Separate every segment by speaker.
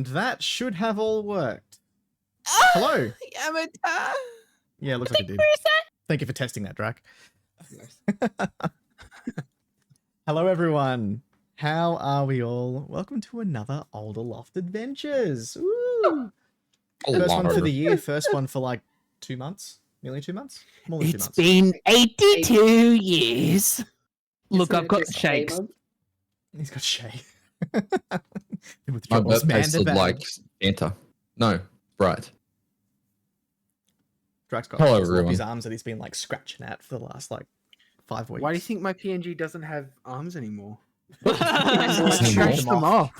Speaker 1: And that should have all worked. Hello.
Speaker 2: Yamata.
Speaker 1: Yeah, it looks like it did. Thank you for testing that, Drac. Hello, everyone. How are we all? Welcome to another Alderloft Adventures. Woo! First one for the year. First one for like 2 months. Nearly 2 months. More than 2 months.
Speaker 2: It's been 82 years. Look, I've got shakes.
Speaker 1: He's got shake.
Speaker 3: My butt tasted like Fanta. No, right.
Speaker 1: Drax got
Speaker 3: Hello, everyone.
Speaker 1: his arms that he's been like scratching at for the last like 5 weeks.
Speaker 4: Why do you think my PNG doesn't have arms anymore?
Speaker 1: I
Speaker 4: Scratched them off.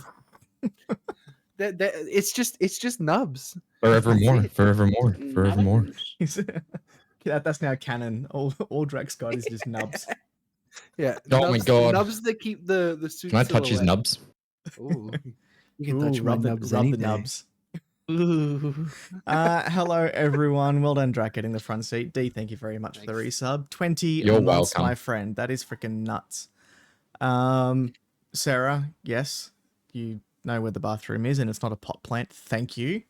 Speaker 4: It's just nubs.
Speaker 3: Forevermore, forevermore, forevermore.
Speaker 1: That's now canon. All Drax got is just nubs.
Speaker 4: Yeah.
Speaker 3: Oh my god.
Speaker 4: Nubs that keep the suit.
Speaker 3: Can I touch his nubs?
Speaker 4: Ooh. You can touch my
Speaker 1: rub
Speaker 4: nubs
Speaker 1: the
Speaker 4: any day.
Speaker 1: nubs. Hello everyone. Well done, Drac, getting the front seat. D, thank you very much for the resub. 20
Speaker 3: You're
Speaker 1: months,
Speaker 3: welcome.
Speaker 1: my friend. That is freaking nuts. Sarah, yes, you know where the bathroom is, and it's not a pot plant. Thank you.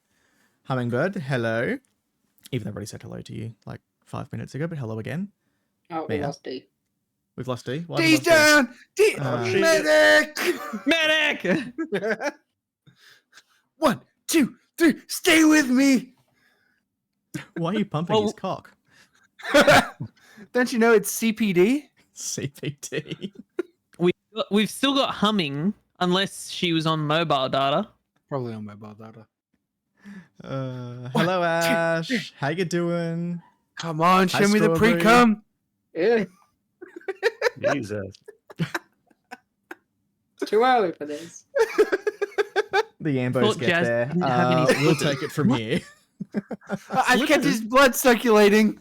Speaker 1: Hummingbird, hello. Even though I already said hello to you like 5 minutes ago, but hello again.
Speaker 5: Oh, we lost D.
Speaker 1: We've lost D. Why
Speaker 4: D's down! D! Medic!
Speaker 2: Medic!
Speaker 4: 1, 2, 3, stay with me!
Speaker 1: Why are you pumping his cock?
Speaker 4: Don't you know it's CPD?
Speaker 1: CPT.
Speaker 2: We've still got humming, unless she was on mobile data.
Speaker 4: Probably on mobile data.
Speaker 1: Hello, Ash. How you doing?
Speaker 4: Come on,
Speaker 1: Hi,
Speaker 4: show me the
Speaker 1: Strawberry.
Speaker 4: pre-cum.
Speaker 5: Yeah.
Speaker 6: Jesus.
Speaker 5: Too early for this.
Speaker 1: The Ambos
Speaker 2: Thought
Speaker 1: get
Speaker 2: Jazz
Speaker 1: there.
Speaker 2: didn't have any
Speaker 1: We'll
Speaker 2: slippers.
Speaker 1: take it from here.
Speaker 4: I kept his blood circulating.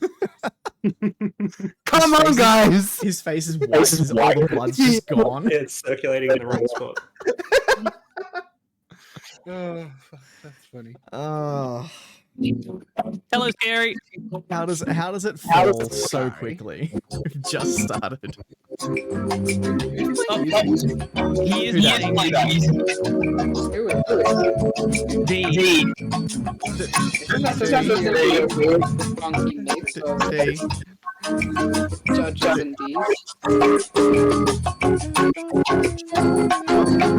Speaker 4: Come on, guys.
Speaker 1: His face is white. His all the blood's just gone.
Speaker 6: It's circulating in the wrong spot.
Speaker 4: Oh, that's funny.
Speaker 1: Oh,
Speaker 2: Hello, Scary.
Speaker 1: how does it fall so quickly? We've just started.
Speaker 2: He is getting
Speaker 5: Do it.
Speaker 2: D.
Speaker 5: Isn't that the funky mix of
Speaker 1: D.
Speaker 5: judges and Ds?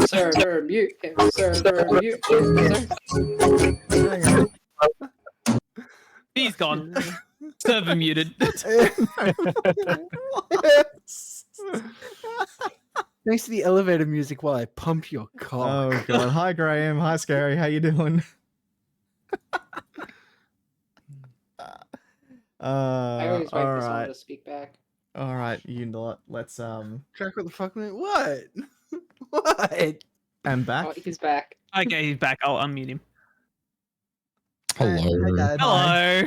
Speaker 5: Sir, mute him. Sir, mute him. Sir.
Speaker 2: D's gone. Server muted.
Speaker 4: Thanks to the elevator music while I pump your cock.
Speaker 1: Oh god. Hi Graham. Hi Scary. How you doing?
Speaker 5: I always wait
Speaker 1: all
Speaker 5: for someone
Speaker 1: right.
Speaker 5: to speak back.
Speaker 1: All right. You know what? Let's
Speaker 4: Track what the fuck, man? What? What?
Speaker 1: I'm back.
Speaker 5: Oh, he's back.
Speaker 2: Okay, he's back. I'll unmute him.
Speaker 3: Hello.
Speaker 4: Hi, Dad.
Speaker 2: Hello.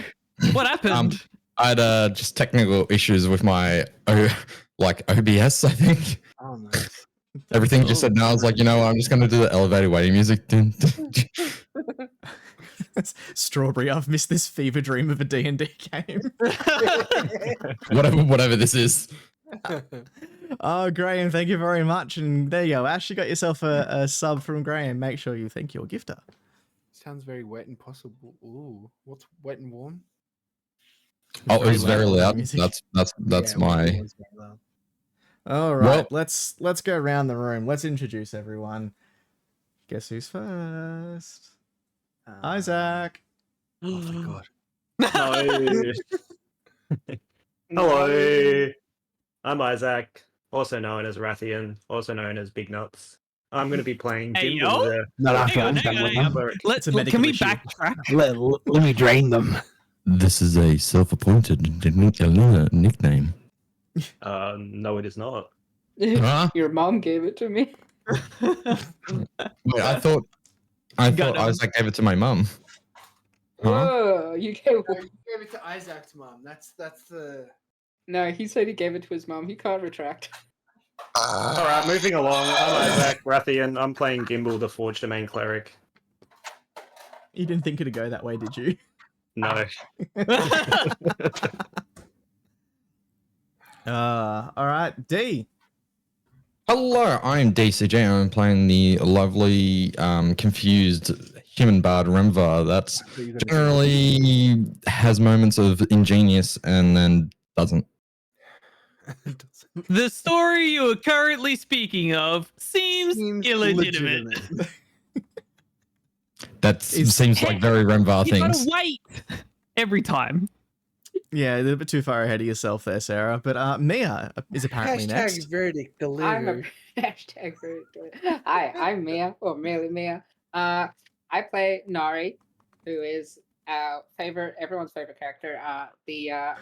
Speaker 2: What happened?
Speaker 3: I had just technical issues with my OBS, I think.
Speaker 4: Oh, nice.
Speaker 3: Everything just said no. I was like, you know what? I'm just going to do the elevator waiting music.
Speaker 1: Strawberry, I've missed this fever dream of a D&D game.
Speaker 3: whatever this is.
Speaker 1: Oh, Graham, thank you very much. And there you go. Ash, you got yourself a sub from Graham. Make sure you thank your gifter.
Speaker 4: Sounds very wet and possible. Ooh, what's wet and warm?
Speaker 3: Oh, it was very loud.
Speaker 1: music.
Speaker 3: That's
Speaker 4: Yeah,
Speaker 3: my.
Speaker 4: it was very loud.
Speaker 1: All right,
Speaker 3: Well-
Speaker 1: let's go around the room. Let's introduce everyone. Guess who's first? Isaac.
Speaker 4: Oh my god.
Speaker 6: Hello. Hello. I'm Isaac, also known as Rathian, also known as Big Nuts. I'm going to be playing
Speaker 2: Hey,
Speaker 6: Gimbal,
Speaker 2: yo.
Speaker 6: the
Speaker 2: Hang on, hang on.
Speaker 6: cleric.
Speaker 1: It's a medical
Speaker 2: Can we
Speaker 1: issue.
Speaker 2: backtrack?
Speaker 4: Let me drain them.
Speaker 3: This is a self-appointed nickname.
Speaker 6: No, it is not.
Speaker 3: Huh?
Speaker 5: Your mom gave it to me.
Speaker 3: Wait, I thought
Speaker 2: Got him.
Speaker 3: Isaac gave it to my mum. Huh?
Speaker 5: Whoa, you gave
Speaker 4: You gave it to Isaac's mom. That's the.
Speaker 5: No, he said he gave it to his mom. He can't retract.
Speaker 6: All right, moving along. I'm Isaac Rathian. I'm playing Gimbal, the Forge Domain cleric.
Speaker 1: You didn't think it'd go that way, did you?
Speaker 6: No.
Speaker 1: All right, D.
Speaker 3: Hello, I'm DCJ. I'm playing the lovely, confused human bard Remvar that's generally has moments of ingenious and then doesn't.
Speaker 2: The story you are currently speaking of seems illegitimate.
Speaker 3: That seems like very Remvar
Speaker 2: You
Speaker 3: things.
Speaker 2: gotta wait every time.
Speaker 1: Yeah, a little bit too far ahead of yourself there, Sarah. But Mia is apparently next.
Speaker 4: Verdict
Speaker 5: I'm a
Speaker 4: delivered.
Speaker 5: hashtag very good. Hi, I'm Mia, or merely Mia. I play Nari, who is everyone's favorite character. The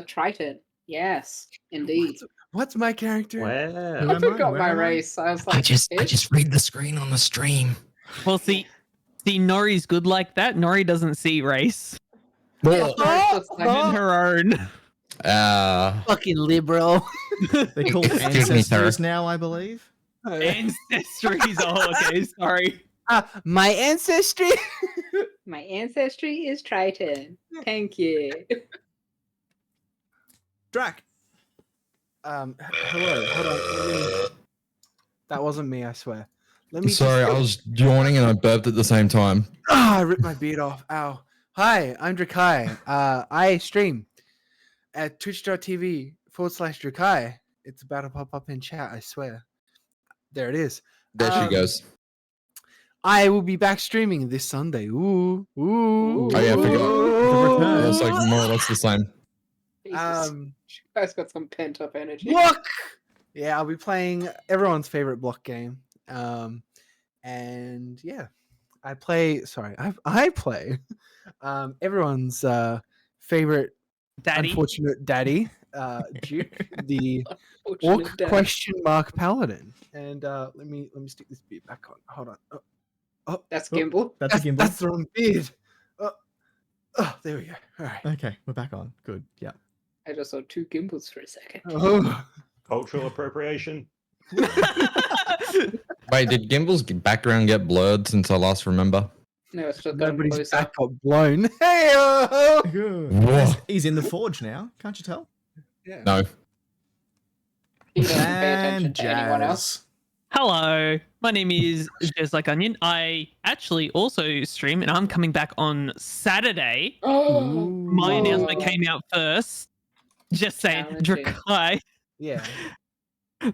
Speaker 5: Triton. Yes, indeed.
Speaker 4: What's my character?
Speaker 1: Who
Speaker 6: Wow.
Speaker 5: I
Speaker 1: am
Speaker 5: forgot
Speaker 1: Where
Speaker 5: my
Speaker 1: am I?
Speaker 5: race. I was like,
Speaker 3: I just read the screen on the stream.
Speaker 2: Well, see, Nori's good like that. Nori doesn't see race.
Speaker 3: Well,
Speaker 2: I'm in her own.
Speaker 4: Fucking liberal.
Speaker 1: They're called
Speaker 3: Excuse me, sir.
Speaker 1: ancestors now, I believe.
Speaker 2: Ancestries. Oh, okay. Sorry.
Speaker 4: My ancestry.
Speaker 5: My ancestry is Triton. Thank you.
Speaker 1: Drac.
Speaker 4: Hello. Hold on. That wasn't me, I swear. Let me.
Speaker 3: sorry, I was yawning and I burped at the same time.
Speaker 4: I ripped my beard off. Ow. Hi, I'm Drakai. I stream at twitch.tv/Drakai. It's about to pop up in chat, I swear. There it is.
Speaker 3: There she goes.
Speaker 4: I will be back streaming this Sunday. Ooh.
Speaker 3: Oh yeah, I forgot. It's like more or less the same.
Speaker 5: Jesus. You guys got some pent up energy.
Speaker 4: Block! Yeah, I'll be playing everyone's favorite block game. And yeah, I play everyone's favorite
Speaker 2: Daddy.
Speaker 4: unfortunate daddy, Duke, the
Speaker 5: Unfortunate
Speaker 4: orc
Speaker 5: dad.
Speaker 4: question mark paladin. And let me stick this beard back on. Hold on.
Speaker 5: That's Gimbal.
Speaker 1: That's a gimbal.
Speaker 4: That's the wrong beard. There we go. All right.
Speaker 1: Okay, we're back on. Good. Yeah.
Speaker 5: I just saw two Gimbals for a second.
Speaker 4: Oh.
Speaker 6: Cultural appropriation.
Speaker 3: Wait, did Gimble's background get blurred since I last remember?
Speaker 5: No, it's just going
Speaker 4: Nobody's
Speaker 5: closer.
Speaker 4: back got blown. Hey,
Speaker 3: Whoa.
Speaker 1: He's in the forge now. Can't you tell?
Speaker 4: yeah.
Speaker 3: No.
Speaker 5: He doesn't pay attention to anyone else.
Speaker 2: Hello, my name is Jez Like Onion. I actually also stream, and I'm coming back on Saturday.
Speaker 5: Oh,
Speaker 2: My announcement came out first. Just saying,
Speaker 5: Challenging.
Speaker 2: Drakai.
Speaker 4: Yeah.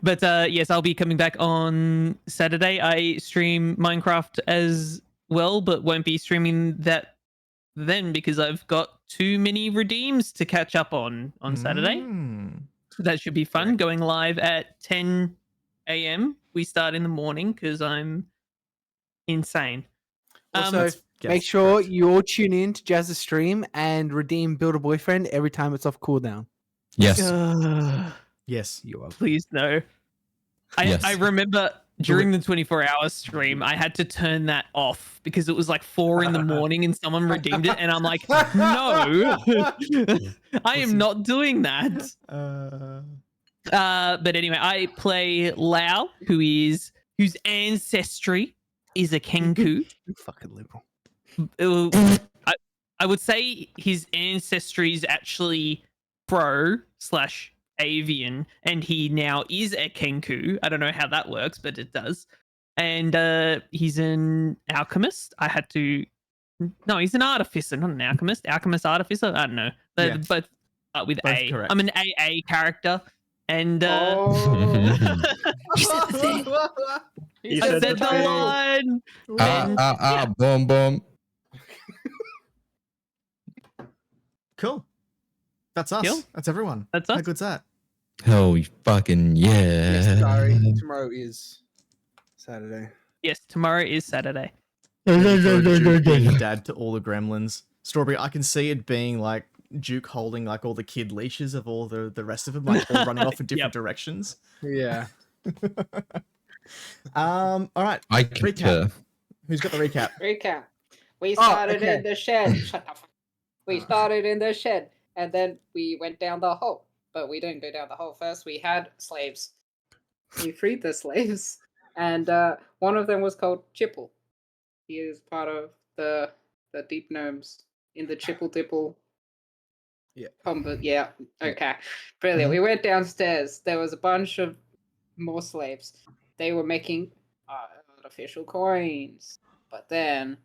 Speaker 2: But yes, I'll be coming back on Saturday. I stream Minecraft as well, but won't be streaming that then because I've got too many redeems to catch up on Saturday.
Speaker 1: Mm.
Speaker 2: That should be fun. Going live at 10 a.m. We start in the morning because I'm insane.
Speaker 4: Also, make sure you all tune in to Jazz's stream and redeem Build a Boyfriend every time it's off cooldown.
Speaker 3: Yes.
Speaker 1: Yes.
Speaker 4: You are.
Speaker 2: Please no.
Speaker 3: Yes.
Speaker 2: I remember during the 24-hour stream, I had to turn that off because it was like 4 in the morning and someone redeemed it. And I'm like, no, I am not doing that. But anyway, I play Lao, whose ancestry is a Kenku.
Speaker 4: You fucking liberal.
Speaker 2: I would say his ancestry is actually pro/avian, and he now is a Kenku. I don't know how that works, but it does. And he's an alchemist. No, he's an artificer, not an alchemist. Alchemist, artificer. I don't know. They're both start with
Speaker 1: Both
Speaker 2: A.
Speaker 1: correct.
Speaker 2: I'm an AA character, and
Speaker 5: Oh.
Speaker 3: You said the thing.
Speaker 6: You
Speaker 2: I
Speaker 6: said
Speaker 2: said the
Speaker 6: thing.
Speaker 2: line.
Speaker 3: Boom, boom.
Speaker 1: Cool. That's us.
Speaker 2: Cool.
Speaker 1: That's everyone.
Speaker 2: That's
Speaker 1: How
Speaker 2: us.
Speaker 1: good's that?
Speaker 3: Oh, fucking yeah.
Speaker 4: Yes, sorry. Tomorrow is Saturday.
Speaker 2: Yes, tomorrow is Saturday.
Speaker 1: Duke being dad to all the gremlins. Strawberry, I can see it being like Duke holding like all the kid leashes of all the rest of them, like all running off in different directions.
Speaker 4: Yeah.
Speaker 1: All right.
Speaker 3: I
Speaker 1: Recap.
Speaker 3: concur.
Speaker 1: Who's got the recap?
Speaker 5: Recap. We started
Speaker 4: okay.
Speaker 5: in the shed. Shut the fuck. We started in the shed, and then we went down the hole. But we didn't go down the hole first. We had slaves. We freed the slaves, and one of them was called Chipple. He is part of the deep gnomes in the Chipple Dipple.
Speaker 4: Yeah.
Speaker 5: Combat. Yeah. Okay. Brilliant. We went downstairs. There was a bunch of more slaves. They were making artificial coins. But then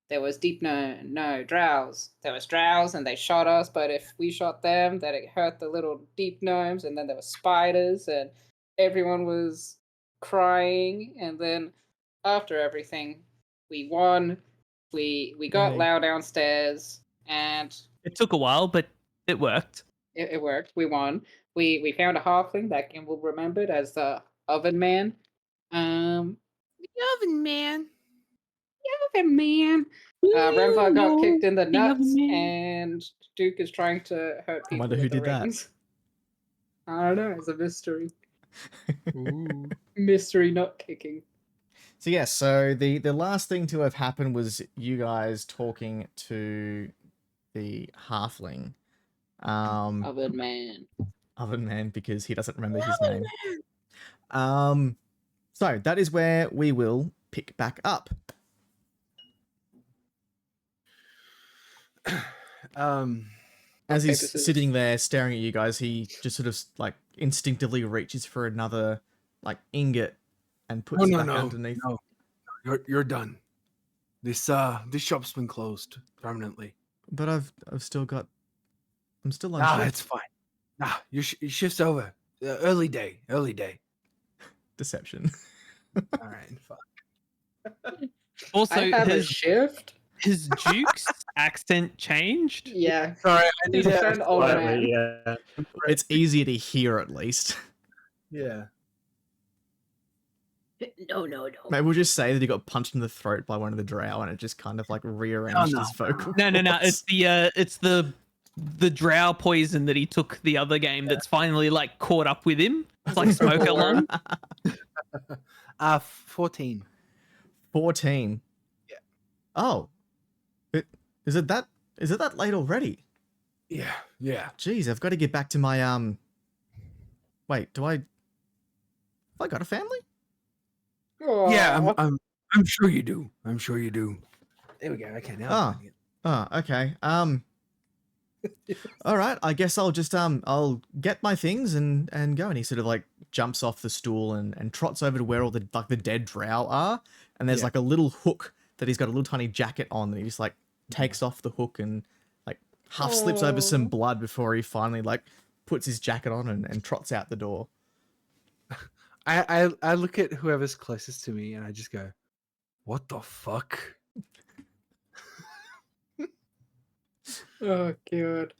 Speaker 5: there was deep drows. There was drows and they shot us, but if we shot them, then it hurt the little deep gnomes, and then there were spiders and everyone was crying, and then after everything, we won. We got Lao downstairs, and
Speaker 2: It took a while, but it worked.
Speaker 5: it worked. We won. We found a halfling that Gimbal remembered as the Oven Man.
Speaker 4: The Oven Man.
Speaker 5: Oven Man. Rempa got kicked in the nuts,
Speaker 2: Man.
Speaker 5: and Duke is trying to hurt people.
Speaker 1: I wonder who
Speaker 5: with the
Speaker 1: did that.
Speaker 5: rings. I don't know. It's a mystery.
Speaker 4: Ooh.
Speaker 5: Mystery nut kicking.
Speaker 1: So yeah, so the last thing to have happened was you guys talking to the halfling.
Speaker 5: Oven Man.
Speaker 1: Oven Man, because he doesn't remember his name. So that is where we will pick back up. As he's sitting there staring at you guys, he just sort of like instinctively reaches for another like ingot and puts it back underneath.
Speaker 4: No, you're done. This shop's been closed permanently.
Speaker 1: But I'm still on
Speaker 4: Nah,
Speaker 1: shift.
Speaker 4: it's fine. Nah, your shift's over. Early day.
Speaker 1: Deception.
Speaker 4: All right, fuck.
Speaker 2: Also,
Speaker 5: I have a shift.
Speaker 2: his Duke's accent changed.
Speaker 5: Yeah.
Speaker 4: Sorry, I need
Speaker 5: He's
Speaker 4: to
Speaker 5: turned old man.
Speaker 6: Yeah.
Speaker 1: It's easier to hear at least.
Speaker 4: Yeah.
Speaker 5: No.
Speaker 1: Maybe we'll just say that he got punched in the throat by one of the drow and it just kind of like rearranged his vocal.
Speaker 2: No.
Speaker 1: cords.
Speaker 2: It's the drow poison that he took the other game that's finally like caught up with him. It's like smoke alarm.
Speaker 4: 14.
Speaker 1: 14.
Speaker 4: Yeah.
Speaker 1: Oh. Is it that late already?
Speaker 4: Yeah.
Speaker 1: Jeez, I've got to get back to my Wait, have I got a family?
Speaker 4: Yeah, I'm sure you do. There we go. Okay, now.
Speaker 1: Oh, okay. All right. I guess I'll just I'll get my things and go. And he sort of like jumps off the stool and trots over to where all the dead drow are. And there's like a little hook that he's got a little tiny jacket on. And he just like takes off the hook and like half slips over some blood before he finally like puts his jacket on and trots out the door.
Speaker 4: I look at whoever's closest to me and I just go, "What the fuck?"
Speaker 5: Oh god.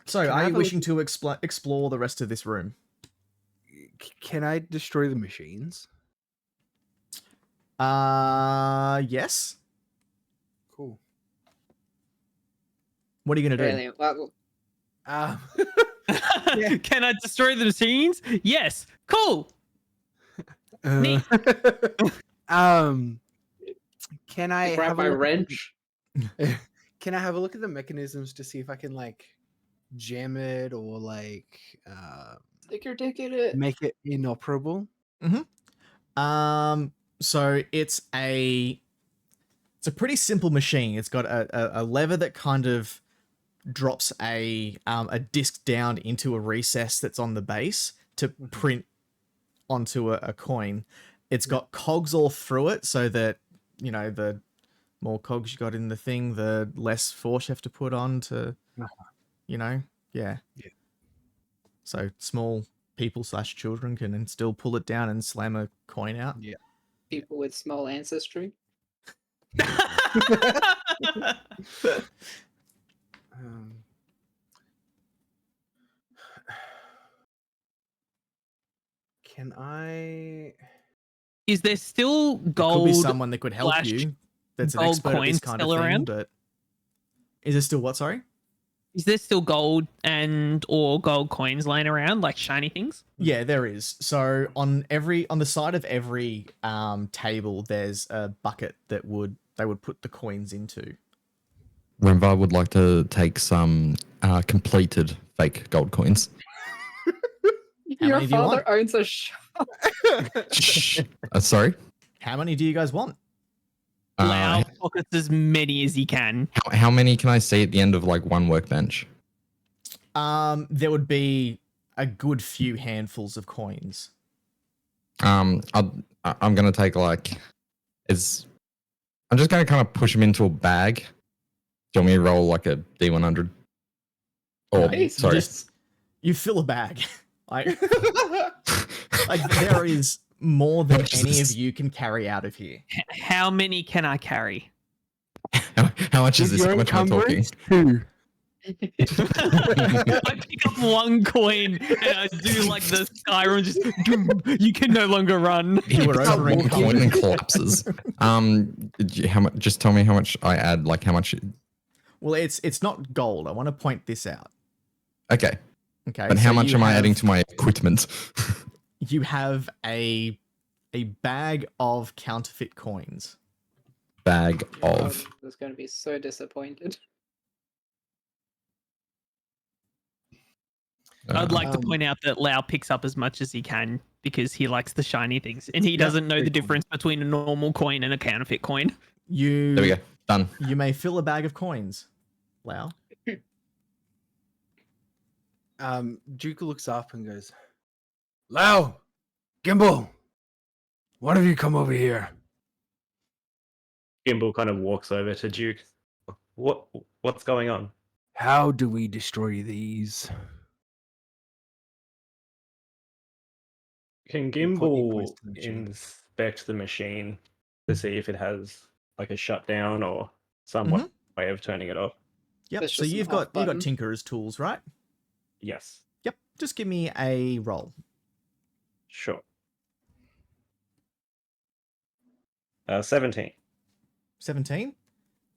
Speaker 1: So, are you wishing to explore the rest of this room?
Speaker 4: Can I destroy the machines?
Speaker 1: Yes.
Speaker 4: Cool.
Speaker 1: What are you gonna do?
Speaker 5: Really? Well,
Speaker 2: Can I destroy the machines? Yes. Cool. Neat.
Speaker 4: Can I
Speaker 5: grab
Speaker 4: have
Speaker 5: my
Speaker 4: a look
Speaker 5: wrench?
Speaker 4: Can I have a look at the mechanisms to see if I can like jam it or like
Speaker 5: Stick your dick in it.
Speaker 4: make it inoperable?
Speaker 1: So it's a pretty simple machine. It's got a lever that kind of drops a disc down into a recess that's on the base to print onto a coin. It's got cogs all through it so that, you know, the more cogs you got in the thing, the less force you have to put on to, you know, yeah. So small people / children can then still pull it down and slam a coin out.
Speaker 4: Yeah.
Speaker 5: People with small ancestry.
Speaker 4: Can I?
Speaker 2: Is there still gold?
Speaker 1: Could be someone that could help
Speaker 2: slash
Speaker 1: you. That's an
Speaker 2: gold
Speaker 1: expert at this
Speaker 2: coins
Speaker 1: kind
Speaker 2: still
Speaker 1: of thing.
Speaker 2: around?
Speaker 1: But is there still what? Sorry.
Speaker 2: Is there still gold or gold coins laying around, like shiny things?
Speaker 1: Yeah, there is. So on the side of every table, there's a bucket that they would put the coins into.
Speaker 3: Renvar would like to take some completed fake gold coins.
Speaker 1: How
Speaker 5: Your
Speaker 1: many do you
Speaker 5: father
Speaker 1: want?
Speaker 5: owns a shop.
Speaker 3: Shh. Sorry.
Speaker 1: How many do you guys want?
Speaker 2: Lau pockets as many as he can.
Speaker 3: How many can I see at the end of like one workbench?
Speaker 1: There would be a good few handfuls of coins.
Speaker 3: I'd I'm gonna take I'm just gonna kind of push him into a bag. Do you want me to roll like a D100? Or
Speaker 5: Nice.
Speaker 3: sorry,
Speaker 1: You fill a bag. like there is more than any of you can carry out of here.
Speaker 2: How many can I carry?
Speaker 3: how much is
Speaker 4: With
Speaker 3: this?
Speaker 4: your
Speaker 3: How much am I talking?
Speaker 4: encumbrance, 2.
Speaker 2: I pick up one coin and I do like the Skyrim, just you can no longer run.
Speaker 1: You were over
Speaker 3: One coin and collapses. How much? Just tell me how much I add. Like how much?
Speaker 1: Well, it's not gold. I want to point this out.
Speaker 3: Okay.
Speaker 1: Okay.
Speaker 3: But how
Speaker 1: so
Speaker 3: much
Speaker 1: you
Speaker 3: am I
Speaker 1: have-
Speaker 3: adding to my equipment?
Speaker 1: You have a bag of counterfeit coins.
Speaker 3: Bag of.
Speaker 5: I was going to be so disappointed.
Speaker 2: I'd like to
Speaker 1: Um,
Speaker 2: point out that Lau picks up as much as he can because he likes the shiny things and he doesn't know the difference between a normal coin and a counterfeit coin.
Speaker 1: You
Speaker 3: There we go. Done.
Speaker 1: You may fill a bag of coins, Lau.
Speaker 4: Duke looks up and goes, Lau, Gimbal, why have you come over here?
Speaker 6: Gimbal kind of walks over to Duke. What's going on?
Speaker 4: How do we destroy these?
Speaker 6: Can
Speaker 4: He points
Speaker 6: Gimbal
Speaker 4: to the machine.
Speaker 6: inspect the machine to see if it has like a shutdown or some way of turning it off?
Speaker 1: Yep.
Speaker 5: That's
Speaker 1: So
Speaker 5: just an
Speaker 1: you've
Speaker 5: off
Speaker 1: got
Speaker 5: button.
Speaker 1: Tinkerer's tools, right?
Speaker 6: Yes.
Speaker 1: Yep. Just give me a roll.
Speaker 6: Sure. 17.
Speaker 1: 17.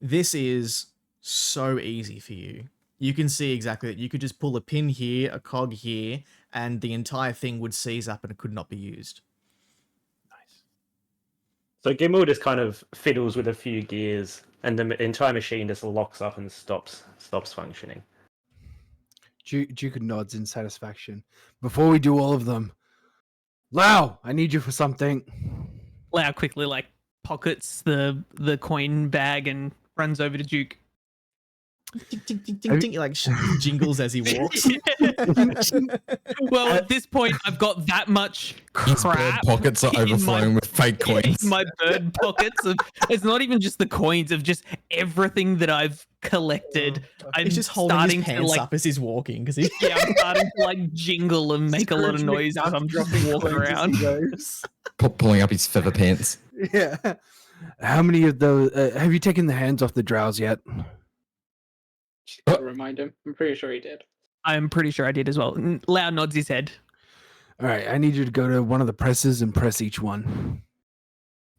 Speaker 1: This is so easy for you. You can see exactly that. You could just pull a pin here, a cog here, and the entire thing would seize up and it could not be used.
Speaker 6: Nice. So Gimbal just kind of fiddles with a few gears, and the entire machine just locks up and stops functioning.
Speaker 4: Duke nods in satisfaction. Before we do all of them, Lau, I need you for something.
Speaker 2: Lau quickly like pockets the coin bag and runs over to Duke.
Speaker 1: Ding, ding, ding, ding, ding. Like jingles as he walks.
Speaker 2: Well, at this point, I've got that much
Speaker 3: His bird
Speaker 2: crap.
Speaker 3: pockets are
Speaker 2: in my-
Speaker 3: overflowing with fake coins.
Speaker 2: in my bird pockets it's not even just the coins of just everything that I've collected. I'm
Speaker 1: He's just holding his
Speaker 2: starting to
Speaker 1: pants
Speaker 2: like
Speaker 1: up as he's walking because he's
Speaker 2: I'm starting to like jingle and make a lot of noise as I'm just walking around.
Speaker 3: Pulling up his feather pants.
Speaker 4: Yeah. How many of those have you taken the hands off the drows yet?
Speaker 5: Just gotta remind him. I'm pretty sure he did.
Speaker 2: I'm pretty sure I did as well. Lau nods his head.
Speaker 4: All right, I need you to go to one of the presses and press each one.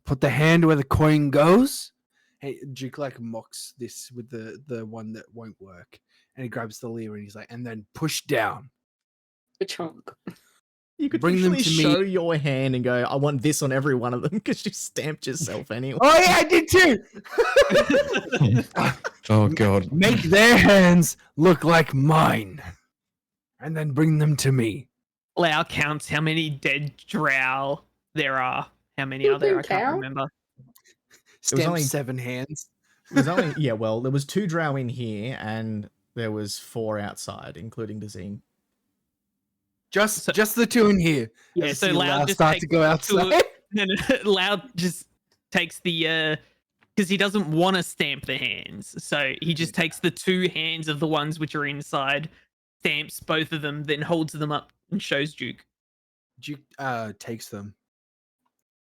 Speaker 4: Put the hand where the coin goes. Hey, Duke like mocks this with the one that won't work, and he grabs the lever and he's like, and then push down.
Speaker 5: A chunk.
Speaker 1: you could
Speaker 4: Bring them
Speaker 1: literally
Speaker 4: to me.
Speaker 1: show your hand and go, I want this on every one of them because you stamped yourself anyway.
Speaker 4: Oh yeah, I did too.
Speaker 3: Oh god.
Speaker 4: Make their hands look like mine, and then bring them to me.
Speaker 2: Lau counts how many dead drow there are. How many
Speaker 5: You
Speaker 2: are there? I
Speaker 5: can
Speaker 2: can't
Speaker 5: count?
Speaker 2: remember.
Speaker 4: Stamp
Speaker 1: only-
Speaker 4: 7 hands.
Speaker 1: There's only there was 2 drow in here and there was 4 outside, including Dazine.
Speaker 4: Just the 2 in here.
Speaker 2: Yeah,
Speaker 4: As
Speaker 2: so
Speaker 4: you
Speaker 2: Lau just
Speaker 4: start
Speaker 2: takes
Speaker 4: to go outside.
Speaker 2: No, Lau just takes the because he doesn't want to stamp the hands, so he just takes the 2 hands of the ones which are inside, stamps both of them, then holds them up and shows Duke.
Speaker 4: Duke takes them.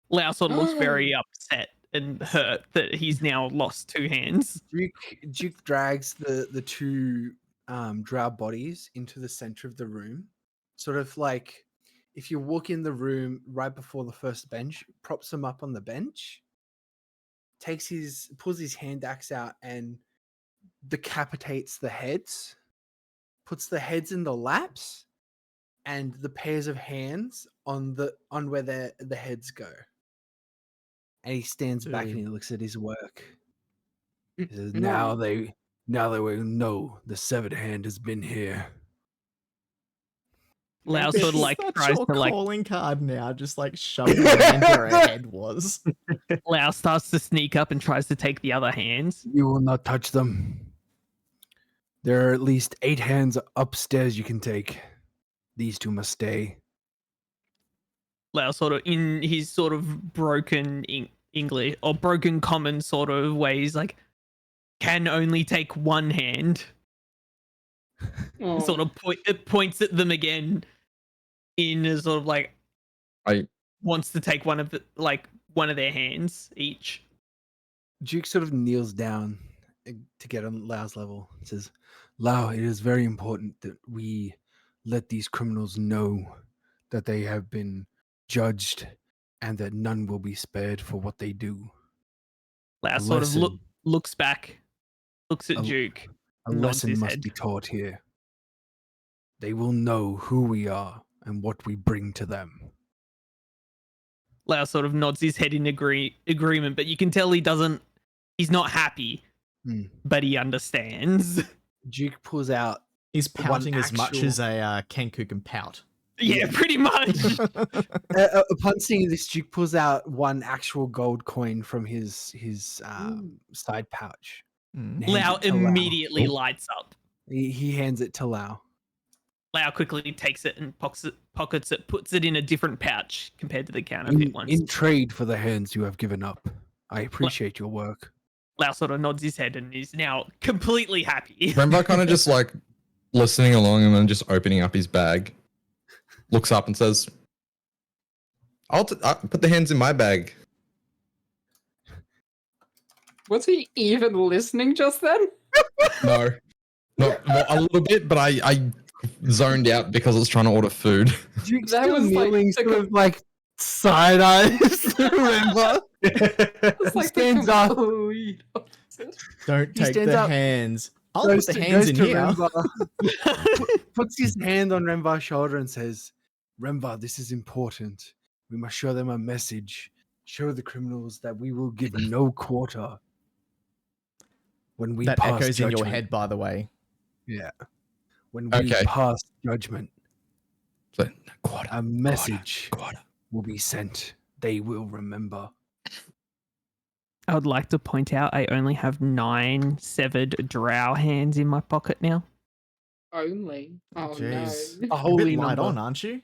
Speaker 2: Lau sort of looks very upset and hurt that he's now lost 2 hands.
Speaker 4: Duke drags the 2 drow bodies into the center of the room, sort of like if you walk in the room right before the first bench, props them up on the bench, pulls his hand axe out and decapitates the heads, puts the heads in the laps, and the pairs of hands on where the heads go. And he stands back and he looks at his work. He says, now they will know the severed hand has been here.
Speaker 2: Lau sort of like
Speaker 1: That's
Speaker 2: tries
Speaker 1: your
Speaker 2: to like
Speaker 1: calling card now, just like shoving your hand where her head was.
Speaker 2: Lau starts to sneak up and tries to take the other hands.
Speaker 4: You will not touch them. There are at least 8 hands upstairs you can take. These 2 must stay.
Speaker 2: Lao sort of in his sort of broken English or broken common sort of ways, like can only take one hand.
Speaker 5: Oh.
Speaker 2: Sort of points at them again in a sort of like wants to take one of their hands each.
Speaker 4: Duke sort of kneels down to get on Lau's level. It says, Lau, it is very important that we let these criminals know that they have been judged and that none will be spared for what they do.
Speaker 2: Lao
Speaker 4: A
Speaker 2: sort of
Speaker 4: lesson.
Speaker 2: looks back, looks at
Speaker 4: A-
Speaker 2: Duke.
Speaker 4: A
Speaker 2: nods
Speaker 4: lesson
Speaker 2: his
Speaker 4: must
Speaker 2: head.
Speaker 4: be taught here. They will know who we are and what we bring to them.
Speaker 2: Lao sort of nods his head in agreement, but you can tell he's not happy, but he understands.
Speaker 4: Duke pulls out.
Speaker 1: He's pouting as much
Speaker 4: actual-
Speaker 1: as a Kenku can pout.
Speaker 2: Yeah, pretty much.
Speaker 4: Upon seeing this, Duke pulls out one actual gold coin from his side pouch. and hands
Speaker 2: Lao
Speaker 4: it to
Speaker 2: immediately lights up.
Speaker 4: He hands it to Lau.
Speaker 2: Lao quickly takes it and pockets it, puts it in a different pouch compared to the counterfeit ones.
Speaker 4: In trade for the hands you have given up, I appreciate your work.
Speaker 2: Lao sort of nods his head and is now completely happy.
Speaker 3: Remember, kind of just like listening along and then just opening up his bag, looks up and says, I'll put the hands in my bag.
Speaker 5: Was he even listening just then?
Speaker 3: No, well, a little bit, but I zoned out because I was trying to order food.
Speaker 4: Duke's
Speaker 5: That
Speaker 4: still
Speaker 5: was like
Speaker 4: kneeling,
Speaker 5: the
Speaker 4: sort of like side eyes. Remember?
Speaker 5: It's like the
Speaker 4: stands up.
Speaker 5: complete opposite.
Speaker 1: Don't
Speaker 4: He
Speaker 1: take
Speaker 4: stands
Speaker 1: the
Speaker 4: up,
Speaker 1: hands. I'll
Speaker 4: goes
Speaker 1: put the
Speaker 4: to-
Speaker 1: hands
Speaker 4: goes
Speaker 1: in
Speaker 4: to
Speaker 1: here.
Speaker 4: Rembar, puts his hand on Rembar's shoulder and says, Rembar, this is important. We must show them a message. Show the criminals that we will give no quarter when we
Speaker 1: That
Speaker 4: pass
Speaker 1: echoes
Speaker 4: judgment.
Speaker 1: in your head, by the way.
Speaker 4: Yeah. When we
Speaker 3: Okay.
Speaker 4: pass judgment,
Speaker 3: So, quarter,
Speaker 4: a message
Speaker 3: quarter.
Speaker 4: will be sent. They will remember.
Speaker 2: I would like to point out I only have 9 severed drow hands in my pocket now.
Speaker 5: Only. Oh
Speaker 1: Jeez.
Speaker 5: no.
Speaker 4: A
Speaker 1: You're a
Speaker 4: holy
Speaker 1: bit light
Speaker 4: number.
Speaker 1: on, aren't you?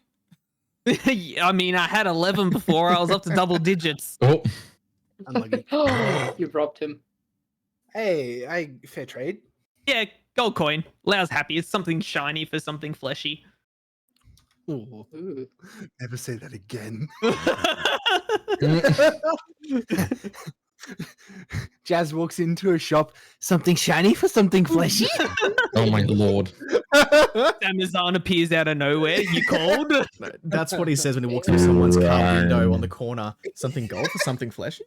Speaker 2: I mean, I had 11 before. I was up to double digits.
Speaker 3: Oh,
Speaker 4: Unlucky.
Speaker 5: You robbed him.
Speaker 4: Hey, fair trade.
Speaker 2: Yeah, gold coin. Lau's happy. It's something shiny for something fleshy.
Speaker 4: Ooh,
Speaker 5: Ooh.
Speaker 4: never say that again. Jazz walks into a shop. Something shiny for something fleshy.
Speaker 3: oh my lord.
Speaker 2: Amazon appears out of nowhere. You called?
Speaker 1: That's what he says when he walks through someone's car window on the corner. Something gold for something fleshy?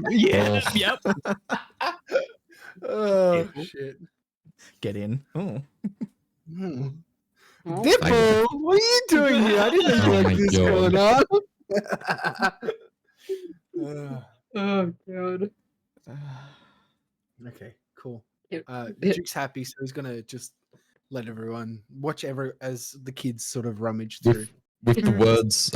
Speaker 2: Yeah.
Speaker 3: Oh.
Speaker 2: Yep.
Speaker 4: Oh shit.
Speaker 1: Get in. Oh.
Speaker 4: Hmm.
Speaker 5: Oh,
Speaker 4: Dipple, what are you doing here? I didn't know you
Speaker 3: Oh
Speaker 4: were
Speaker 3: my
Speaker 4: this
Speaker 3: God.
Speaker 4: corner.
Speaker 5: oh god.
Speaker 4: Okay, cool.
Speaker 5: Yep.
Speaker 4: Duke's happy, so he's gonna just let everyone watch as the kids sort of rummage through.
Speaker 3: With the words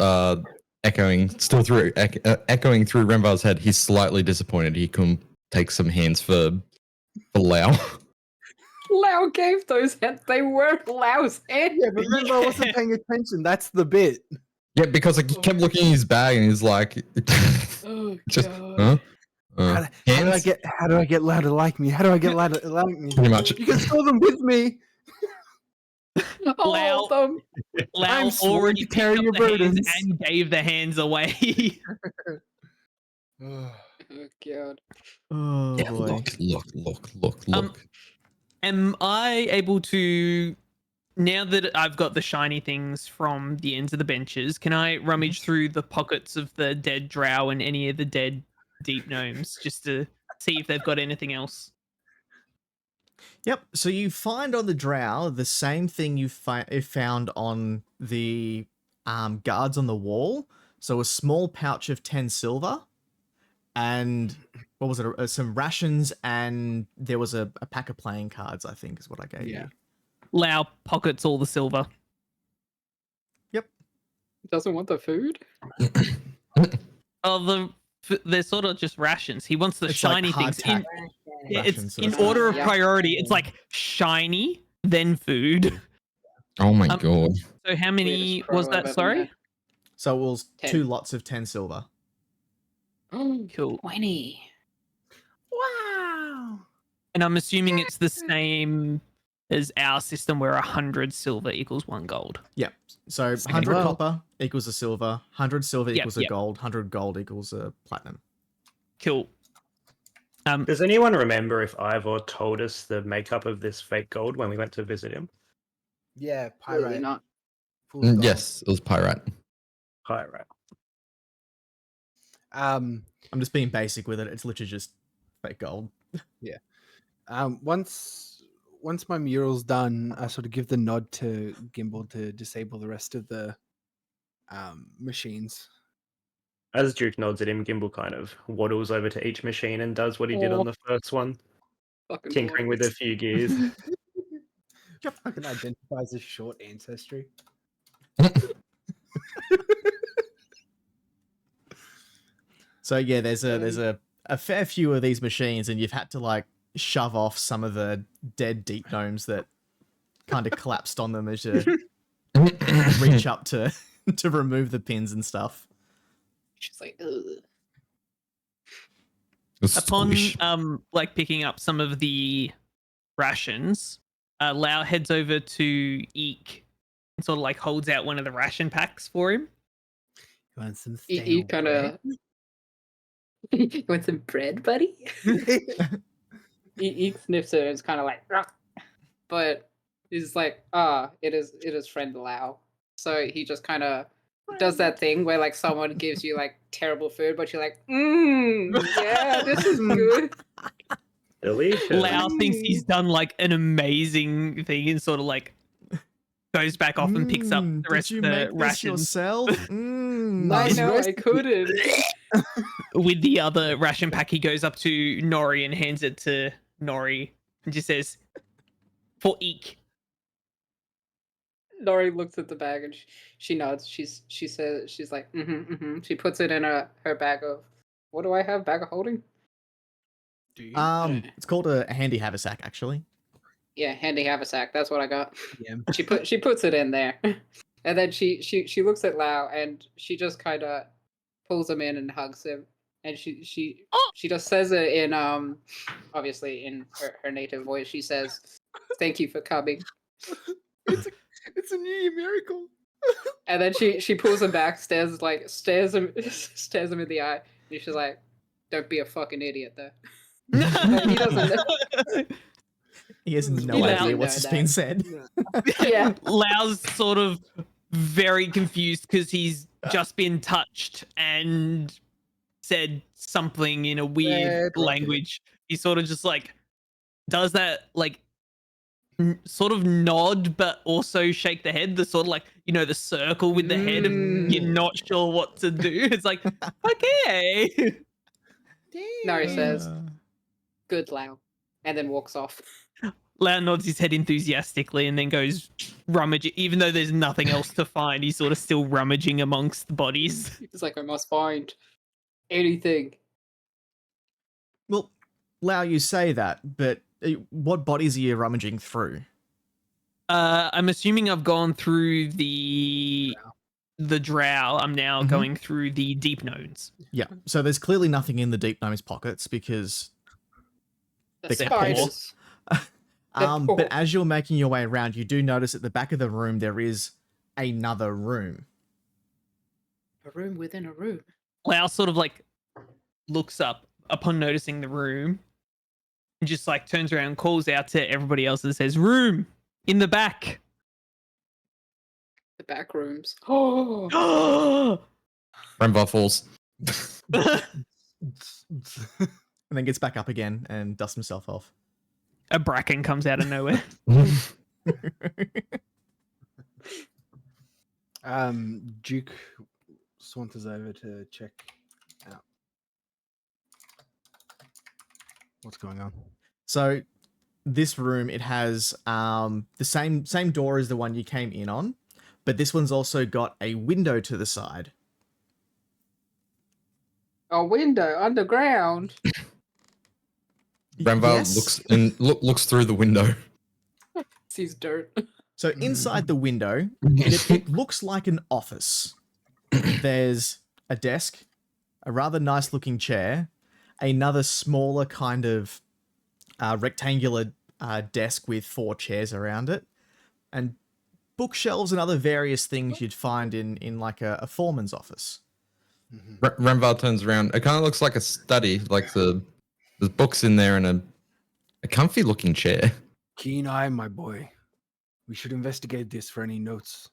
Speaker 3: echoing through Rembar's head, he's slightly disappointed he couldn't take some hands for Lau.
Speaker 5: Lau gave those hands. They weren't Lau's hands.
Speaker 4: Yeah, but remember, I wasn't paying attention. That's the bit.
Speaker 3: Yeah, because like he kept looking in his bag and he's like,
Speaker 5: Oh
Speaker 3: just
Speaker 5: god.
Speaker 3: huh?
Speaker 4: How do I
Speaker 3: Hands?
Speaker 4: get Lau to like me? How do I get Lau to like me?
Speaker 3: Pretty much.
Speaker 4: You can store them with me.
Speaker 5: All of them.
Speaker 2: Lau
Speaker 4: I'm sworn
Speaker 2: already
Speaker 4: to carry
Speaker 2: picked
Speaker 4: your
Speaker 2: up the hands
Speaker 4: burdens.
Speaker 2: and gave the hands away.
Speaker 5: Oh god.
Speaker 1: Oh,
Speaker 3: Yeah,
Speaker 1: boy.
Speaker 3: look.
Speaker 2: Am I able to, now that I've got the shiny things from the ends of the benches, can I rummage through the pockets of the dead drow and any of the dead deep gnomes just to see if they've got anything else?
Speaker 1: Yep. So you find on the drow the same thing you found on the guards on the wall. So a small pouch of 10 silver and what was it? Some rations, and there was a pack of playing cards, I think is what I gave you.
Speaker 2: Lau pockets all the silver.
Speaker 1: Yep.
Speaker 5: Doesn't want the food?
Speaker 2: Oh, they're sort of just rations. He wants the
Speaker 1: It's like
Speaker 2: shiny things.
Speaker 1: hardtack
Speaker 2: Yeah,
Speaker 1: rations
Speaker 2: it's
Speaker 1: sort
Speaker 2: in
Speaker 1: of stuff.
Speaker 2: order of
Speaker 5: Yeah.
Speaker 2: priority. It's like shiny, then food.
Speaker 3: Oh my
Speaker 2: Um,
Speaker 3: god.
Speaker 2: So how many
Speaker 5: Weirdest pro
Speaker 2: was
Speaker 5: I've
Speaker 2: that?
Speaker 5: ever
Speaker 2: Sorry,
Speaker 5: met.
Speaker 1: So it was
Speaker 5: 10.
Speaker 1: 2 lots of 10 silver.
Speaker 2: Cool.
Speaker 5: 20.
Speaker 4: Wow.
Speaker 2: And I'm assuming it's the same as our system where 100 silver equals 1 gold.
Speaker 1: Yep. So
Speaker 2: Second
Speaker 1: 100
Speaker 4: well.
Speaker 1: copper equals a silver, 100 silver
Speaker 2: Yep,
Speaker 1: equals a
Speaker 2: yep.
Speaker 1: gold, 100 gold equals a platinum.
Speaker 2: Cool.
Speaker 6: Does anyone remember if Ivor told us the makeup of this fake gold when we went to visit him?
Speaker 4: Yeah,
Speaker 5: Clearly
Speaker 4: pyrite.
Speaker 5: not.
Speaker 4: Full of gold.
Speaker 3: Yes, it was pyrite.
Speaker 6: Pyrite.
Speaker 1: I'm just being basic with it. It's literally just fake gold.
Speaker 4: Once my mural's done, I sort of give the nod to Gimbal to disable the rest of the machines.
Speaker 6: As Duke nods at him, Gimbal kind of waddles over to each machine and does what he did on the first one,
Speaker 5: Fucking
Speaker 6: tinkering with a
Speaker 5: boys.
Speaker 6: few gears.
Speaker 4: I can identify as a short ancestry.
Speaker 1: So yeah, there's a fair few of these machines, and you've had to like shove off some of the dead deep gnomes that kind of collapsed on them as you reach up to remove the pins and stuff.
Speaker 5: She's like, ugh.
Speaker 2: Upon
Speaker 3: Squish.
Speaker 2: like picking up some of the rations, Lau heads over to Eek and sort of like holds out one of the ration packs for him.
Speaker 4: You want some
Speaker 5: You kind of. You want some bread, buddy? he sniffs it and it's kind of like, "Ugh." But he's like, it is friend Lau. So he just kind of does that thing where like someone gives you like terrible food, but you're like, yeah, this is good.
Speaker 6: Delicious.
Speaker 2: Lau thinks he's done like an amazing thing and sort of like goes back off and picks up the rest
Speaker 1: Did you
Speaker 2: of the
Speaker 1: make this
Speaker 2: rations
Speaker 1: yourself?
Speaker 5: I
Speaker 1: Nice
Speaker 5: know, I
Speaker 1: recipe.
Speaker 5: couldn't.
Speaker 2: with the other ration pack. He goes up to Nori and hands it to Nori and just says, "For Eek."
Speaker 5: Nori looks at the bag and she nods. She says she's like, She puts it in her bag of, what do I have? Bag of holding?
Speaker 4: Do you?
Speaker 1: It's called a handy haversack, actually.
Speaker 5: Yeah, handy haversack. That's what I got.
Speaker 4: Yeah.
Speaker 5: She puts it in there, and then she looks at Lau and she just kind of pulls him in and hugs him, and she just says it in obviously in her native voice. She says, "Thank you for coming."
Speaker 4: It's a New Year miracle.
Speaker 5: And then she pulls him back, stares him in the eye, and she's like, "Don't be a fucking idiot, though." He doesn't know.
Speaker 1: He has no
Speaker 5: He
Speaker 1: idea
Speaker 5: doesn't
Speaker 1: what's
Speaker 5: know
Speaker 1: just
Speaker 5: that.
Speaker 1: been said.
Speaker 5: Yeah.
Speaker 2: Lau's sort of very confused because he's just been touched and said something in a weird
Speaker 4: Red rocket.
Speaker 2: language. He sort of just like does that like sort of nod but also shake the head, the sort of like, you know, the circle with the head of you're not sure what to do. It's like, okay.
Speaker 5: Nori says, "Good, Lau," and then walks off.
Speaker 2: Lau nods his head enthusiastically and then goes rummaging. Even though there's nothing else to find, he's sort of still rummaging amongst the bodies.
Speaker 5: He's like, "I must find anything."
Speaker 1: Well, Lau, you say that, but what bodies are you rummaging through?
Speaker 2: I'm assuming I've gone through the drow. I'm now going through the deep gnomes.
Speaker 1: Yeah, so there's clearly nothing in the deep gnome's pockets because
Speaker 5: The
Speaker 1: They're
Speaker 5: spiders.
Speaker 1: but as you're making your way around, you do notice at the back of the room there is another room.
Speaker 5: A room within a room.
Speaker 2: Lau sort of like looks up upon noticing the room and just like turns around and calls out to everybody else and says, "Room in the back."
Speaker 5: The back rooms. Oh.
Speaker 3: Remvar falls.
Speaker 1: And then gets back up again and dusts himself off.
Speaker 2: A bracken comes out of nowhere.
Speaker 4: Duke saunters over to check out what's going on.
Speaker 1: So this room, it has the same door as the one you came in on, but this one's also got a window to the side.
Speaker 5: A window underground.
Speaker 3: Remvar
Speaker 1: Yes.
Speaker 3: looks through the window.
Speaker 5: Sees dirt.
Speaker 1: So inside the window, it looks like an office. there's a desk, a rather nice looking chair, another smaller kind of rectangular desk with 4 chairs around it, and bookshelves and other various things you'd find in like a foreman's office.
Speaker 3: Renvar turns around. It kind of looks like a study. Like there's books in there and a comfy looking chair.
Speaker 4: Keen eye, my boy. We should investigate this for any notes.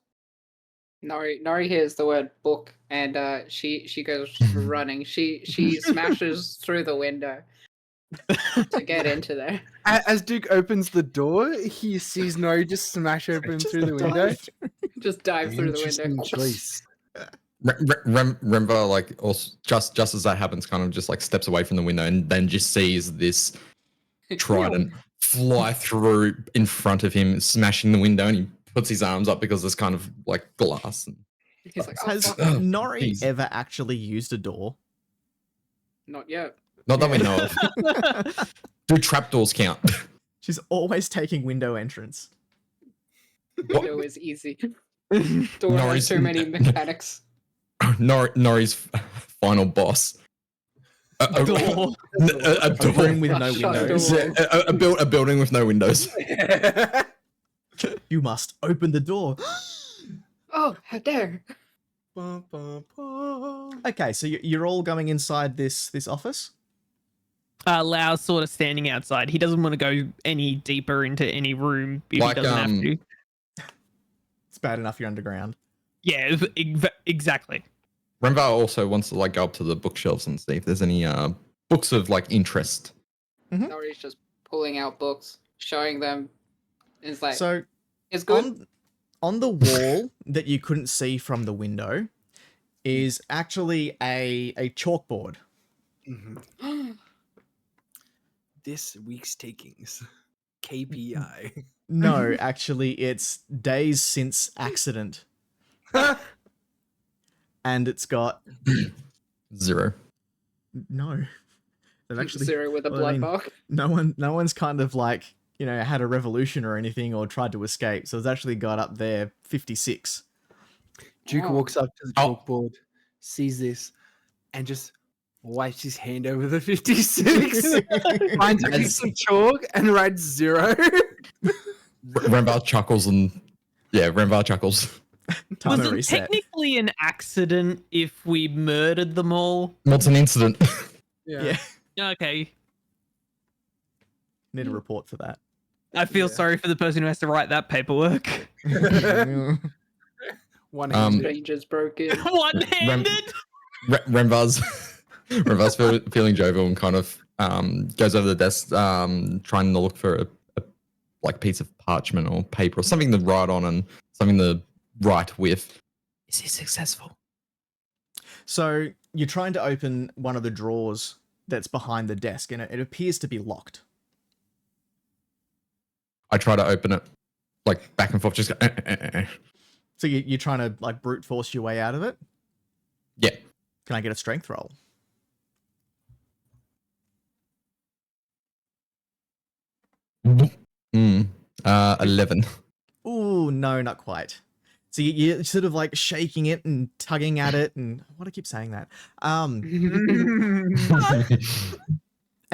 Speaker 5: Nori hears the word book and she goes running. She smashes through the window to get into there.
Speaker 4: As Duke opens the door, he sees Nori just smash open through the window.
Speaker 5: Just dive through the
Speaker 4: Interesting
Speaker 5: window.
Speaker 4: choice.
Speaker 3: Renvar, like, also just as that happens, kind of just like steps away from the window and then just sees this trident fly through in front of him, smashing the window, and he puts his arms up because there's kind of like glass. And
Speaker 5: He's like, oh,
Speaker 1: Has
Speaker 5: fuck.
Speaker 1: Nori
Speaker 3: geez.
Speaker 1: ever actually used a door?
Speaker 5: Not yet.
Speaker 3: not that we know of. Do trapdoors count?
Speaker 1: She's always taking window entrance.
Speaker 3: What?
Speaker 5: It was easy. Door has too mmany mechanics.
Speaker 3: Nori's final boss. A
Speaker 2: Door.
Speaker 3: a
Speaker 1: A room with no
Speaker 5: Shut
Speaker 1: windows.
Speaker 5: door.
Speaker 3: a building with no windows.
Speaker 1: You must open the door.
Speaker 5: Oh, how dare!
Speaker 1: Okay, so you're all going inside this office?
Speaker 2: Lau's sort of standing outside. He doesn't want to go any deeper into any room if
Speaker 3: Like,
Speaker 2: he doesn't have to.
Speaker 1: It's bad enough you're underground.
Speaker 2: Yeah, exactly.
Speaker 3: Renvar also wants to like go up to the bookshelves and see if there's any books of like interest.
Speaker 5: Nori's just pulling out books, showing them. It's like,
Speaker 1: So
Speaker 5: it's good.
Speaker 1: on the wall that you couldn't see from the window is actually a chalkboard.
Speaker 4: This week's takings. KPI.
Speaker 1: No, actually, it's days since accident, and it's got
Speaker 3: 0.
Speaker 1: no. They've actually
Speaker 5: Zero with a
Speaker 1: well, I
Speaker 5: blood
Speaker 1: mean,
Speaker 5: mark.
Speaker 1: no one's kind of like had a revolution or anything or tried to escape. So it's actually got up there 56.
Speaker 4: Duke
Speaker 5: Wow.
Speaker 4: walks up to the
Speaker 3: Oh.
Speaker 4: chalkboard, sees this, and just wipes his hand over the 56. Finds a piece of chalk and writes 0.
Speaker 3: Renvar chuckles and Renvar chuckles.
Speaker 1: Time
Speaker 2: Was
Speaker 1: to
Speaker 2: it
Speaker 1: reset.
Speaker 2: technically an accident if we murdered them all?
Speaker 3: What's an incident?
Speaker 1: Yeah,
Speaker 2: Okay.
Speaker 1: need a report for that.
Speaker 2: I feel sorry for the person who has to write that paperwork.
Speaker 4: One
Speaker 5: Strangers broke in.
Speaker 2: One-handed?
Speaker 3: Renvar's feeling jovial and kind of goes over the desk, trying to look for a like piece of parchment or paper or something to write on and something to write with. Is he successful?
Speaker 1: So you're trying to open one of the drawers that's behind the desk, and it appears to be locked.
Speaker 3: I try to open it, like back and forth, just go,
Speaker 1: So you're trying to like brute force your way out of it?
Speaker 3: Yeah.
Speaker 1: Can I get a strength roll?
Speaker 3: Mm. 11.
Speaker 1: Ooh, no, not quite. So you're sort of like shaking it and tugging at it, and why do I keep saying that? And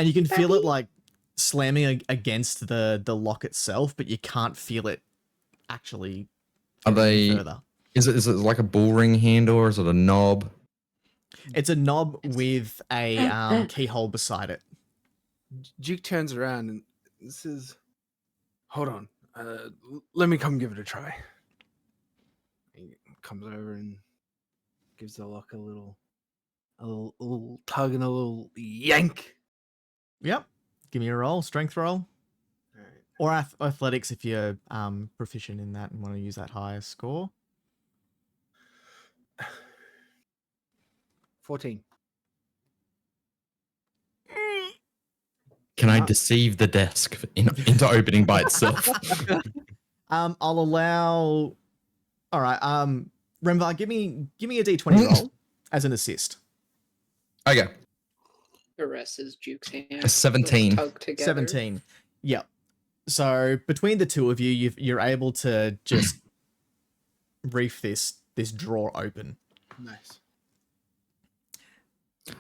Speaker 1: you can feel it like slamming against the lock itself, but you can't feel it actually.
Speaker 3: Are
Speaker 1: going any
Speaker 3: they?
Speaker 1: further?
Speaker 3: Is it like a bull ring handle or is it a knob?
Speaker 1: It's a knob with a keyhole beside it.
Speaker 4: Duke turns around and says, "Hold on, let me come give it a try." He comes over and gives the lock a little tug and a little yank.
Speaker 1: Yep. Give me a roll, strength roll,
Speaker 4: All right.
Speaker 1: or athletics if you're proficient in that and want to use that higher score.
Speaker 4: 14.
Speaker 3: Can I deceive the desk into opening by itself?
Speaker 1: I'll allow. All right. Remvar, give me a d20 roll as an assist.
Speaker 3: Okay.
Speaker 5: The rest is Duke's hand.
Speaker 3: A 17.
Speaker 5: Tug together.
Speaker 1: 17. Yep. So between the two of you, you're able to just reef this drawer open.
Speaker 4: Nice.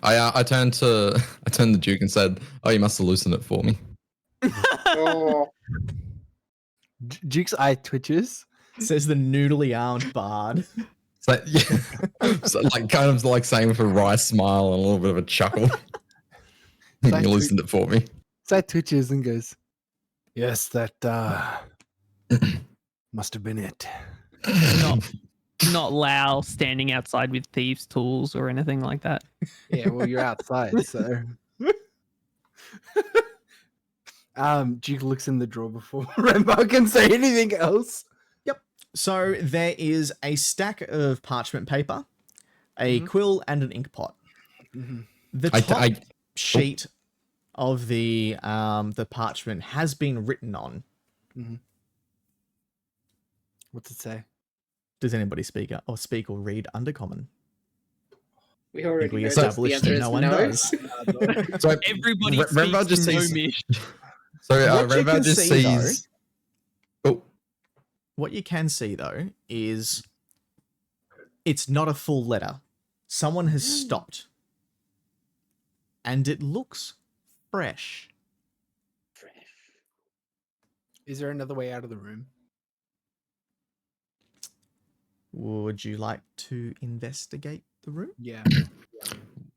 Speaker 3: I turned to the Duke and said, "Oh, you must hallucinate it for me."
Speaker 5: Oh,
Speaker 4: Duke's eye twitches.
Speaker 1: Says the noodly armed bard.
Speaker 3: So, yeah, so like kind of like saying with a wry smile and a little bit of a chuckle. You
Speaker 4: Like
Speaker 3: hallucinate it for me.
Speaker 4: Side twitches and goes, "Yes, that must have been it."
Speaker 2: Not Lau standing outside with thieves' tools or anything like that.
Speaker 4: Yeah, well, you're outside, so. Duke looks in the drawer before Rembo can say anything else.
Speaker 1: So there is a stack of parchment paper, a quill, and an ink pot.
Speaker 4: Mhm.
Speaker 1: The top sheet of the parchment has been written on.
Speaker 4: What's it say?
Speaker 1: Does anybody speak or read Undercommon?
Speaker 5: we already
Speaker 1: we
Speaker 5: know
Speaker 1: established
Speaker 5: the answer
Speaker 1: no
Speaker 5: is
Speaker 1: one
Speaker 5: no.
Speaker 1: does.
Speaker 3: So
Speaker 2: Everybody
Speaker 3: Remember
Speaker 2: speaks
Speaker 3: just sees.
Speaker 2: Gnomish.
Speaker 3: So
Speaker 1: What you
Speaker 3: Remember
Speaker 1: can
Speaker 3: just
Speaker 1: see, though-
Speaker 3: sees. Oh,
Speaker 1: What you can see, though, is it's not a full letter. Someone has stopped. And it looks fresh.
Speaker 4: Is there another way out of the room?
Speaker 1: Would you like to investigate the room?
Speaker 4: Yeah.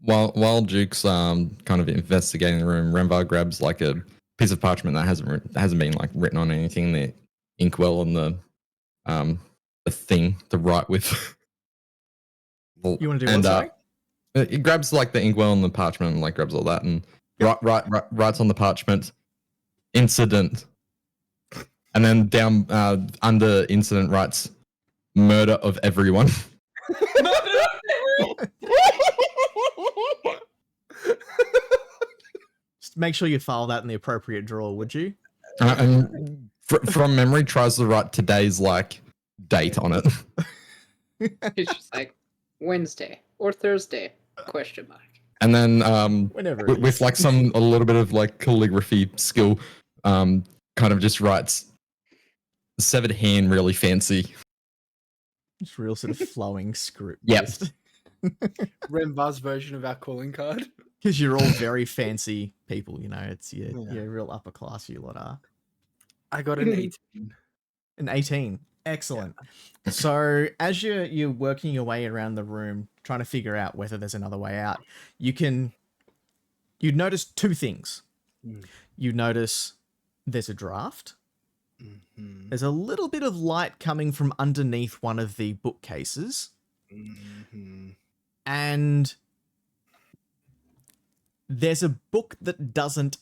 Speaker 3: while Duke's kind of investigating the room, Remvar grabs like a piece of parchment that hasn't been like written on anything. The inkwell and the thing to write with.
Speaker 1: You want to do what, sorry?
Speaker 3: He grabs like the inkwell and the parchment and like grabs all that and writes on the parchment incident, and then down under incident writes murder of everyone.
Speaker 1: Just make sure you file that in the appropriate drawer, would you?
Speaker 3: And from memory, tries to write today's like date on it.
Speaker 5: It's just like Wednesday or Thursday? Question mark.
Speaker 3: And then
Speaker 1: Whenever it
Speaker 3: with
Speaker 1: is.
Speaker 3: like a little bit of like calligraphy skill, kind of just writes severed hand really fancy.
Speaker 1: Just real sort of flowing script.
Speaker 3: Yep.
Speaker 4: Remvar's version of our calling card.
Speaker 1: Because you're all very fancy people, you know. It's you're real upper class, you lot are.
Speaker 4: I got an 18.
Speaker 1: An 18. Excellent. So as you're working your way around the room, trying to figure out whether there's another way out, you notice two things. You notice there's a draft. There's a little bit of light coming from underneath one of the bookcases. And there's a book that doesn't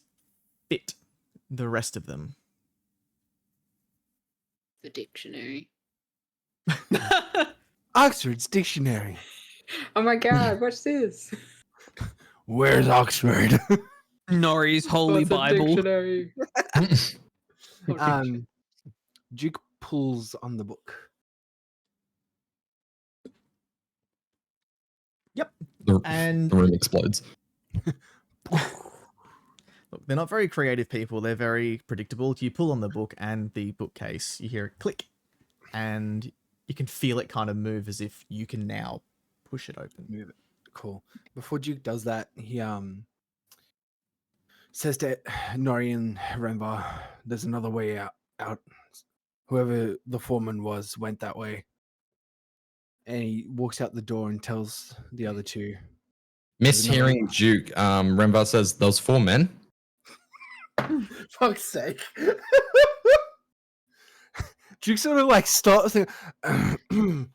Speaker 1: fit the rest of them.
Speaker 5: The dictionary.
Speaker 4: Oxford's dictionary.
Speaker 5: Oh my god, what's this?
Speaker 4: Where's Oxford?
Speaker 2: Nori's Holy
Speaker 5: What's a
Speaker 2: Bible.
Speaker 5: dictionary?
Speaker 4: Duke pulls on the book.
Speaker 1: Yep.
Speaker 3: The
Speaker 1: And
Speaker 3: room explodes.
Speaker 1: look, they're not very creative people. They're very predictable. You pull on the book and the bookcase, you hear it click, and you can feel it kind of move as if you can now push it open.
Speaker 4: Move it. Cool. Before Duke does that, he says to Nori and Remvar, "There's another way out. Whoever the foreman was went that way." And he walks out the door and tells the other two.
Speaker 3: Mishearing Duke, Remvar says, "Those 4 men."
Speaker 4: Fuck's sake. Duke sort of like starts thinking,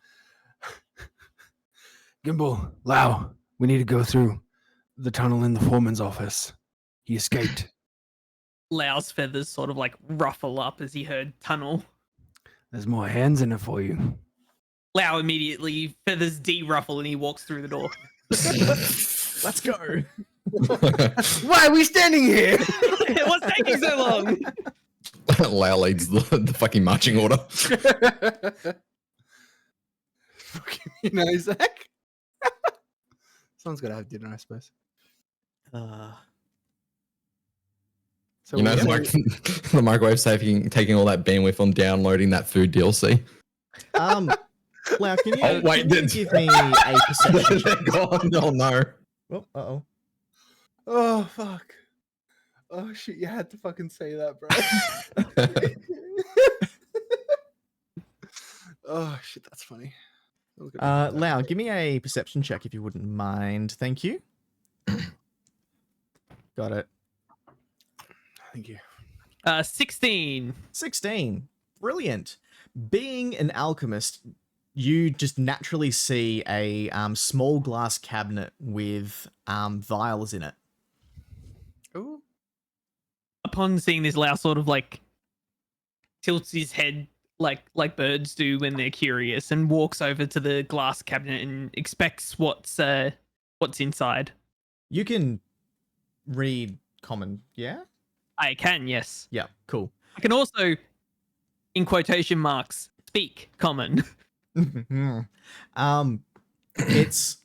Speaker 4: Gimbal, Lau, we need to go through the tunnel in the foreman's office. He escaped.
Speaker 2: Lau's feathers sort of like ruffle up as he heard tunnel.
Speaker 4: There's more hands in it for you.
Speaker 2: Lau immediately feathers de-ruffle and he walks through the door.
Speaker 1: Let's go.
Speaker 4: Why are we standing here?
Speaker 2: What's taking so long?
Speaker 3: Lau leads the fucking marching order.
Speaker 4: Fucking, you know, Zach. Someone's got to have dinner, I suppose. So
Speaker 3: You know,
Speaker 4: we-
Speaker 3: the microwave taking all that bandwidth on downloading that food DLC.
Speaker 1: Lau, can you,
Speaker 3: Oh, wait,
Speaker 1: can you give me a perception check?
Speaker 3: They're gone. Oh no.
Speaker 1: Well, uh-oh.
Speaker 4: Oh fuck. Oh shit, you had to fucking say that, bro. Oh shit, that's funny. That was gonna be
Speaker 1: Lau, give me a perception check if you wouldn't mind. Thank you. Got it.
Speaker 4: Thank you.
Speaker 2: 16.
Speaker 1: 16. Brilliant. Being an alchemist, you just naturally see a small glass cabinet with vials in it.
Speaker 4: Oh.
Speaker 2: Upon seeing this, Lau sort of like tilts his head like birds do when they're curious and walks over to the glass cabinet and expects what's inside.
Speaker 1: You can read common, yeah?
Speaker 2: I can, yes.
Speaker 1: Yeah, cool.
Speaker 2: I can also, in quotation marks, speak common.
Speaker 1: It's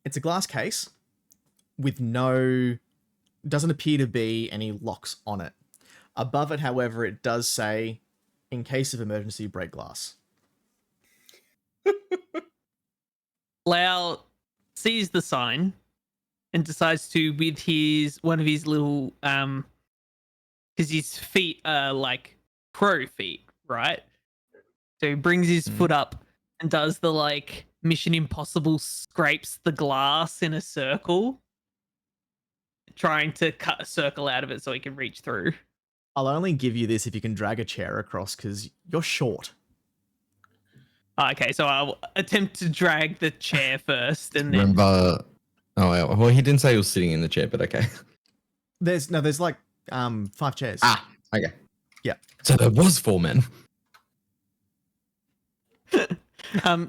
Speaker 1: a glass case with doesn't appear to be any locks on it. Above it, however, it does say, in case of emergency, break glass.
Speaker 2: Lau sees the sign and decides to, with one of his little because his feet are like crow feet, right? So he brings his foot up and does the like Mission Impossible, scrapes the glass in a circle, trying to cut a circle out of it so he can reach through.
Speaker 1: I'll only give you this if you can drag a chair across, because you're short.
Speaker 2: Okay, so I'll attempt to drag the chair first, and then
Speaker 3: Remember? Oh, yeah, well, he didn't say he was sitting in the chair, but okay.
Speaker 1: There's like 5 chairs.
Speaker 3: Ah, okay.
Speaker 1: Yeah.
Speaker 3: So there was 4 men.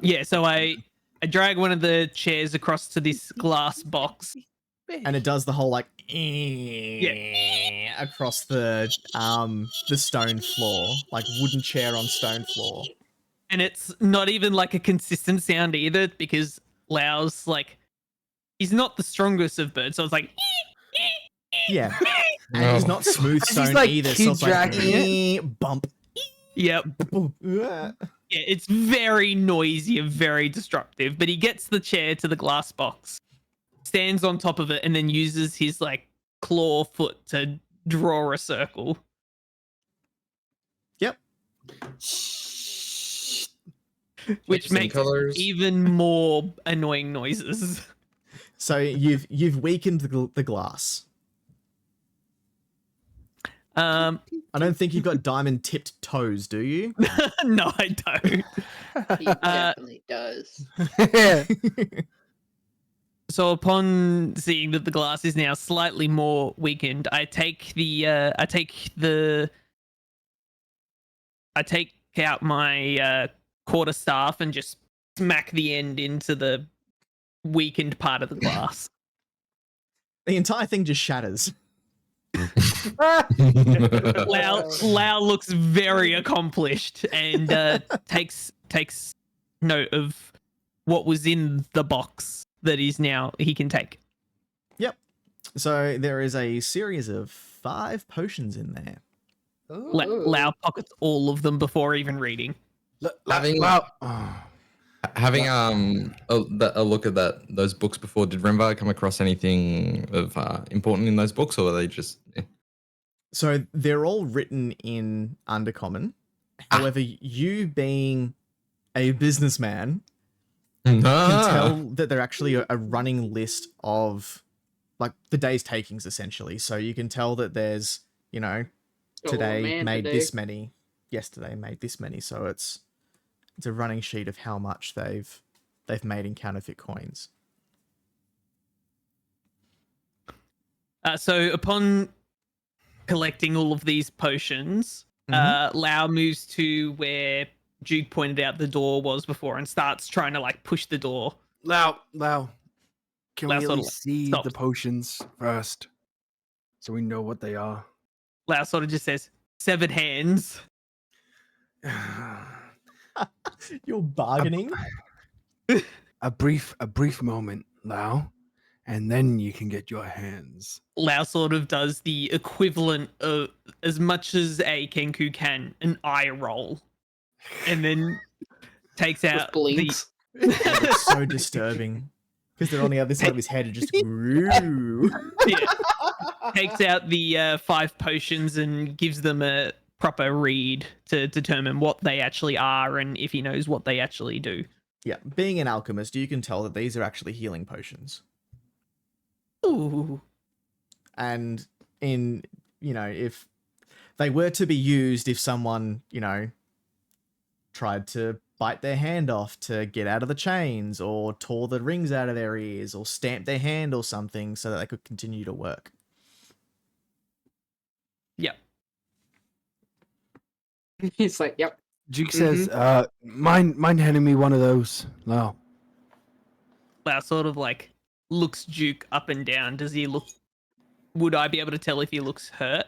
Speaker 2: yeah. So I drag one of the chairs across to this glass box.
Speaker 1: And it does the whole like
Speaker 2: Yeah.
Speaker 1: across the stone floor, like wooden chair on stone floor.
Speaker 2: And it's not even like a consistent sound either, because Lau's like, he's not the strongest of birds, so it's like
Speaker 1: Yeah. And he's not smooth
Speaker 4: He's
Speaker 1: stone
Speaker 4: like
Speaker 1: either,
Speaker 4: kid
Speaker 1: so it's like
Speaker 4: dragging
Speaker 1: bump.
Speaker 2: yep.
Speaker 1: Yeah.
Speaker 2: Yeah, it's very noisy and very destructive, but he gets the chair to the glass box, stands on top of it, and then uses his like claw foot to draw a circle.
Speaker 1: Yep.
Speaker 2: Which
Speaker 3: Interesting
Speaker 2: makes
Speaker 3: colours.
Speaker 2: even more annoying noises.
Speaker 1: So you've weakened the glass. I don't think you've got diamond tipped toes, do you?
Speaker 2: No, I don't.
Speaker 5: He definitely does.
Speaker 2: So upon seeing that the glass is now slightly more weakened, I take out my quarterstaff and just smack the end into the weakened part of the glass.
Speaker 1: The entire thing just shatters.
Speaker 2: Lau looks very accomplished and takes note of what was in the box that he can take.
Speaker 1: Yep. So there is a series of 5 potions in there.
Speaker 2: Lau pockets all of them before even reading.
Speaker 3: Having a look at those books before, did Remvar come across anything of important in those books, or are they just? Yeah.
Speaker 1: So they're all written in Undercommon. However, you being a businessman can tell that they're actually a running list of like the day's takings, essentially. So you can tell that there's, today made this many, yesterday made this many. So it's a running sheet of how much they've made in counterfeit coins.
Speaker 2: So upon collecting all of these potions, Lau moves to where Duke pointed out the door was before and starts trying to like push the door.
Speaker 4: Lau, can
Speaker 2: Lau
Speaker 4: we at
Speaker 2: sort of
Speaker 4: least see
Speaker 2: stops.
Speaker 4: the potions first, so we know what they are?
Speaker 2: Lau sort of just says, "Severed hands."
Speaker 1: You're bargaining.
Speaker 4: A brief moment, Lau, and then you can get your hands.
Speaker 2: Lau sort of does the equivalent of, as much as a Kenku can, an eye roll, and then takes out
Speaker 5: blinks.
Speaker 1: It's so disturbing. Because they're on the other side of his head and just grew.
Speaker 2: Yeah. Takes out the 5 potions and gives them a proper read to determine what they actually are and if he knows what they actually do.
Speaker 1: Yeah, being an alchemist, you can tell that these are actually healing potions.
Speaker 2: Ooh.
Speaker 1: And if they were to be used if someone, tried to bite their hand off to get out of the chains or tore the rings out of their ears or stamped their hand or something so that they could continue to work.
Speaker 2: Yep.
Speaker 5: He's like, yep.
Speaker 4: Duke says, mind handing me one of those. No.
Speaker 2: Lau sort of like looks Duke up and down. Does he look? Would I be able to tell if he looks hurt?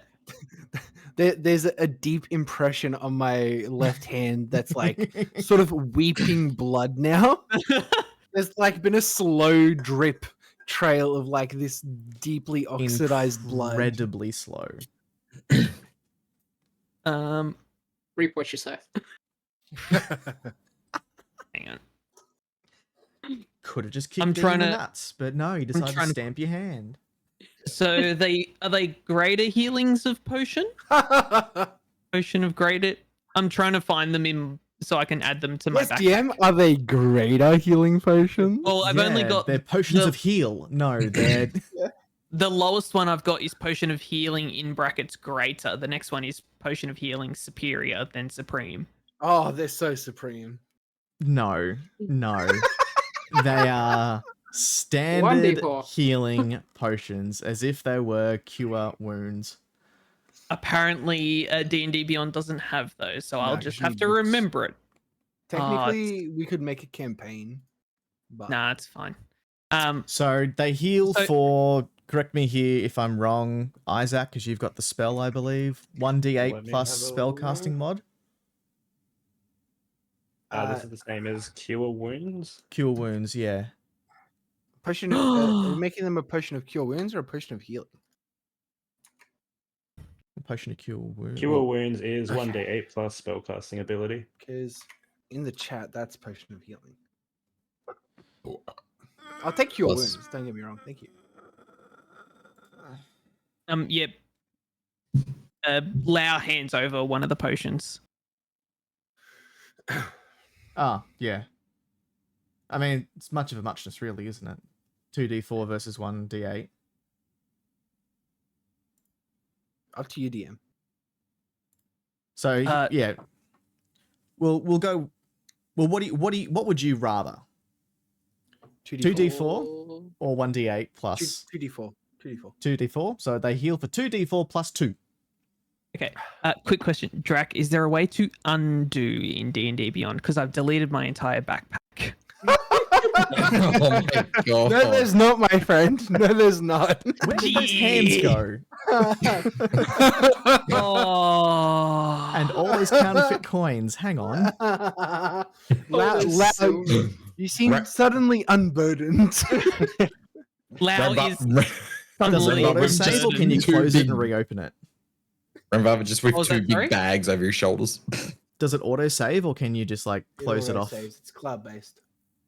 Speaker 4: There's a deep impression on my left hand that's like sort of weeping blood now. There's like been a slow drip trail of like this deeply oxidized blood.
Speaker 1: Incredibly slow.
Speaker 5: Reap what you sow.
Speaker 2: Hang on.
Speaker 1: Could have just kicked
Speaker 2: I'm
Speaker 1: it in
Speaker 2: trying
Speaker 1: the
Speaker 2: to-
Speaker 1: nuts, but no, you decided to
Speaker 2: trying to-
Speaker 1: stamp your hand.
Speaker 2: So are they greater healings of potion? Potion of greater. I'm trying to find them in so I can add them to my
Speaker 4: Yes,
Speaker 2: backpack.
Speaker 4: DM, are they greater healing potions?
Speaker 2: Well, I've only
Speaker 1: Yeah,
Speaker 2: got
Speaker 1: they're potions
Speaker 2: the-
Speaker 1: of heal. No, they're
Speaker 2: the lowest one I've got is potion of healing in brackets greater. The next one is potion of healing superior, then supreme.
Speaker 4: Oh, they're so supreme.
Speaker 1: no. They are standard
Speaker 5: 1d4.
Speaker 1: healing potions, as if they were cure wounds.
Speaker 2: Apparently, D&D Beyond doesn't have those, so I'll
Speaker 4: No,
Speaker 2: just
Speaker 4: 'cause
Speaker 2: have
Speaker 4: you
Speaker 2: to
Speaker 4: would-
Speaker 2: remember it.
Speaker 4: Technically, we could make a campaign. But
Speaker 2: Nah, it's fine.
Speaker 1: So they heal
Speaker 2: So-
Speaker 1: for, correct me here if I'm wrong, Isaac, because you've got the spell, I believe. 1d8
Speaker 6: Let me
Speaker 1: plus
Speaker 6: have a
Speaker 1: spell
Speaker 6: look.
Speaker 1: casting mod.
Speaker 6: This is the same as Cure Wounds.
Speaker 1: Cure wounds, yeah.
Speaker 4: potion of, are you making them a potion of cure wounds or a potion of healing?
Speaker 1: Potion of cure wounds.
Speaker 6: Cure Wounds is 1d8 plus spellcasting ability.
Speaker 4: Because in the chat, that's potion of healing. I'll take cure
Speaker 3: Plus-
Speaker 4: wounds. Don't get me wrong. Thank you.
Speaker 2: Yep. Lau hands over one of the potions.
Speaker 1: Ah, yeah. I mean, it's much of a muchness, really, isn't it? 2d4 versus 1d8.
Speaker 4: Up to you, DM.
Speaker 1: So yeah, we'll go. Well, what would you rather? 2d4 or 1d8 plus
Speaker 4: 2d4. 2d4.
Speaker 1: 2d4? So they heal for 2d4 plus 2.
Speaker 2: Okay. Quick question, Drac. Is there a way to undo in D&D Beyond? Because I've deleted my entire backpack.
Speaker 3: Oh my god.
Speaker 4: No, there's not, my friend. No, there's not.
Speaker 1: Where did those hands go?
Speaker 2: Oh.
Speaker 1: And all those counterfeit coins. Hang on.
Speaker 4: You seem
Speaker 3: Ra-
Speaker 4: suddenly unburdened.
Speaker 2: Lau
Speaker 3: Remember-
Speaker 2: is
Speaker 1: Does
Speaker 2: suddenly
Speaker 1: it auto
Speaker 3: just
Speaker 1: save or
Speaker 2: unburdened.
Speaker 1: can you
Speaker 3: too
Speaker 1: close it
Speaker 3: big.
Speaker 1: and reopen it?
Speaker 3: Remember, just with
Speaker 2: What was
Speaker 3: two
Speaker 2: that,
Speaker 3: big
Speaker 2: sorry?
Speaker 3: bags over your shoulders.
Speaker 1: Does it auto save or can you just like close it off?
Speaker 4: It's cloud based.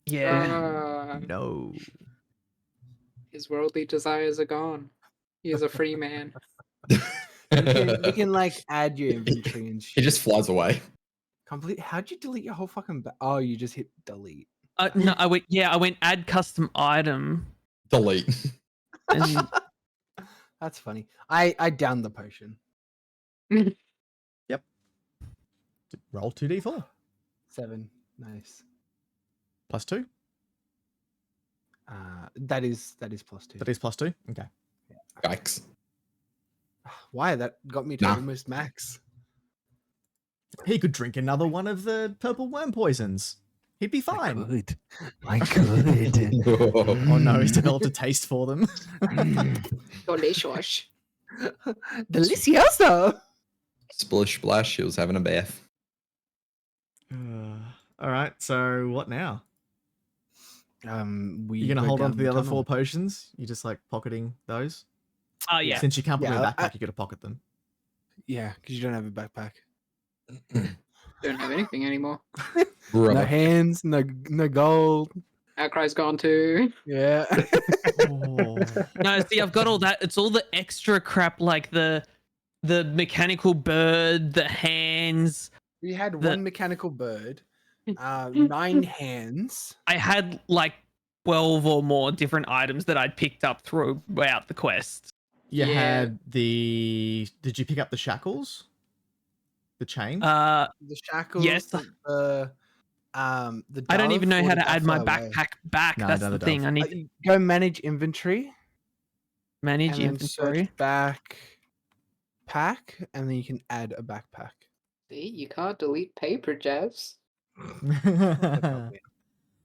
Speaker 2: Yeah.
Speaker 1: No.
Speaker 5: His worldly desires are gone. He is a free man.
Speaker 4: You can like add your inventory and
Speaker 3: He
Speaker 4: shit.
Speaker 3: just flies away.
Speaker 4: Complete. How'd you delete your whole fucking? Oh, you just hit delete.
Speaker 2: No, I went add custom item.
Speaker 3: Delete.
Speaker 2: And
Speaker 4: That's funny. I downed the potion.
Speaker 1: Roll 2d4
Speaker 4: 7. Nice.
Speaker 1: plus 2.
Speaker 4: That is plus 2.
Speaker 1: That is plus 2. Okay.
Speaker 3: Yikes.
Speaker 4: Why? That got me to
Speaker 3: Nah.
Speaker 4: almost max.
Speaker 1: He could drink another one of the purple worm poisons. He'd be fine.
Speaker 4: Good. I could.
Speaker 1: Oh no, he's developed a taste for them.
Speaker 5: Delicious.
Speaker 4: Delicioso.
Speaker 3: Splish splash, he was having a bath.
Speaker 1: All right, so what now?
Speaker 4: We
Speaker 1: You're gonna
Speaker 4: go
Speaker 1: hold on
Speaker 4: down
Speaker 1: to the other
Speaker 4: tunnel.
Speaker 1: 4 potions? You're just like pocketing those?
Speaker 2: oh yeah.
Speaker 1: Since you can't put them in
Speaker 4: Yeah,
Speaker 1: a backpack, you gotta pocket them.
Speaker 4: Yeah, because you don't have a backpack.
Speaker 5: Don't have anything anymore.
Speaker 4: No
Speaker 3: Brother.
Speaker 4: hands, no gold.
Speaker 5: I Outcry's gone too.
Speaker 4: Yeah.
Speaker 1: Oh.
Speaker 2: No, see, I've got all that. It's all the extra crap, like the mechanical bird, the hands.
Speaker 4: We had
Speaker 2: The-
Speaker 4: one mechanical bird, 9 hands.
Speaker 2: I had like 12 or more different items that I'd picked up throughout the quest.
Speaker 1: You
Speaker 5: Yeah.
Speaker 1: had the. Did you pick up the shackles? The chain?
Speaker 4: The shackles.
Speaker 2: Yes.
Speaker 4: The
Speaker 2: I don't even
Speaker 4: dove,
Speaker 2: know
Speaker 4: or
Speaker 2: how
Speaker 4: did
Speaker 2: to
Speaker 4: that
Speaker 2: add my
Speaker 4: fly away?
Speaker 2: backpack back.
Speaker 1: No,
Speaker 2: That's
Speaker 1: no,
Speaker 2: the
Speaker 1: the
Speaker 2: thing.
Speaker 1: dove.
Speaker 2: I need to
Speaker 4: You go manage inventory.
Speaker 2: manage
Speaker 4: and then
Speaker 2: inventory.
Speaker 4: search backpack, and then you can add a backpack.
Speaker 5: See, you can't delete paper, Jeffs.
Speaker 4: No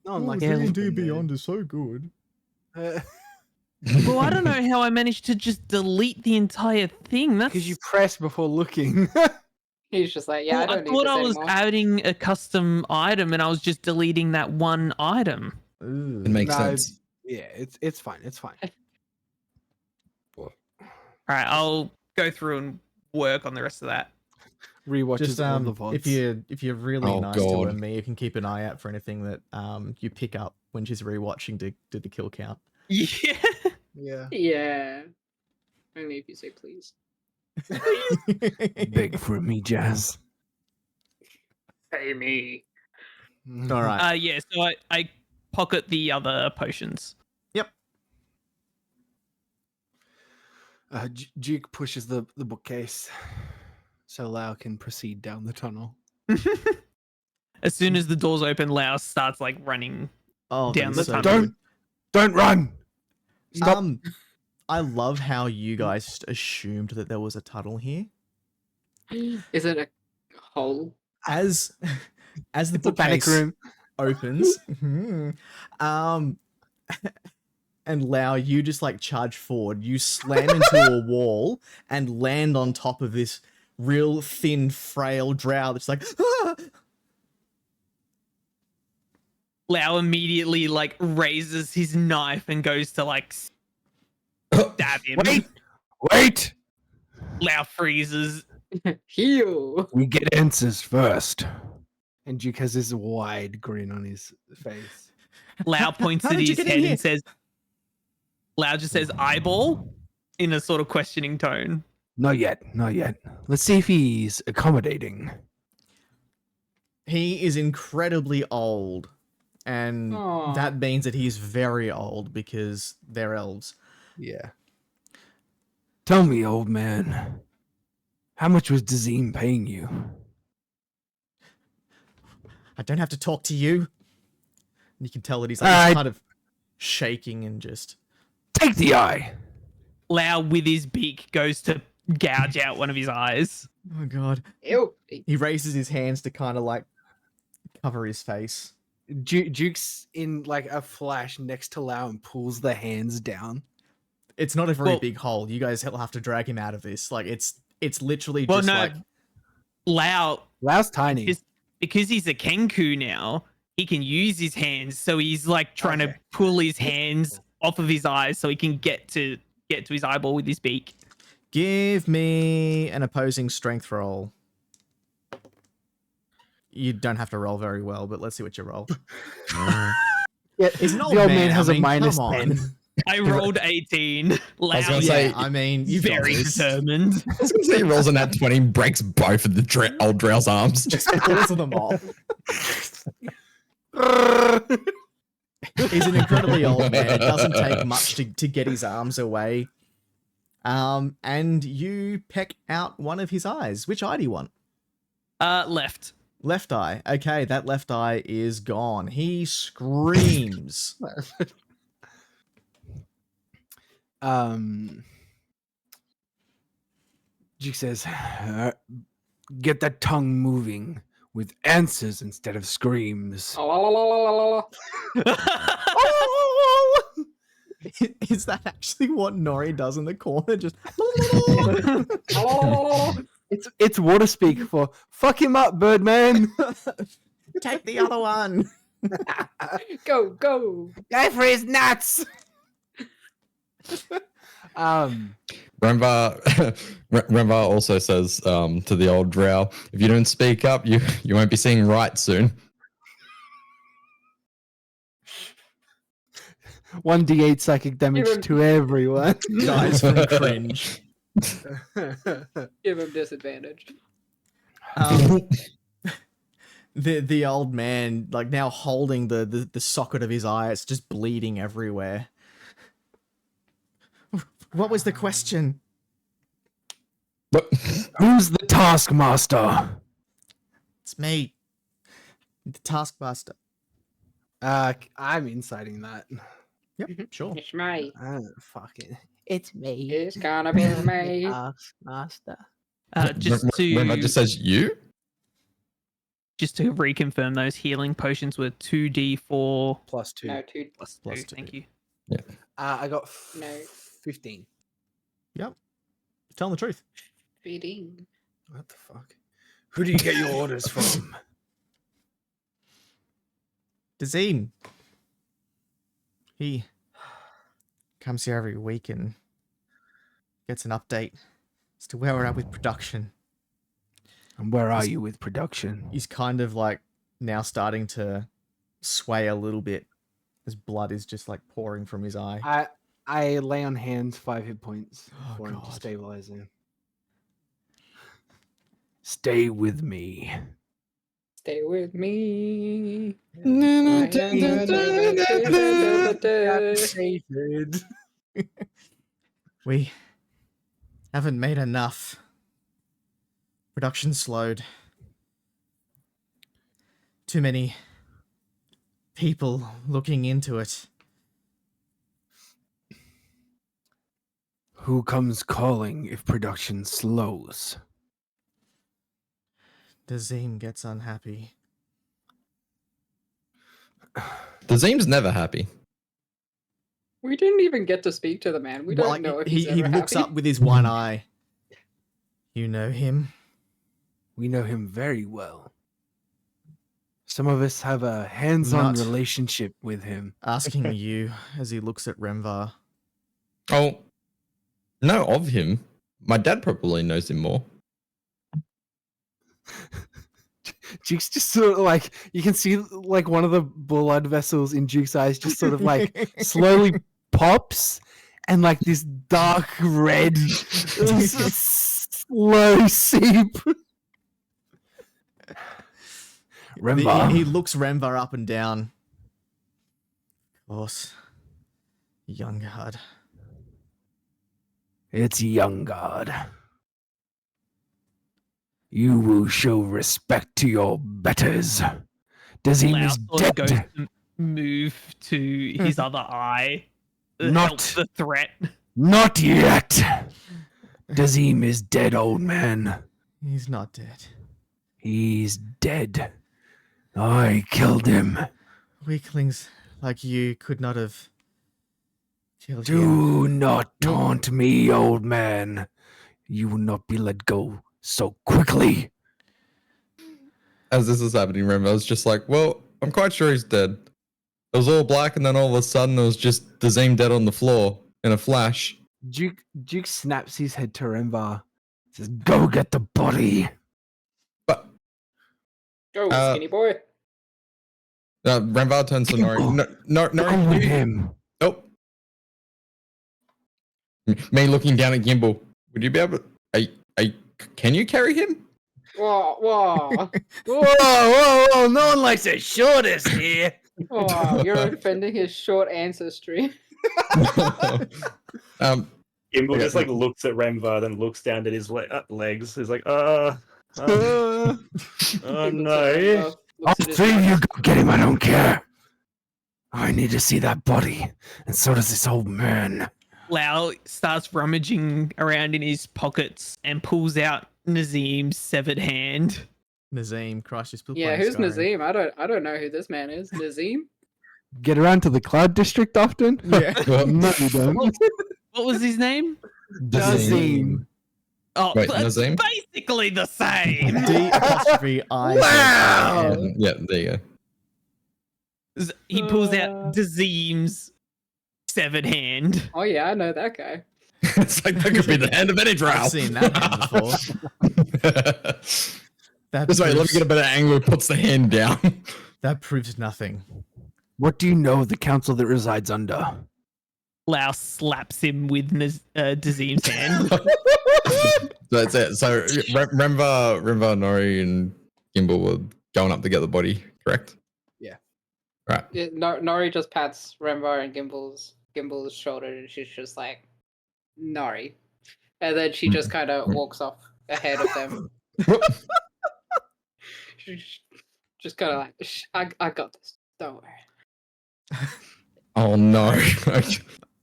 Speaker 4: one likes to
Speaker 1: D&D
Speaker 4: open
Speaker 1: Beyond is so good.
Speaker 2: Well, I don't know how I managed to just delete the entire thing. That's
Speaker 4: because you press before looking.
Speaker 5: He's just like, yeah,
Speaker 2: Well,
Speaker 5: I don't need
Speaker 2: thought
Speaker 5: this
Speaker 2: I was
Speaker 5: anymore.
Speaker 2: adding a custom item and I was just deleting that one item.
Speaker 1: Ooh.
Speaker 3: It makes
Speaker 4: No,
Speaker 3: sense.
Speaker 4: Yeah, it's fine. It's fine.
Speaker 2: All right, I'll go through and work on the rest of that.
Speaker 4: Rewatches
Speaker 1: Just
Speaker 4: all the VODs.
Speaker 1: if you're really
Speaker 3: Oh,
Speaker 1: nice to
Speaker 3: God.
Speaker 1: her, Mia can keep an eye out for anything that you pick up when she's rewatching to do the kill count.
Speaker 2: Yeah.
Speaker 4: Yeah.
Speaker 5: Yeah. Only if you say please.
Speaker 4: Big for me, Jazz.
Speaker 5: Pay me.
Speaker 1: All right.
Speaker 2: Yeah, so I pocket the other potions.
Speaker 4: Duke pushes the bookcase so Lau can proceed down the tunnel.
Speaker 2: As soon as the doors open, Lao starts like running.
Speaker 1: Oh,
Speaker 2: Down
Speaker 1: that's
Speaker 2: the
Speaker 1: so
Speaker 2: tunnel.
Speaker 1: good.
Speaker 4: Don't run. Stop.
Speaker 1: I love how you guys just assumed that there was a tunnel here.
Speaker 5: Is it a hole?
Speaker 1: As the
Speaker 4: It's a panic
Speaker 1: bookcase
Speaker 4: room.
Speaker 1: opens, and Lau, you just like charge forward. You slam into a wall and land on top of this real thin, frail drow that's like, ah!
Speaker 2: Lao immediately like raises his knife and goes to like stab him.
Speaker 4: Wait.
Speaker 2: Lao freezes.
Speaker 5: Heal.
Speaker 4: We get answers first. And Duke has this wide grin on his face.
Speaker 2: Lao points
Speaker 1: How
Speaker 2: at
Speaker 1: did you
Speaker 2: his
Speaker 1: get in
Speaker 2: head
Speaker 1: here?
Speaker 2: and says, Lao just says eyeball in a sort of questioning tone.
Speaker 4: Not yet. Let's see if he's accommodating.
Speaker 1: He is incredibly old, and
Speaker 5: Aw.
Speaker 1: that means that he's very old because they're elves.
Speaker 4: Yeah. Tell me, old man, how much was Dazim paying you?
Speaker 1: I don't have to talk to you. And you can tell that he's like
Speaker 4: I-
Speaker 1: kind of shaking and just.
Speaker 4: Take the eye.
Speaker 2: Lao, with his beak, goes to gouge out one of his eyes.
Speaker 1: Oh god.
Speaker 5: Ew.
Speaker 1: He raises his hands to kind of like cover his face.
Speaker 4: Duke's in like a flash next to Lau and pulls the hands down.
Speaker 1: It's not a very
Speaker 2: Well-
Speaker 1: big hole. You guys will have to drag him out of this. Like it's literally
Speaker 2: Well,
Speaker 1: just
Speaker 2: no.
Speaker 1: like
Speaker 2: Lao,
Speaker 4: Lau's tiny.
Speaker 2: because he's a Kenku now, he can use his hands. So he's like trying to
Speaker 4: Okay.
Speaker 2: pull his hands off of his eyes so he can get to his eyeball with his beak.
Speaker 1: give me an opposing strength roll. You don't have to roll very well, but let's see what you roll.
Speaker 4: Yeah,
Speaker 1: He's an
Speaker 4: the
Speaker 1: old
Speaker 4: old
Speaker 1: man,
Speaker 4: man has
Speaker 1: I
Speaker 4: a
Speaker 1: mean,
Speaker 4: minus
Speaker 1: come on.
Speaker 4: 10.
Speaker 2: I rolled 18. Lao
Speaker 3: gonna
Speaker 2: is
Speaker 3: say-
Speaker 1: Yeah, I mean, you've got
Speaker 2: very
Speaker 1: this.
Speaker 2: determined.
Speaker 3: I was gonna say he rolls in that 20 and breaks both of the old drow's arms.
Speaker 1: Just pulls them off. He's an incredibly old man. It doesn't take much to get his arms away. And you peck out one of his eyes. Which eye do you want?
Speaker 2: Left.
Speaker 1: Left eye. Okay, that left eye is gone. He screams.
Speaker 4: Duke says, get that tongue moving with answers instead of screams.
Speaker 5: Oh, la, la, la, la, la, la.
Speaker 1: Is that actually what Nori does in the corner? Just
Speaker 5: La, la, la, la, la.
Speaker 4: It's water speak for fuck him up, Birdman.
Speaker 1: take the other one.
Speaker 5: Go, go.
Speaker 4: Go for his nuts.
Speaker 3: Rembar also says to the old drow, if you don't speak up, you won't be seeing right soon.
Speaker 4: 1d8 psychic damage
Speaker 5: Even-
Speaker 4: to everyone.
Speaker 1: Guys from cringe.
Speaker 5: Give him disadvantage.
Speaker 1: The old man, like now holding the socket of his eye, it's just bleeding everywhere. What was the question?
Speaker 3: But
Speaker 4: Who's the taskmaster?
Speaker 1: It's me, the Taskmaster.
Speaker 4: I'm inciting that.
Speaker 1: Yep, sure.
Speaker 5: It's me.
Speaker 4: Fuck it. It's me.
Speaker 5: It's gonna be me.
Speaker 4: Taskmaster.
Speaker 3: Remember, just says you.
Speaker 2: Just to reconfirm, those healing potions were 2d4
Speaker 4: Plus 2.
Speaker 5: No, two.
Speaker 2: plus
Speaker 1: Plus
Speaker 2: 2.
Speaker 1: two.
Speaker 2: Thank you.
Speaker 4: I got
Speaker 5: No.
Speaker 4: 15.
Speaker 1: Telling the truth.
Speaker 5: Feeding.
Speaker 4: What the fuck? Who do you get your orders from?
Speaker 1: Dazim. He comes here every week and gets an update as to where we're at with production.
Speaker 4: And where are you with production?
Speaker 1: He's kind of like now starting to sway a little bit. His blood is just like pouring from his eye.
Speaker 4: I lay on hands 5 hit points
Speaker 1: Oh,
Speaker 4: for him to
Speaker 1: God.
Speaker 4: stabilize him. Stay with me.
Speaker 5: Stay with me.
Speaker 4: David.
Speaker 1: We haven't made enough. Production slowed. Too many people looking into it.
Speaker 4: Who comes calling if production slows?
Speaker 1: Dazim gets unhappy.
Speaker 3: Dazim's never happy.
Speaker 5: We didn't even get to speak to the man. We don't
Speaker 1: Well,
Speaker 5: know if
Speaker 1: he
Speaker 5: he's ever
Speaker 1: looks
Speaker 5: happy.
Speaker 1: up with his one eye. You know him?
Speaker 4: We know him very well. Some of us have a hands-on
Speaker 1: Not-
Speaker 4: relationship with him.
Speaker 1: Asking you as he looks at Remvar.
Speaker 3: Oh, no, of him. My dad probably knows him more.
Speaker 4: Duke's just sort of like, you can see like one of the blood vessels in Duke's eyes just sort of like slowly pops, and like this dark red slow seep. Remvar.
Speaker 1: He looks Remvar up and down. Of course. Young God.
Speaker 4: It's young God. You will show respect to your betters. Dazim
Speaker 2: Lau
Speaker 4: is
Speaker 2: sort of goes
Speaker 4: dead.
Speaker 2: to move to his other eye.
Speaker 4: Not-
Speaker 2: Help the threat.
Speaker 4: Not yet. Dazim is dead, old man.
Speaker 1: He's not dead.
Speaker 4: He's dead. I killed him.
Speaker 1: Weaklings like you could not have killed him.
Speaker 4: Do not taunt me, old man. You will not be let go so quickly.
Speaker 3: As this is happening, remember, I was just like, well, I'm quite sure he's dead. It was all black, and then all of a sudden, it was just Dazim dead on the floor in a flash.
Speaker 4: Duke snaps his head to Remvar. Says, "Go get the body."
Speaker 3: But
Speaker 5: Go,
Speaker 3: Uh,
Speaker 5: skinny boy.
Speaker 3: Renvar turns to Nori.
Speaker 4: Go
Speaker 3: Nori,
Speaker 4: with him.
Speaker 3: nope. Me looking down at Gimbal. Would you be able to... can you carry him?
Speaker 5: Whoa, whoa.
Speaker 4: Whoa! No one likes the shortest here.
Speaker 5: Oh, you're offending his short ancestry.
Speaker 3: Um,
Speaker 6: Gimbal
Speaker 3: Okay.
Speaker 6: just like looks at Remvar, then looks down at his legs. He's like,
Speaker 4: Uh,
Speaker 6: oh no.
Speaker 4: all three of you go get him. I don't care. I need to see that body, and so does this old man.
Speaker 2: Lau starts rummaging around in his pockets and pulls out Nazim's severed hand.
Speaker 1: Nazim, Christ, you're still
Speaker 5: Yeah,
Speaker 1: playing
Speaker 5: who's
Speaker 1: Skyrim.
Speaker 5: Nazim? I don't know who this man is. Nazim?
Speaker 4: Get around to the Cloud District often?
Speaker 1: Yeah.
Speaker 4: No, you don't.
Speaker 2: What was his name?
Speaker 4: Dazim.
Speaker 2: Oh,
Speaker 3: Wait,
Speaker 2: that's
Speaker 3: Nazim?
Speaker 2: basically the same.
Speaker 1: D''I.
Speaker 4: Wow.
Speaker 3: Yeah, there you go.
Speaker 2: He pulls out Dazim's severed hand.
Speaker 5: Oh yeah, I know that guy.
Speaker 3: It's like that could be the hand of any drow.
Speaker 1: I've seen that hand before. That
Speaker 3: This way, let me
Speaker 1: proves-
Speaker 3: get a better angle. Puts the hand down.
Speaker 1: That proves nothing.
Speaker 4: What do you know of the council that resides under?
Speaker 2: Lao slaps him with Dazim's hand.
Speaker 3: That's it. So remember, Nori and Gimbal were going up to get the body, correct?
Speaker 4: Yeah.
Speaker 3: Right.
Speaker 5: Nori just pats Remvar and Gimbal's shoulder, and she's just like, Nori. And then she just kind of walks off ahead of them. She's just kind of like, I got this. Don't worry.
Speaker 3: Oh no.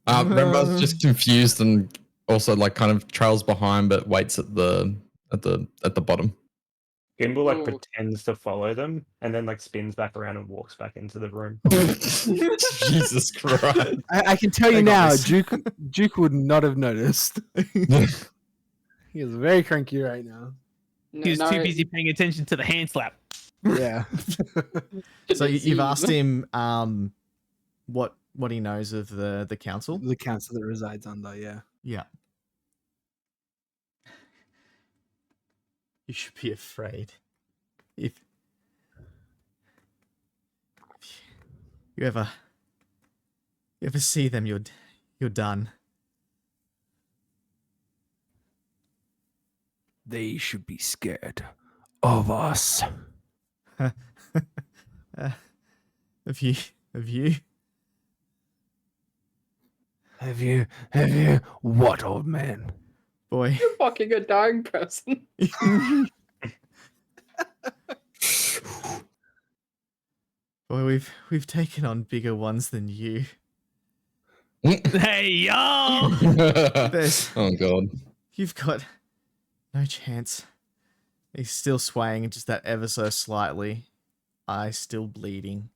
Speaker 3: Rembar's just confused and also like kind of trails behind, but waits at the bottom.
Speaker 6: Gimbal like
Speaker 5: Ooh.
Speaker 6: pretends to follow them and then like spins back around and walks back into the room.
Speaker 3: Jesus Christ.
Speaker 4: I can tell you
Speaker 1: I got
Speaker 4: now,
Speaker 1: this.
Speaker 4: Duke would not have noticed. He is very cranky right now.
Speaker 2: He was too busy paying attention to the hand slap.
Speaker 4: Yeah.
Speaker 1: So you've asked him what he knows of the council?
Speaker 4: The council that resides under, yeah.
Speaker 1: Yeah. You should be afraid. If you ever see them, you're done.
Speaker 4: They should be scared of us.
Speaker 1: Of you.
Speaker 4: Have you what, old man?
Speaker 1: Boy.
Speaker 5: You're fucking a dying person.
Speaker 1: Boy, we've taken on bigger ones than you.
Speaker 2: Hey, yo!
Speaker 1: There's
Speaker 3: Oh god.
Speaker 1: You've got no chance. He's still swaying just that ever so slightly. Eye still bleeding.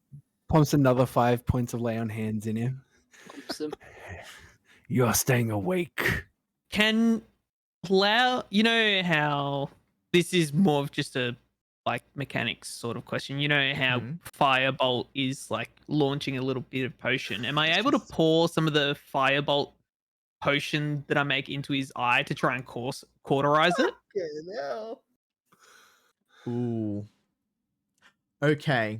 Speaker 4: Pumps another 5 points of lay on hands in him. You're staying awake.
Speaker 2: Can Lao, you know how this is more of just a like mechanics sort of question. You know how Firebolt is like launching a little bit of potion. Am I able to pour some of the Firebolt potion that I make into his eye to try and cauterize it?
Speaker 1: Ooh. Okay.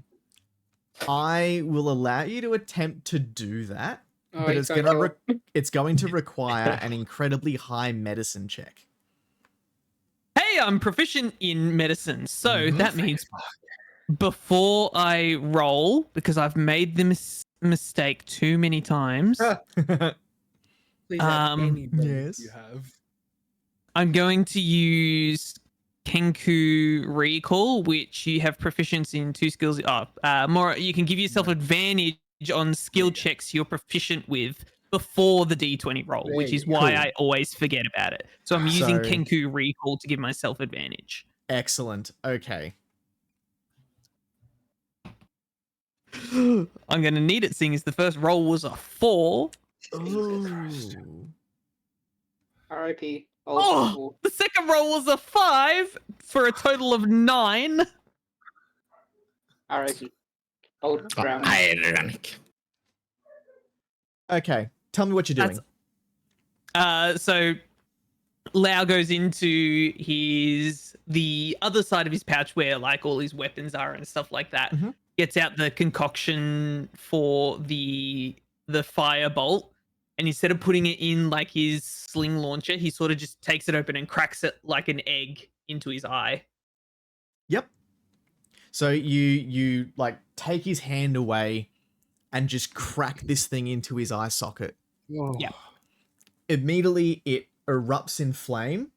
Speaker 1: I will allow you to attempt to do that, but it's going to require an incredibly high medicine check.
Speaker 2: Hey, I'm proficient in medicine, so that means before I roll, because I've made the mistake too many times,
Speaker 4: Please add any bonus
Speaker 1: yes.
Speaker 4: you have.
Speaker 2: I'm going to use Kenku Recall, which you have proficiency in 2 skills. More, you can give yourself advantage on skill checks you're proficient with before the D20 roll, which is why I always forget about it. So I'm using Kenku Recall to give myself advantage.
Speaker 1: Excellent. Okay.
Speaker 2: I'm going to need it, seeing as the first roll was a 4.
Speaker 1: Ooh.
Speaker 5: R.I.P.
Speaker 2: Oh, the second roll was a 5 for a total of 9.
Speaker 5: R.I.P. Old ground.
Speaker 3: Ironic.
Speaker 1: Okay. Tell me what you're doing.
Speaker 2: So Lao goes into the other side of his pouch where like all his weapons are and stuff like that. Gets out the concoction for the firebolt, and instead of putting it in like his sling launcher, he sort of just takes it open and cracks it like an egg into his eye.
Speaker 1: Yep. So you like take his hand away and just crack this thing into his eye socket.
Speaker 2: Yeah.
Speaker 1: Immediately it erupts in flame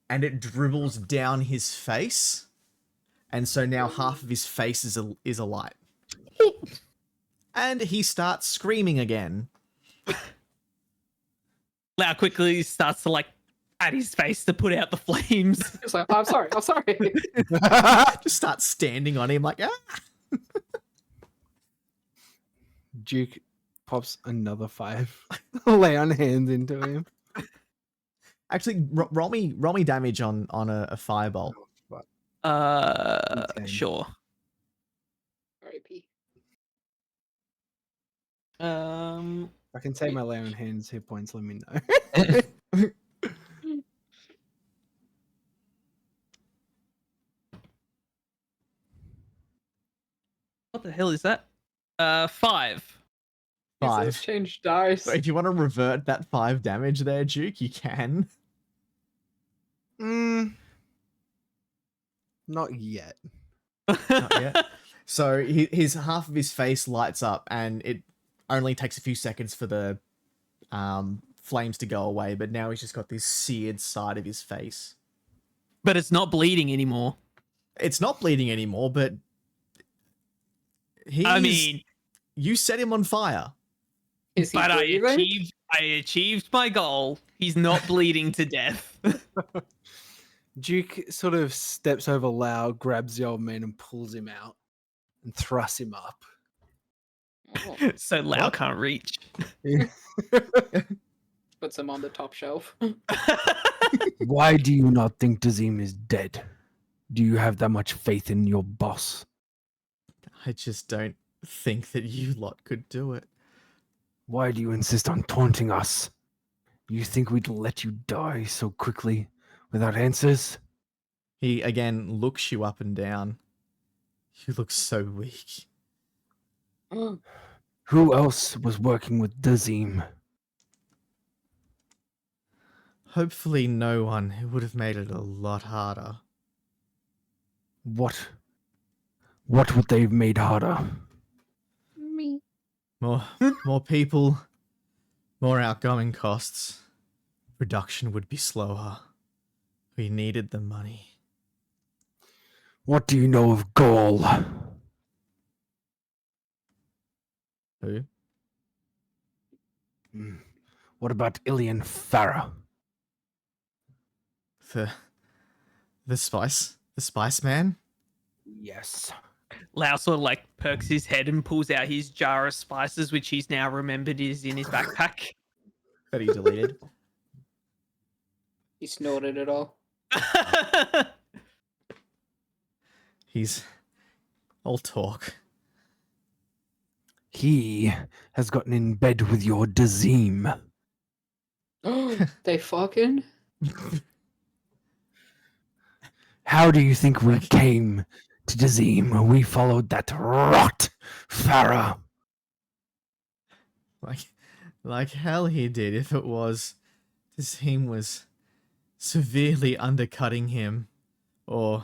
Speaker 1: and it dribbles down his face. And so now half of his face is alight. And he starts screaming again.
Speaker 2: Lao quickly starts to like at his face to put out the flames.
Speaker 5: It's like, I'm sorry.
Speaker 1: Just starts standing on him like, ah.
Speaker 4: Duke pops another 5 lay on hands into him.
Speaker 1: Actually, roll me damage on a firebolt.
Speaker 2: Sure.
Speaker 5: R.I.P.
Speaker 4: I can take my lay on hands hit points, let me know.
Speaker 2: What the hell is that? 5.
Speaker 5: He says,
Speaker 1: 5.
Speaker 5: change dice.
Speaker 1: So if you want to revert that 5 damage there, Duke, you can.
Speaker 4: Not yet.
Speaker 1: Not yet. So his half of his face lights up, and it only takes a few seconds for the flames to go away. But now he's just got this seared side of his face.
Speaker 2: But it's not bleeding anymore.
Speaker 1: It's not bleeding anymore, but
Speaker 2: I mean,
Speaker 1: you set him on fire.
Speaker 5: Is he
Speaker 2: but
Speaker 5: breathing?
Speaker 2: I achieved my goal. He's not bleeding to death.
Speaker 4: Duke sort of steps over Lau, grabs the old man, and pulls him out and thrusts him up.
Speaker 5: Oh,
Speaker 2: So Lau
Speaker 1: What?
Speaker 2: can't reach.
Speaker 5: puts him on the top shelf.
Speaker 7: Why do you not think Dazim is dead? Do you have that much faith in your boss?
Speaker 1: I just don't think that you lot could do it.
Speaker 7: Why do you insist on taunting us? You think we'd let you die so quickly without answers?
Speaker 1: He again looks you up and down. You look so weak.
Speaker 7: Who else was working with Dazim?
Speaker 1: Hopefully no one. It would have made it a lot harder.
Speaker 7: What would they have made harder?
Speaker 5: Me.
Speaker 1: More people, more outgoing costs. Production would be slower. We needed the money.
Speaker 7: What do you know of Gaul?
Speaker 1: Who?
Speaker 7: What about Ilian Farah?
Speaker 1: The spice man?
Speaker 7: Yes.
Speaker 2: Lau sort of like perks his head and pulls out his jar of spices, which he's now remembered is in his backpack.
Speaker 1: That he deleted.
Speaker 5: He snorted it all.
Speaker 1: He's all talk.
Speaker 7: He has gotten in bed with your Dazim.
Speaker 5: They fucking.
Speaker 7: How do you think we came to Dazim? We followed that rot Farah.
Speaker 1: Like hell he did if it was this team was severely undercutting him or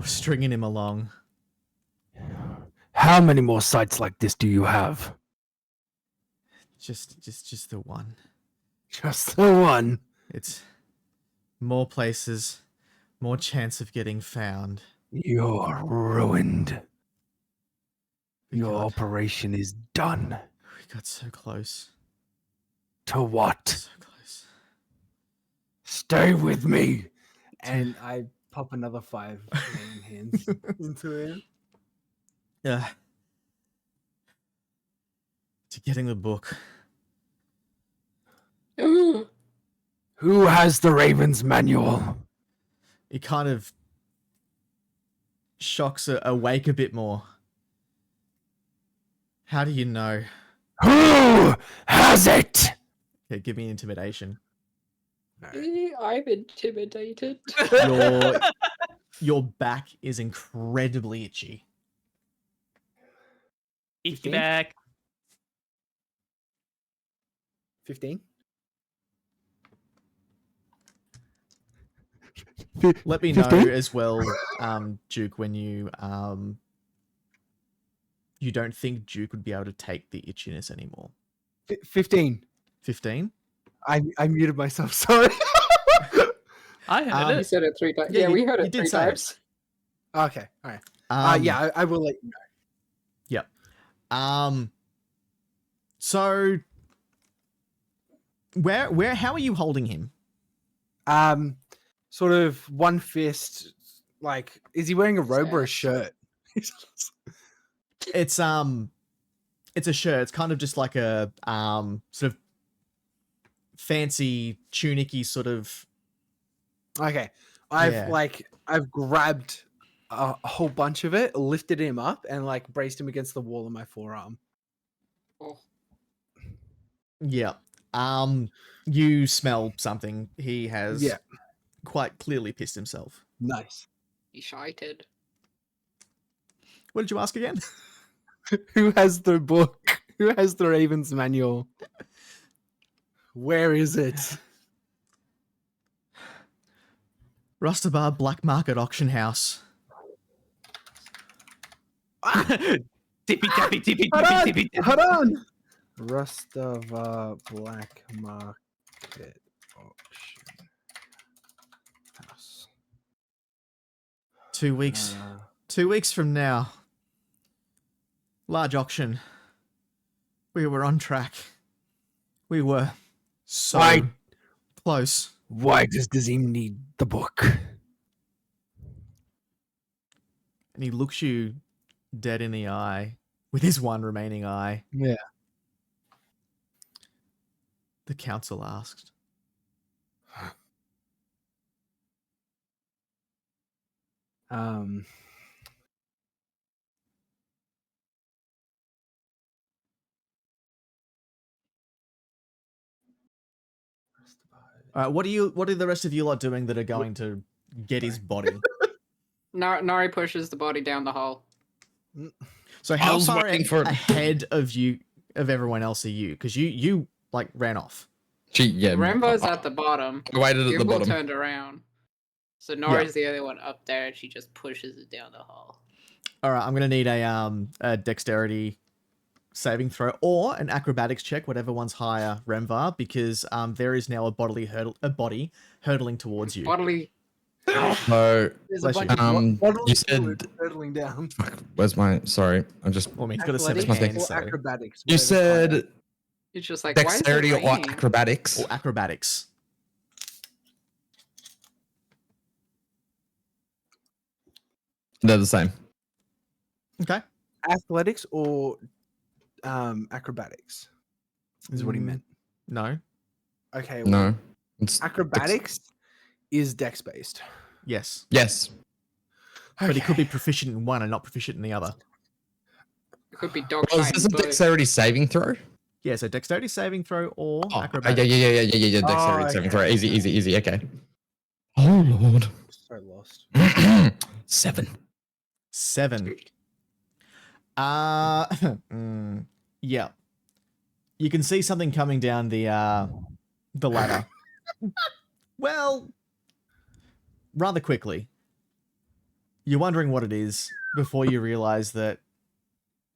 Speaker 1: stringing him along.
Speaker 7: How many more sites like this do you have?
Speaker 1: Just the one.
Speaker 7: Just the one.
Speaker 1: It's more places, more chance of getting found.
Speaker 7: You're ruined. Your
Speaker 1: God.
Speaker 7: operation is done.
Speaker 1: We got so close.
Speaker 7: To what?
Speaker 1: So close.
Speaker 7: Stay with me.
Speaker 4: And I pop another 5 remaining hands into him.
Speaker 1: Yeah. To getting the book.
Speaker 7: Who has the Raven's manual?
Speaker 1: It kind of shocks awake a bit more. How do you know?
Speaker 7: Who has it?
Speaker 1: Okay, give me an intimidation.
Speaker 5: I'm intimidated.
Speaker 1: Your back is incredibly itchy.
Speaker 2: Itchy
Speaker 4: 15?
Speaker 2: back.
Speaker 4: 15?
Speaker 1: Let me know
Speaker 7: 15?
Speaker 1: as well, Duke, when you don't think Duke would be able to take the itchiness anymore.
Speaker 4: 15.
Speaker 1: 15?
Speaker 4: I muted myself, sorry.
Speaker 2: I heard
Speaker 5: He
Speaker 2: it.
Speaker 5: said it 3 times.
Speaker 1: Yeah,
Speaker 5: Yeah, we
Speaker 1: you-
Speaker 5: heard
Speaker 1: you
Speaker 5: it
Speaker 1: did
Speaker 5: 3
Speaker 1: say it.
Speaker 5: times.
Speaker 4: Okay, alright. Yeah, I will let you know.
Speaker 1: Yep. So how are you holding him?
Speaker 4: Sort of one fist, like, is he wearing a robe or a shirt?
Speaker 1: It's a shirt. It's kind of just like a sort of fancy tunic-y sort of.
Speaker 4: Okay,
Speaker 1: Yeah.
Speaker 4: I've grabbed a whole bunch of it, lifted him up, and like braced him against the wall of my forearm.
Speaker 5: Oh,
Speaker 1: Yeah. You smell something. He has
Speaker 4: Yeah.
Speaker 1: quite clearly pissed himself.
Speaker 4: Nice.
Speaker 5: he shited.
Speaker 1: What did you ask again?
Speaker 4: Who has the book? Who has the Raven's Manual? Where is it?
Speaker 1: Rustabar Black Market Auction House.
Speaker 2: Tippy tappy tippy
Speaker 4: Hold
Speaker 2: tippy
Speaker 4: on,
Speaker 2: tippy tippy.
Speaker 4: hold on. Rustava Black Market Auction House.
Speaker 1: 2 weeks. 2 weeks from now. Large auction. We were on track. We were so
Speaker 7: Why?
Speaker 1: close.
Speaker 7: Why does Dazim need the book?
Speaker 1: And he looks you dead in the eye with his one remaining eye.
Speaker 4: Yeah.
Speaker 1: The council asked. All right, what are the rest of you lot doing that are going to get his body?
Speaker 5: Nari pushes the body down the hole.
Speaker 1: So
Speaker 3: I
Speaker 1: how
Speaker 3: was
Speaker 1: far
Speaker 3: waiting for it.
Speaker 1: ahead of everyone else are you? Because you like ran off.
Speaker 5: Rembo's at the bottom.
Speaker 3: I waited at the
Speaker 5: Gimble
Speaker 3: bottom.
Speaker 5: turned around. So Nari's the only one up there, and she just pushes it down the hole.
Speaker 1: All right, I'm gonna need a dexterity saving throw or an acrobatics check, whatever one's higher, Remvar, because there is now a body hurtling towards you.
Speaker 5: Bodily.
Speaker 3: So,
Speaker 4: There's
Speaker 1: Bless
Speaker 4: a
Speaker 1: you.
Speaker 4: bunch of bodily
Speaker 3: you said-
Speaker 4: fluid hurtling down.
Speaker 3: fuck, where's my? Sorry, I just.
Speaker 1: Well, I mean, he's got a 7
Speaker 3: Athletics
Speaker 1: hand,
Speaker 4: or
Speaker 1: so
Speaker 4: acrobatics.
Speaker 3: You
Speaker 4: whatever's higher.
Speaker 3: said
Speaker 5: It's just like
Speaker 3: dexterity
Speaker 5: why is it
Speaker 3: or
Speaker 5: raining?
Speaker 3: acrobatics.
Speaker 1: or acrobatics.
Speaker 3: They're the same.
Speaker 1: Okay,
Speaker 4: Athletics or acrobatics is what he meant.
Speaker 1: No.
Speaker 4: Okay. Well,
Speaker 3: No. It's
Speaker 4: acrobatics is dex based.
Speaker 1: Yes,
Speaker 3: yes.
Speaker 1: but he could be proficient in one and not proficient in the other.
Speaker 5: It could be dog
Speaker 3: Well, is
Speaker 5: fighting
Speaker 3: this a
Speaker 5: both.
Speaker 3: dexterity saving throw?
Speaker 1: Yeah, so dexterity saving throw or
Speaker 3: Oh,
Speaker 1: acrobatics.
Speaker 3: yeah. Dexterity
Speaker 4: Oh,
Speaker 3: saving
Speaker 4: okay.
Speaker 3: throw. Easy. Okay. Oh lord.
Speaker 4: So lost.
Speaker 3: 7.
Speaker 1: 7. Yeah. You can see something coming down the ladder. Well, rather quickly. You're wondering what it is before you realize that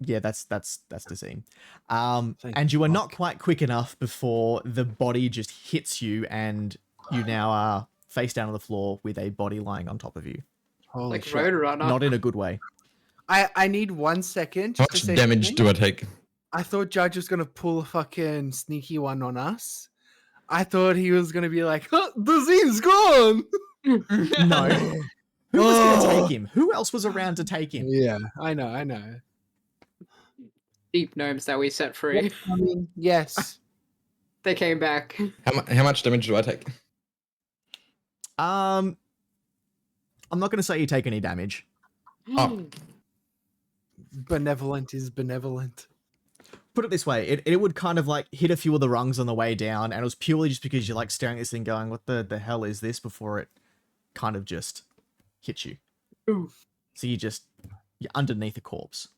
Speaker 1: yeah, that's Dazim. And you are not quite quick enough before the body just hits you and you now are face down on the floor with a body lying on top of you.
Speaker 4: Holy
Speaker 5: Like
Speaker 4: shit.
Speaker 5: Roadrunner.
Speaker 1: Not in a good way.
Speaker 4: I need 1 second.
Speaker 3: How
Speaker 4: Just to
Speaker 3: much
Speaker 4: say
Speaker 3: damage
Speaker 4: something.
Speaker 3: do I take?
Speaker 4: I thought Judge was gonna pull a fucking sneaky one on us. I thought he was gonna be like, huh, the Z's gone.
Speaker 1: No. Who was going to take him? Who else was around to take him?
Speaker 4: Yeah, I know.
Speaker 5: Deep gnomes that we set free.
Speaker 4: I mean, yes.
Speaker 5: They came back.
Speaker 3: How much damage do I take?
Speaker 1: I'm not going to say you take any damage.
Speaker 3: Oh.
Speaker 4: Benevolent is benevolent.
Speaker 1: Put it this way, it would kind of like hit a few of the rungs on the way down, and it was purely just because you're like staring at this thing going, what the hell is this, before it kind of just hits you.
Speaker 5: Ooh.
Speaker 1: So you're underneath a corpse.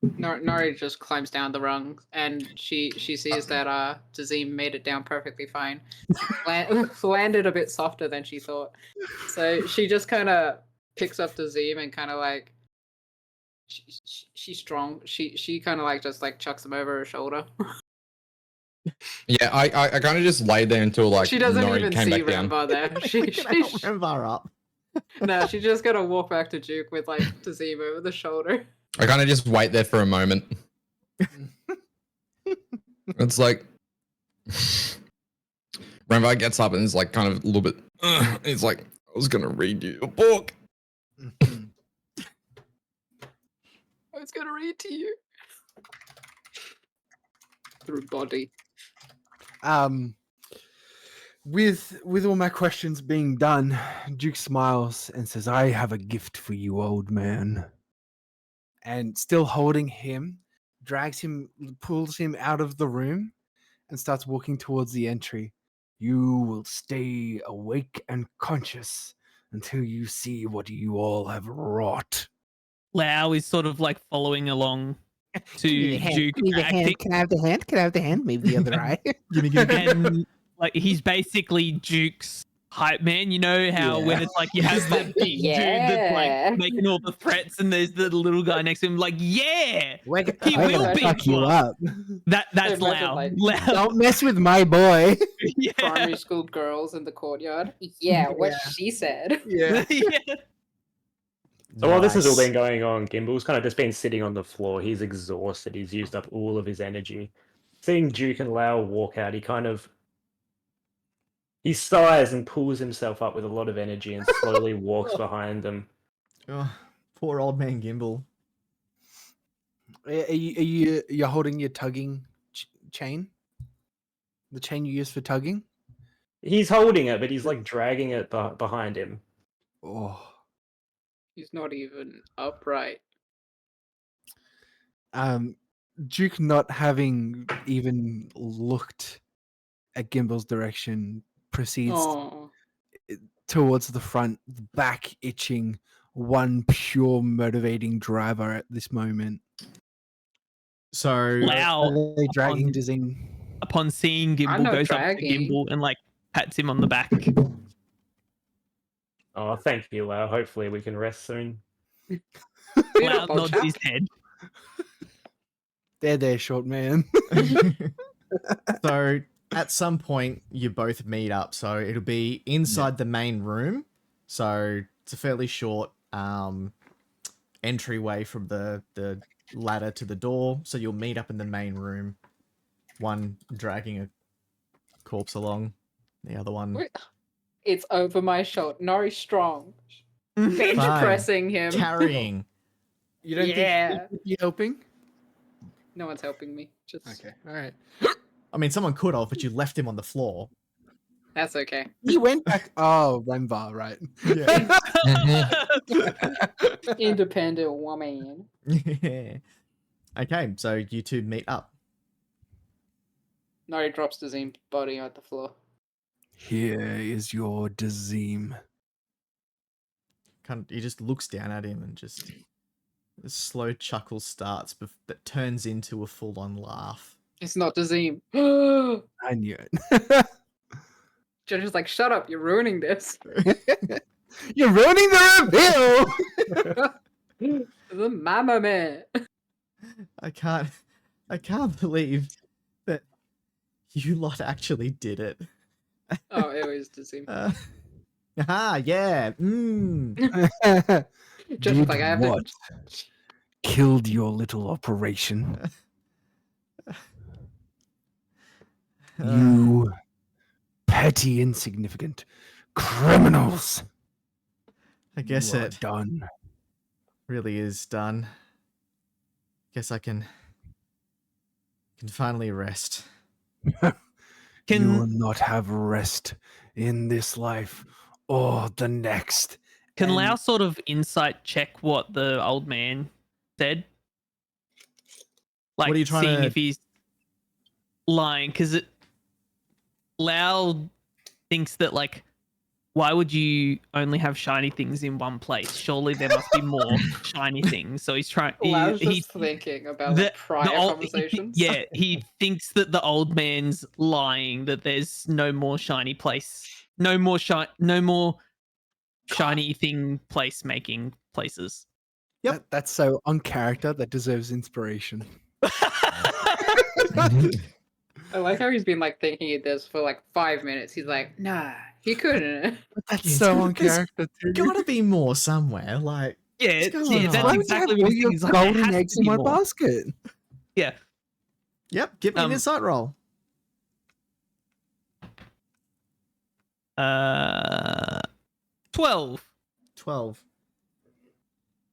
Speaker 5: Nori just climbs down the rungs, and she sees that Dazim made it down perfectly fine. Landed a bit softer than she thought. So she just kind of picks up Dazim and kind of like she's strong. She kind of like just like chucks him over her shoulder.
Speaker 3: Yeah, I kind of just laid there until like
Speaker 5: She doesn't
Speaker 3: Nori
Speaker 5: even
Speaker 3: came
Speaker 5: see
Speaker 3: back down.
Speaker 5: Rembar there.
Speaker 1: We can help Remvar up.
Speaker 5: No, she's just gonna walk back to Duke with like Dazim over the shoulder.
Speaker 3: I kind of just wait there for a moment. It's like Remvar gets up and is like kind of a little bit. He's like, I was gonna read you a book.
Speaker 5: I was gonna read to you through body.
Speaker 4: With all my questions being done, Duke smiles and says, I have a gift for you, old man. And still holding him, drags him, pulls him out of the room and starts walking towards the entry.
Speaker 7: You will stay awake and conscious until you see what you all have wrought.
Speaker 2: Lau is sort of like following along to Duke acting,
Speaker 4: Can I have the hand? Can I have the hand? Maybe the other eye.
Speaker 1: Gimme, gimme, gimme.
Speaker 2: and like he's basically Duke's hype man. You know how when it's like you have the big dude that's
Speaker 5: Yeah.
Speaker 2: like making all the threats, and there's the little guy next to him, like, yeah,
Speaker 4: We're
Speaker 2: he
Speaker 5: we're
Speaker 2: will
Speaker 5: gonna
Speaker 2: be.
Speaker 4: fuck you up.
Speaker 2: That's
Speaker 5: Imagine,
Speaker 2: Lau.
Speaker 5: like,
Speaker 2: Lau.
Speaker 4: Don't mess with my boy.
Speaker 2: Yeah.
Speaker 5: Primary school girls in the courtyard. Yeah, what
Speaker 4: Yeah.
Speaker 5: she said.
Speaker 4: Yeah.
Speaker 2: Yeah.
Speaker 6: So while this has all
Speaker 1: Nice.
Speaker 6: been going on, Gimble's kind of just been sitting on the floor. He's exhausted. He's used up all of his energy. Seeing Duke and Lau walk out, he sighs and pulls himself up with a lot of energy and slowly walks behind them.
Speaker 1: Oh, poor old man Gimbal.
Speaker 4: You're holding your tugging chain? The chain you use for tugging?
Speaker 6: He's holding it, but he's like dragging it behind him.
Speaker 4: Oh.
Speaker 5: He's not even upright.
Speaker 4: Duke, not having even looked at Gimbal's direction, proceeds
Speaker 5: Oh,
Speaker 4: towards the front, the back itching, one pure motivating driver at this moment.
Speaker 1: So
Speaker 2: Lau,
Speaker 4: Are they dragging
Speaker 2: upon-
Speaker 4: Dazine?
Speaker 2: upon seeing
Speaker 5: I'm
Speaker 2: Gimbal,
Speaker 5: not
Speaker 2: goes up to
Speaker 5: dragging.
Speaker 2: Gimbal and like pats him on the back.
Speaker 6: Oh, thank you, Lau. Hopefully we can rest soon.
Speaker 5: beat
Speaker 2: Lau
Speaker 5: up, old
Speaker 2: nods
Speaker 5: chap.
Speaker 2: his head.
Speaker 4: There, short man.
Speaker 1: so at some point you both meet up. So it'll be inside the main room. So it's a fairly short entryway from the ladder to the door. So you'll meet up in the main room. One dragging a corpse along, the other one.
Speaker 5: Wait, it's over my shoulder. Nori strong. Bench
Speaker 1: Fine.
Speaker 5: pressing him.
Speaker 1: Carrying.
Speaker 4: You don't
Speaker 5: Yeah.
Speaker 4: think you're helping?
Speaker 5: No one's helping me. Just
Speaker 4: Okay, all right.
Speaker 1: I mean, someone could have, but you left him on the floor.
Speaker 5: that's okay.
Speaker 4: You went back. Oh, Rembar, right?
Speaker 1: Yeah.
Speaker 5: Independent woman.
Speaker 1: Okay, so you two meet up.
Speaker 5: Nori drops the Zine body on the floor.
Speaker 7: Here is your Dazim.
Speaker 1: He just looks down at him and just a slow chuckle starts, that turns into a full-on laugh.
Speaker 5: It's not the Zine.
Speaker 7: I knew it.
Speaker 5: Judge is like, shut up, you're ruining this.
Speaker 4: You're ruining the reveal.
Speaker 5: The mama man.
Speaker 1: I can't believe that you lot actually did it.
Speaker 5: Oh, it was the Zine.
Speaker 1: Yeah.
Speaker 5: Judge was like, I have
Speaker 7: what? Killed your little operation. You petty, insignificant criminals.
Speaker 1: I guess
Speaker 7: You are
Speaker 1: it
Speaker 7: done.
Speaker 1: really is done. Guess I can finally rest.
Speaker 7: You will
Speaker 2: Can
Speaker 7: not have rest in this life or the next.
Speaker 2: can
Speaker 4: And-
Speaker 2: Lau sort of insight check what the old man said? Like
Speaker 1: What are you trying
Speaker 2: seeing
Speaker 1: to-
Speaker 2: if he's lying, because Lau thinks that like, why would you only have shiny things in one place? Surely there must be more shiny things. So he's trying.
Speaker 5: I was
Speaker 2: He
Speaker 5: just thinking about
Speaker 2: the-
Speaker 5: like, prior conversations.
Speaker 2: Yeah, he thinks that the old man's lying, that there's no more shiny place, no more shiny thing place making places.
Speaker 1: Yep.
Speaker 4: That's so on character. That deserves inspiration.
Speaker 5: I like how he's been like thinking of this for like 5 minutes. He's like, nah, he couldn't.
Speaker 4: That's
Speaker 1: Yeah,
Speaker 4: so on
Speaker 1: there's
Speaker 4: character. Too.
Speaker 1: Gotta be more somewhere. Like,
Speaker 2: Yeah,
Speaker 1: What's going
Speaker 2: yeah,
Speaker 1: on?
Speaker 2: that's
Speaker 4: Why would you
Speaker 2: exactly
Speaker 4: have
Speaker 2: what
Speaker 4: all
Speaker 2: he's
Speaker 4: your
Speaker 2: thinking. He's like, there
Speaker 4: golden
Speaker 2: has
Speaker 4: eggs
Speaker 2: to
Speaker 4: in
Speaker 2: be
Speaker 4: my
Speaker 2: more.
Speaker 4: basket.
Speaker 2: Yeah.
Speaker 1: yep, give me an insight roll.
Speaker 2: 12.
Speaker 1: 12.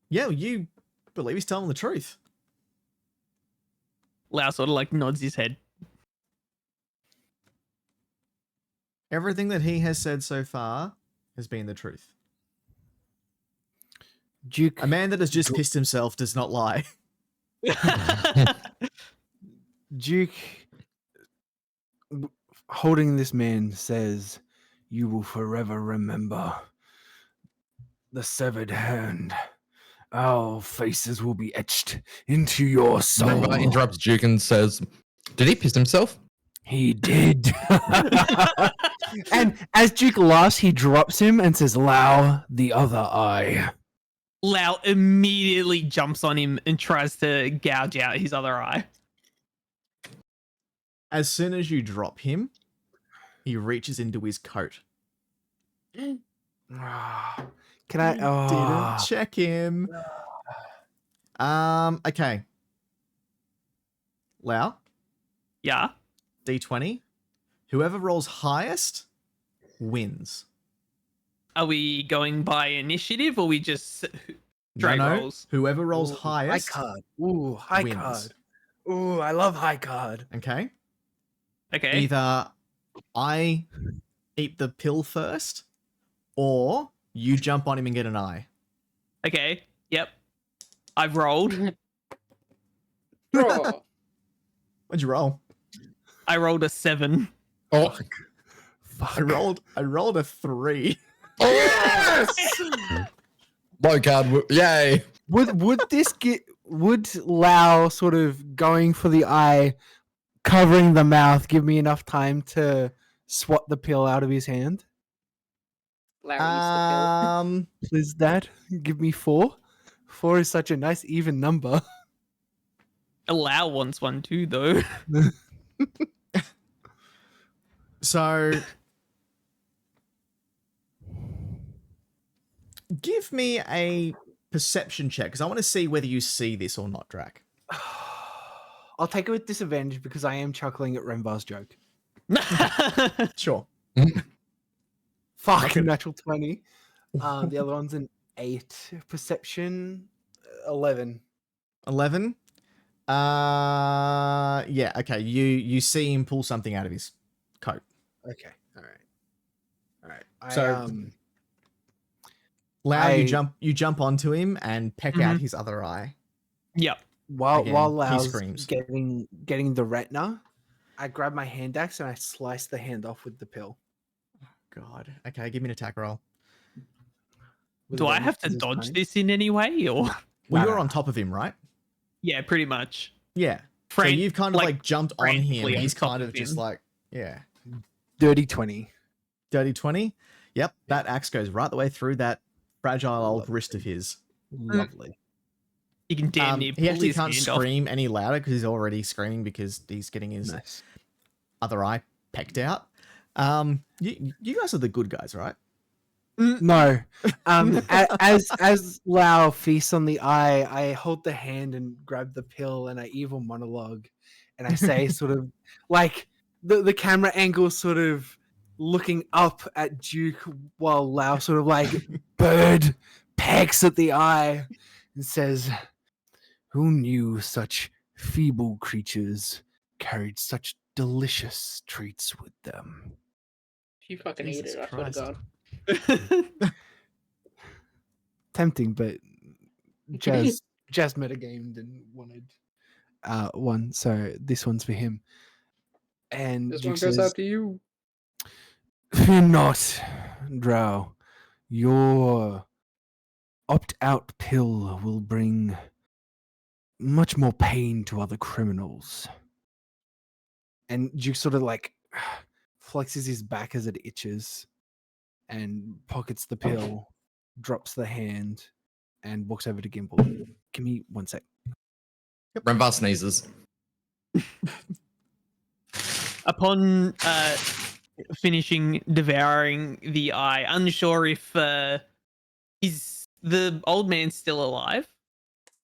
Speaker 1: Yeah, you believe he's telling the truth.
Speaker 2: Lau sort of like nods his head.
Speaker 1: Everything that he has said so far has been the truth.
Speaker 4: Duke,
Speaker 1: A man that has just pissed himself does not lie.
Speaker 4: Duke
Speaker 7: holding this man, says, "You will forever remember the severed hand. Our faces will be etched into your soul."
Speaker 3: Remember interrupts Duke and says, "Did he piss himself?"
Speaker 7: He did. And as Duke laughs, he drops him and says, "Lao, the other eye."
Speaker 2: Lau immediately jumps on him and tries to gouge out his other eye.
Speaker 1: As soon as you drop him, he reaches into his coat.
Speaker 7: Can I? Oh.
Speaker 1: Didn't check him. Okay. Lau,
Speaker 2: Yeah.
Speaker 1: D20. Whoever rolls highest wins.
Speaker 2: Are we going by initiative or we just straight rolls?
Speaker 1: Whoever rolls
Speaker 4: Ooh,
Speaker 1: highest.
Speaker 4: High card. Ooh, high
Speaker 1: wins.
Speaker 4: card. Ooh, I love high card.
Speaker 1: Okay.
Speaker 2: Okay.
Speaker 1: Either I eat the pill first, or you jump on him and get an eye.
Speaker 2: Okay. Yep. I've rolled.
Speaker 5: Draw.
Speaker 1: What'd you roll?
Speaker 2: I rolled a 7.
Speaker 3: Oh,
Speaker 1: I rolled a 3.
Speaker 3: low card. Yay.
Speaker 7: Would this get? Would Lao sort of going for the eye, covering the mouth, give me enough time to swat the pill out of his hand?
Speaker 5: Larry eats the
Speaker 7: Please, Dad, give me 4. 4 is such a nice even number.
Speaker 2: Lau wants one too, though.
Speaker 1: So, give me a perception check, because I want to see whether you see this or not, Drac.
Speaker 7: I'll take it with disadvantage because I am chuckling at Rembar's joke.
Speaker 1: Sure.
Speaker 7: Fuck,
Speaker 1: Okay.
Speaker 7: natural 20. The other one's an 8. Perception, 11.
Speaker 1: 11. Yeah, okay. You see him pull something out of his coat.
Speaker 7: Okay, all right.
Speaker 1: So- Lau, you jump onto him and peck out his other eye.
Speaker 2: Yep.
Speaker 7: While
Speaker 1: Again,
Speaker 7: while
Speaker 1: he
Speaker 7: Lau's
Speaker 1: screams.
Speaker 7: getting the retina, I grab my hand axe and I slice the hand off with the pill.
Speaker 1: God. Okay, give me an attack roll.
Speaker 7: With
Speaker 2: Do
Speaker 7: a
Speaker 2: I
Speaker 7: rock,
Speaker 2: have to
Speaker 7: scissors,
Speaker 2: dodge
Speaker 7: paint.
Speaker 2: this in any way, or?
Speaker 1: Well,
Speaker 7: No,
Speaker 1: you're
Speaker 7: no,
Speaker 1: on
Speaker 7: no.
Speaker 1: top of him, right?
Speaker 2: Yeah, pretty much.
Speaker 1: Yeah. So
Speaker 2: Frank,
Speaker 1: you've kind of like jumped on him.
Speaker 2: frantically on
Speaker 1: He's
Speaker 2: top
Speaker 1: kind
Speaker 2: of
Speaker 1: of just
Speaker 2: him.
Speaker 1: like, yeah.
Speaker 7: Dirty 20.
Speaker 1: Dirty 20. Yep, that axe goes right the way through that fragile old wrist of his.
Speaker 7: Lovely.
Speaker 2: You can damn near pull
Speaker 1: He actually
Speaker 2: his
Speaker 1: can't
Speaker 2: hand off.
Speaker 1: scream any louder because he's already screaming because he's getting his
Speaker 7: Nice.
Speaker 1: other eye pecked out. You guys are the good guys, right?
Speaker 7: No. As Lao feasts on the eye, I hold the hand and grab the pill and I evil monologue, and I say sort of like the camera angle sort of looking up at Duke while Lao sort of like bird pecks at the eye and says, "Who knew such feeble creatures carried such delicious treats with them?"
Speaker 5: If you fucking eat
Speaker 1: Jesus
Speaker 5: it, I swear to
Speaker 1: Christ.
Speaker 5: God.
Speaker 7: Tempting, but Jazz metagamed and wanted one, so this one's for him. And
Speaker 5: This
Speaker 7: Duke
Speaker 5: one goes
Speaker 7: says,
Speaker 5: out to you.
Speaker 7: "Fear not, Drow. Your opt-out pill will bring much more pain to other criminals." And Duke sort of like flexes his back as it itches and pockets the pill, drops the hand, and walks over to Gimble. Give me 1 sec.
Speaker 3: Rembar sneezes.
Speaker 2: Upon finishing devouring the eye, unsure if is the old man still alive?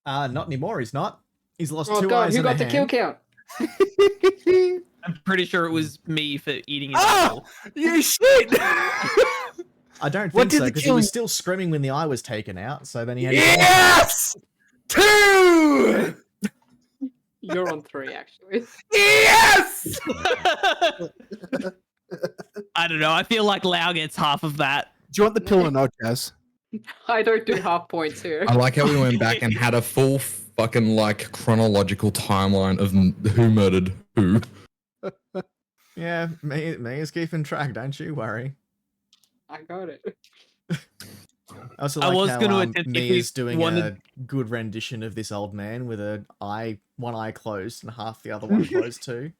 Speaker 1: Not anymore, he's not. He's lost
Speaker 5: Oh
Speaker 1: 2
Speaker 5: God,
Speaker 1: eyes
Speaker 5: who
Speaker 1: and a
Speaker 5: got the kill
Speaker 1: hand.
Speaker 5: count?
Speaker 2: I'm pretty sure it was me for eating it.
Speaker 7: Ah!
Speaker 2: all.
Speaker 7: You shit!
Speaker 1: I don't
Speaker 7: What
Speaker 1: think
Speaker 7: did
Speaker 1: so,
Speaker 7: the
Speaker 1: because he was
Speaker 7: killing-
Speaker 1: still screaming when the eye was taken out, so then he had
Speaker 7: Yes! 2!
Speaker 5: You're on 3, actually.
Speaker 7: Yes!
Speaker 2: I don't know. I feel like Lau gets half of that.
Speaker 7: Do you want the pill or not, Jazz?
Speaker 5: I don't do half points here.
Speaker 3: I like how we went back and had a full fucking like chronological timeline of who murdered who.
Speaker 1: Yeah, me is keeping track. Don't you worry.
Speaker 5: I got it.
Speaker 1: I also
Speaker 2: I
Speaker 1: like
Speaker 2: was
Speaker 1: how
Speaker 2: gonna attempt if
Speaker 1: me
Speaker 2: we
Speaker 1: is doing
Speaker 2: wanted-
Speaker 1: a good rendition of this old man with one eye closed and half the other one closed too.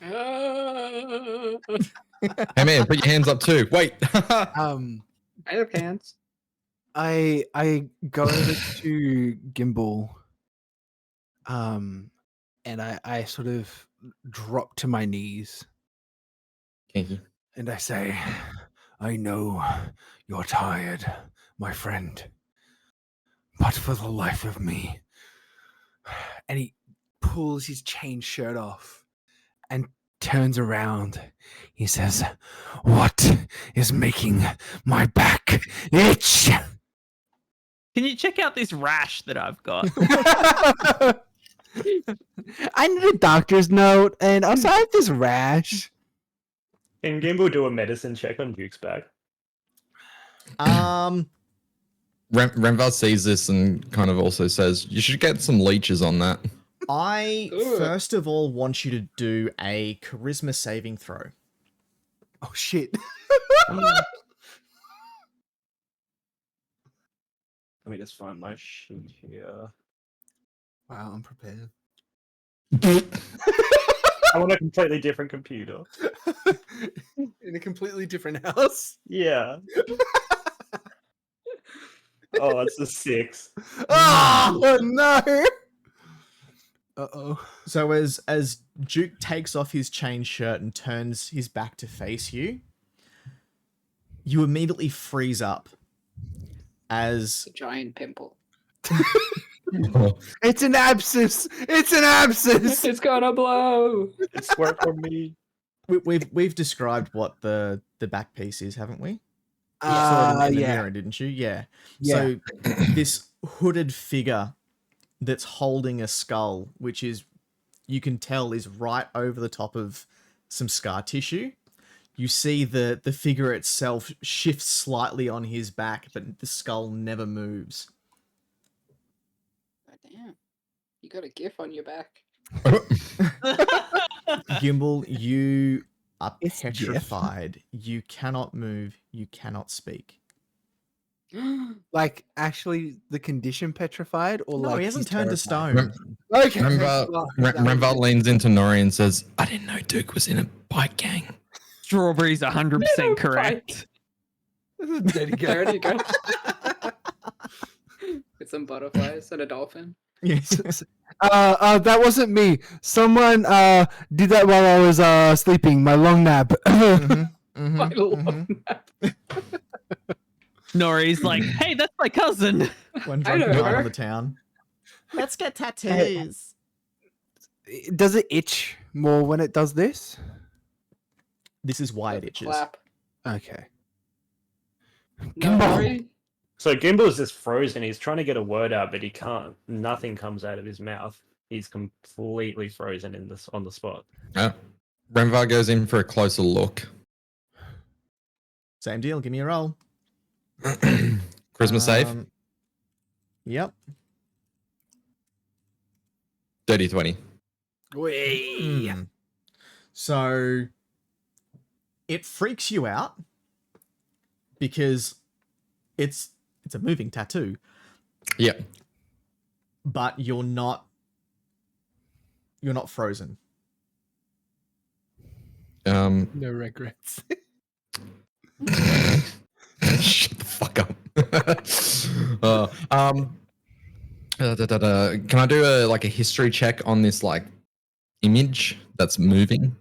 Speaker 3: Hey man, put your hands up too. Wait.
Speaker 4: Um,
Speaker 5: I have hands.
Speaker 7: I go over to Gimbal, and I sort of drop to my knees
Speaker 3: Kinky.
Speaker 7: and I say, I know you're tired, my friend, but for the life of me. And he pulls his chain shirt off and turns around. He says, what is making my back itch?
Speaker 2: Can you check out this rash that I've got?
Speaker 7: I need a doctor's note, and also I have this rash.
Speaker 6: Can Gimbal do a medicine check on Duke's back?
Speaker 3: Renvar sees this and kind of also says, you should get some leeches on that.
Speaker 1: I
Speaker 5: Ugh.
Speaker 1: first of all want you to do a charisma saving throw.
Speaker 7: Oh shit.
Speaker 6: Let me just find my sheet here.
Speaker 7: Wow, I'm prepared.
Speaker 6: I want a completely different computer.
Speaker 4: in a completely different house.
Speaker 6: Yeah. Oh, it's a 6.
Speaker 7: Oh no. Uh-oh.
Speaker 1: So as Duke takes off his chain shirt and turns his back to face you, you immediately freeze up as
Speaker 5: It's a giant pimple.
Speaker 7: It's an abscess. It's an abscess.
Speaker 5: It's gonna blow.
Speaker 6: It's work for me.
Speaker 1: we've described what the back piece is, haven't we? You saw it in the
Speaker 7: Yeah.
Speaker 1: mirror, didn't you? Yeah.
Speaker 7: Yeah.
Speaker 1: So this hooded figure that's holding a skull, which is, you can tell, is right over the top of some scar tissue. You see the figure itself shifts slightly on his back, but the skull never moves.
Speaker 5: God damn. You got a gif on your back.
Speaker 1: Gimbal, you are
Speaker 7: It's Jeff.
Speaker 1: petrified. You cannot move. You cannot speak.
Speaker 7: Like actually the condition petrified, or
Speaker 1: No,
Speaker 7: like
Speaker 1: he hasn't
Speaker 7: he's
Speaker 1: turned to
Speaker 7: terrified?
Speaker 1: stone.
Speaker 7: Okay.
Speaker 3: Renvar leans into Nori and says, I didn't know Duke was in a bike gang.
Speaker 2: Strawberry's 100% correct.
Speaker 7: There you go.
Speaker 5: There you go. With some butterflies and a dolphin.
Speaker 1: Yes.
Speaker 7: That wasn't me. Someone did that while I was sleeping. My long nap.
Speaker 1: Mhm, mhm,
Speaker 5: My love
Speaker 1: mhm.
Speaker 5: nap.
Speaker 2: Nori's like, hey, that's my cousin.
Speaker 1: One
Speaker 5: I
Speaker 1: drunken
Speaker 5: know
Speaker 1: night
Speaker 5: her.
Speaker 1: on the town. Let's get tattoos.
Speaker 7: Does it itch more when it does this?
Speaker 1: This is why it itches.
Speaker 5: Clap.
Speaker 7: Okay.
Speaker 5: No,
Speaker 7: Gimbal.
Speaker 5: Nori,
Speaker 6: So Gimbal's just frozen. He's trying to get a word out, but he can't. Nothing comes out of his mouth. He's completely frozen on the spot.
Speaker 3: Renvar goes in for a closer look.
Speaker 1: Same deal. Give me a roll.
Speaker 3: Charisma save.
Speaker 1: Yep.
Speaker 3: Dirty 20.
Speaker 1: Hmm. So it freaks you out because it's a moving tattoo,
Speaker 3: Yep.
Speaker 1: but you're not frozen.
Speaker 7: No regrets.
Speaker 3: Shut the fuck up. Can I do a history check on this image that's moving?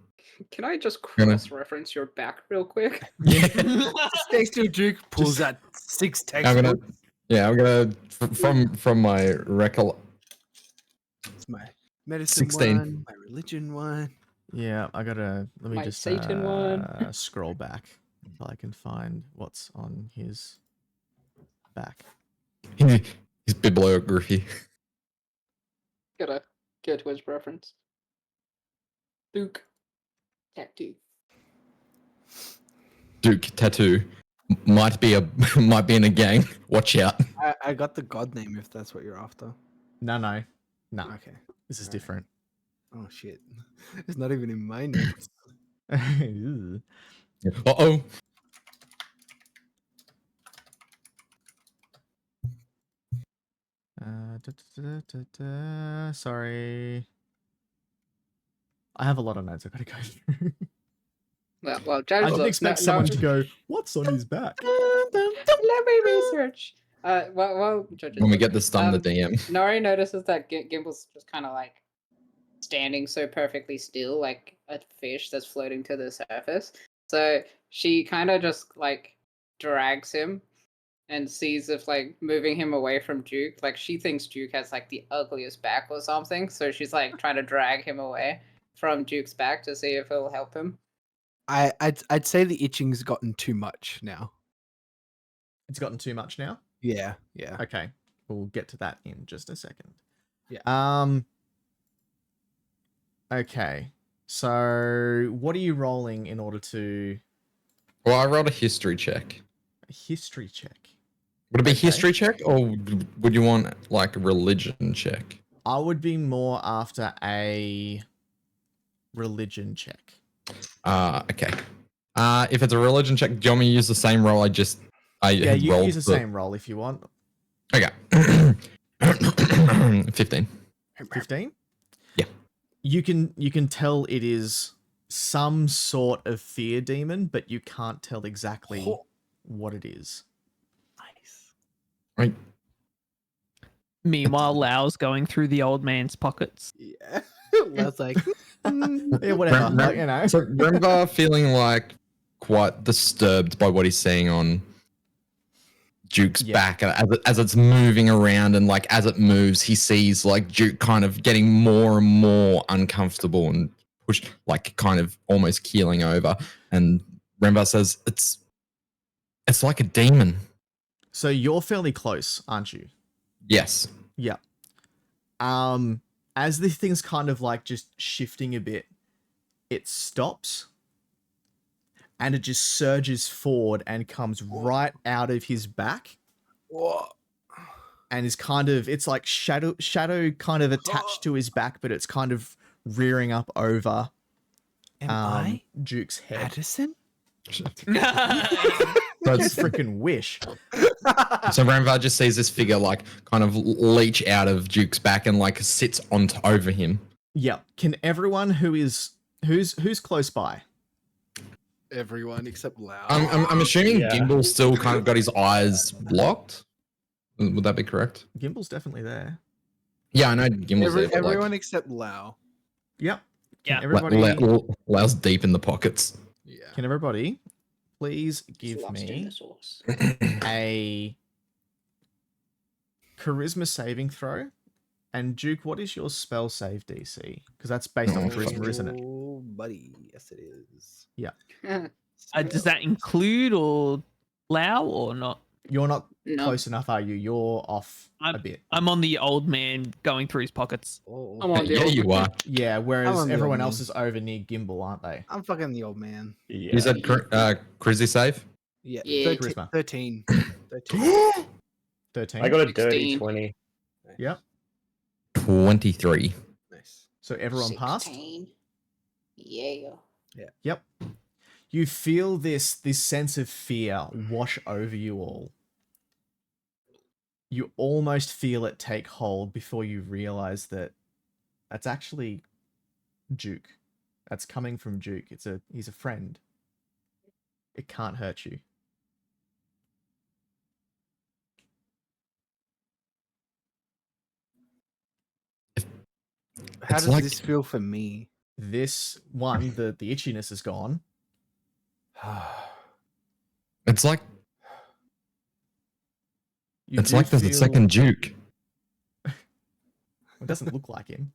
Speaker 5: can I just
Speaker 3: Gonna-
Speaker 5: cross-reference your back real quick?
Speaker 7: Next to Duke pulls out 6
Speaker 3: I'm gonna,
Speaker 7: textbooks.
Speaker 3: yeah, I'm gonna from my
Speaker 7: It's my medicine
Speaker 3: 16.
Speaker 7: one, my religion one.
Speaker 1: Yeah, let me
Speaker 5: My
Speaker 1: just
Speaker 5: Satan one.
Speaker 1: scroll back until I can find what's on his back.
Speaker 3: his bibliography.
Speaker 5: Got a good Twitch reference. Duke. Tattoo.
Speaker 3: Duke tattoo might be in a gang. Watch out.
Speaker 7: I got the god name if that's what you're after.
Speaker 1: No.
Speaker 7: Okay.
Speaker 1: This is
Speaker 7: Alright.
Speaker 1: different.
Speaker 7: Oh shit. It's not even in my notes.
Speaker 1: Ew.
Speaker 3: Uh-oh.
Speaker 1: Sorry. I have a lot of notes I've got to go through.
Speaker 5: Well,
Speaker 1: I
Speaker 5: Judge
Speaker 1: didn't
Speaker 5: looks.
Speaker 1: expect someone to go, what's on his back?
Speaker 5: Let me research. Well, Judge
Speaker 3: When we get this done, the DM.
Speaker 5: Nori notices that Gimble's just kind of like standing so perfectly still, like a fish that's floating to the surface. So she kind of just like drags him and sees if like moving him away from Duke. Like she thinks Duke has like the ugliest back or something, so she's like trying to drag him away from Duke's back to see if it'll help him.
Speaker 7: I'd say the itching's gotten too much now.
Speaker 1: It's gotten too much now?
Speaker 7: Yeah.
Speaker 1: Okay. We'll get to that in just a second.
Speaker 7: Yeah.
Speaker 1: Okay. So what are you rolling in order to
Speaker 3: Well, I rolled a history check.
Speaker 1: a history check?
Speaker 3: Would it be
Speaker 1: Okay.
Speaker 3: history check, or would you want like a religion check?
Speaker 1: I would be more after a religion check.
Speaker 3: Okay. If it's a religion check, do you want me to use the same roll I
Speaker 1: Yeah,
Speaker 3: had
Speaker 1: you
Speaker 3: rolled
Speaker 1: use the
Speaker 3: for-
Speaker 1: same roll if you want.
Speaker 3: Okay. 15.
Speaker 1: 15?
Speaker 3: Yeah.
Speaker 1: You can tell it is some sort of fear demon, but you can't tell exactly what it is.
Speaker 7: Nice.
Speaker 3: Right.
Speaker 2: Meanwhile, Lau's going through the old man's pockets.
Speaker 7: Yeah. That's like
Speaker 1: Yeah, whatever. Like, you know.
Speaker 3: So Remva feeling like quite disturbed by what he's seeing on Duke's
Speaker 1: Yeah.
Speaker 3: back as it's moving around, and like as it moves, he sees like Duke kind of getting more and more uncomfortable and pushed, like kind of almost keeling over. And Remva says, "It's like a demon."
Speaker 1: So you're fairly close, aren't you?
Speaker 3: Yes.
Speaker 1: Yeah. As this thing's kind of like just shifting a bit, it stops and it just surges forward and comes right out of his back
Speaker 7: Whoa.
Speaker 1: and is kind of, it's like shadow kind of attached to his back, but it's kind of rearing up over
Speaker 7: Am I
Speaker 1: Duke's head.
Speaker 7: Addison?
Speaker 3: So
Speaker 1: That's freaking wish.
Speaker 3: So Ramvar just sees this figure like kind of leech out of Duke's back and like sits over him.
Speaker 1: Yeah. Can everyone who's close by?
Speaker 7: Everyone except Lau.
Speaker 3: I'm assuming
Speaker 6: Yeah.
Speaker 3: Gimbal still kind of got his eyes blocked. Would that be correct?
Speaker 1: Gimble's definitely there.
Speaker 3: Yeah, I know Gimbal's there. But
Speaker 7: Everyone
Speaker 3: like,
Speaker 7: except Lau.
Speaker 1: Yep. Can
Speaker 2: Yeah.
Speaker 1: everybody
Speaker 3: Lau's deep in the pockets.
Speaker 7: Yeah.
Speaker 1: Can everybody please give
Speaker 5: Lost in
Speaker 1: me
Speaker 5: the sauce.
Speaker 1: a charisma saving throw? And Duke, what is your spell save DC? Because that's based on
Speaker 3: Oh,
Speaker 1: charisma, isn't it?
Speaker 7: Oh, buddy. Yes, it is.
Speaker 2: Does that include or Lau or not?
Speaker 1: You're not
Speaker 5: No.
Speaker 1: close enough, are you? You're off a
Speaker 2: I'm-
Speaker 1: bit.
Speaker 2: I'm on the old man going through his pockets.
Speaker 7: Oh,
Speaker 5: I'm on the
Speaker 3: Yeah,
Speaker 5: old-
Speaker 3: you are.
Speaker 1: Yeah,
Speaker 7: I'm
Speaker 1: whereas
Speaker 7: on the
Speaker 1: everyone
Speaker 7: old
Speaker 1: else
Speaker 7: man.
Speaker 1: is over near Gimbal, aren't they?
Speaker 7: I'm fucking the old man.
Speaker 6: Yeah.
Speaker 3: You said Crizzy save?
Speaker 7: Yeah.
Speaker 5: Yeah.
Speaker 1: Charisma.
Speaker 7: 13. 13.
Speaker 1: 13.
Speaker 6: I got a dirty
Speaker 5: 16.
Speaker 6: 20.
Speaker 1: Yep.
Speaker 3: 23.
Speaker 7: Nice.
Speaker 1: So everyone passed?
Speaker 5: 16. Yeah.
Speaker 1: Yep. You feel this sense of fear wash over you all. You almost feel it take hold before you realize that that's actually Duke. That's coming from Duke. He's a friend. It can't hurt you.
Speaker 7: How
Speaker 3: It's
Speaker 7: does
Speaker 3: like-
Speaker 7: this feel for me?
Speaker 1: This one, the itchiness is gone.
Speaker 3: It's like
Speaker 1: You
Speaker 3: it's
Speaker 1: do
Speaker 3: like there's a
Speaker 1: feel-
Speaker 3: second Duke.
Speaker 1: It doesn't look like him.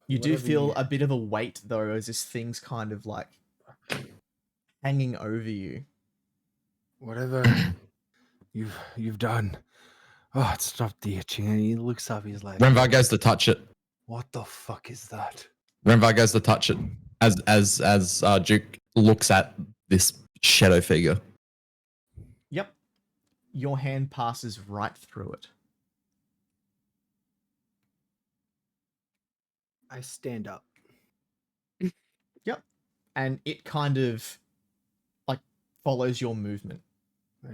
Speaker 1: You do
Speaker 7: Whatever
Speaker 1: feel
Speaker 7: you-
Speaker 1: a bit of a weight though, as this thing's kind of like hanging over you.
Speaker 7: Whatever you've done. Oh, it stopped the itching. And he looks up. He's like,
Speaker 3: Remvar goes to touch it.
Speaker 7: "What the fuck is that?"
Speaker 3: Remvar goes to touch it as Duke looks at this shadow figure.
Speaker 1: Yep. Your hand passes right through it.
Speaker 7: I stand up.
Speaker 1: Yep. and it kind of like follows your movement.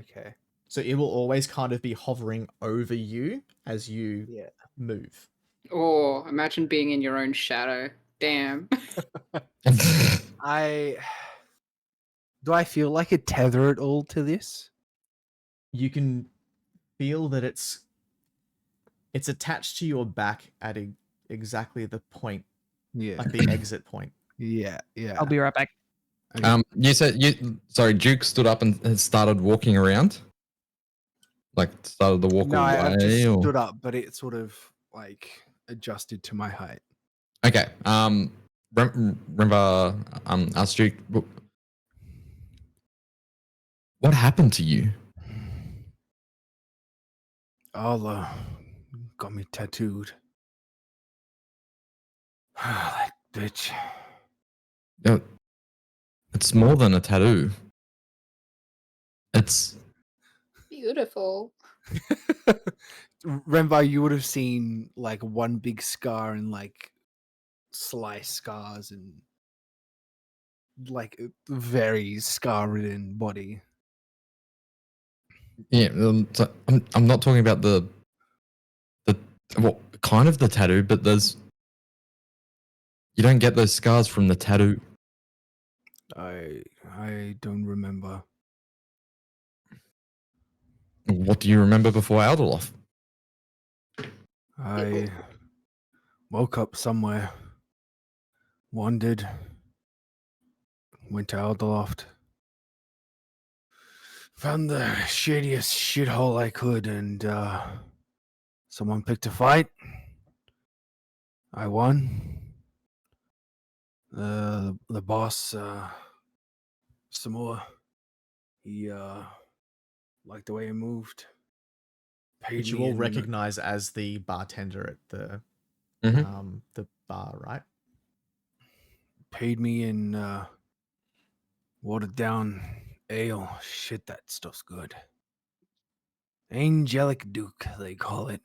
Speaker 7: Okay.
Speaker 1: So it will always kind of be hovering over you as you
Speaker 7: Yeah.
Speaker 1: move.
Speaker 5: Oh, imagine being in your own shadow. Damn.
Speaker 7: Do I feel like a tether at all to this?
Speaker 1: You can feel that it's attached to your back at exactly the point,
Speaker 7: Yeah.
Speaker 1: like the exit point.
Speaker 7: Yeah.
Speaker 2: I'll be right back.
Speaker 7: Okay.
Speaker 3: Sorry, Duke stood up and started walking around. Like started to walk
Speaker 7: No,
Speaker 3: away.
Speaker 7: I've just
Speaker 3: or-
Speaker 7: stood up, but it sort of like adjusted to my height.
Speaker 3: Okay. Remember, asked Duke, what happened to you?
Speaker 7: Allah got me tattooed. Like bitch.
Speaker 3: No, it's more than a tattoo. It's
Speaker 5: Beautiful.
Speaker 7: Renvar, you would have seen like one big scar and like slice scars and like a very scar-ridden body.
Speaker 3: yeah. So I'm not talking about the well, kind of the tattoo, but you don't get those scars from the tattoo.
Speaker 7: I don't remember.
Speaker 3: What do you remember before Alderloft?
Speaker 7: I woke up somewhere, wandered, went to Alderloft, found the shadiest shithole I could, and someone picked a fight. I won. The boss, Samoa, he liked the way he moved. Paid
Speaker 1: Which you
Speaker 7: me
Speaker 1: all
Speaker 7: in-
Speaker 1: recognize as the bartender at the
Speaker 3: Mhm.
Speaker 1: the bar, right?
Speaker 7: paid me in watered down ale. Shit, that stuff's good. Angelic Duke, they call it.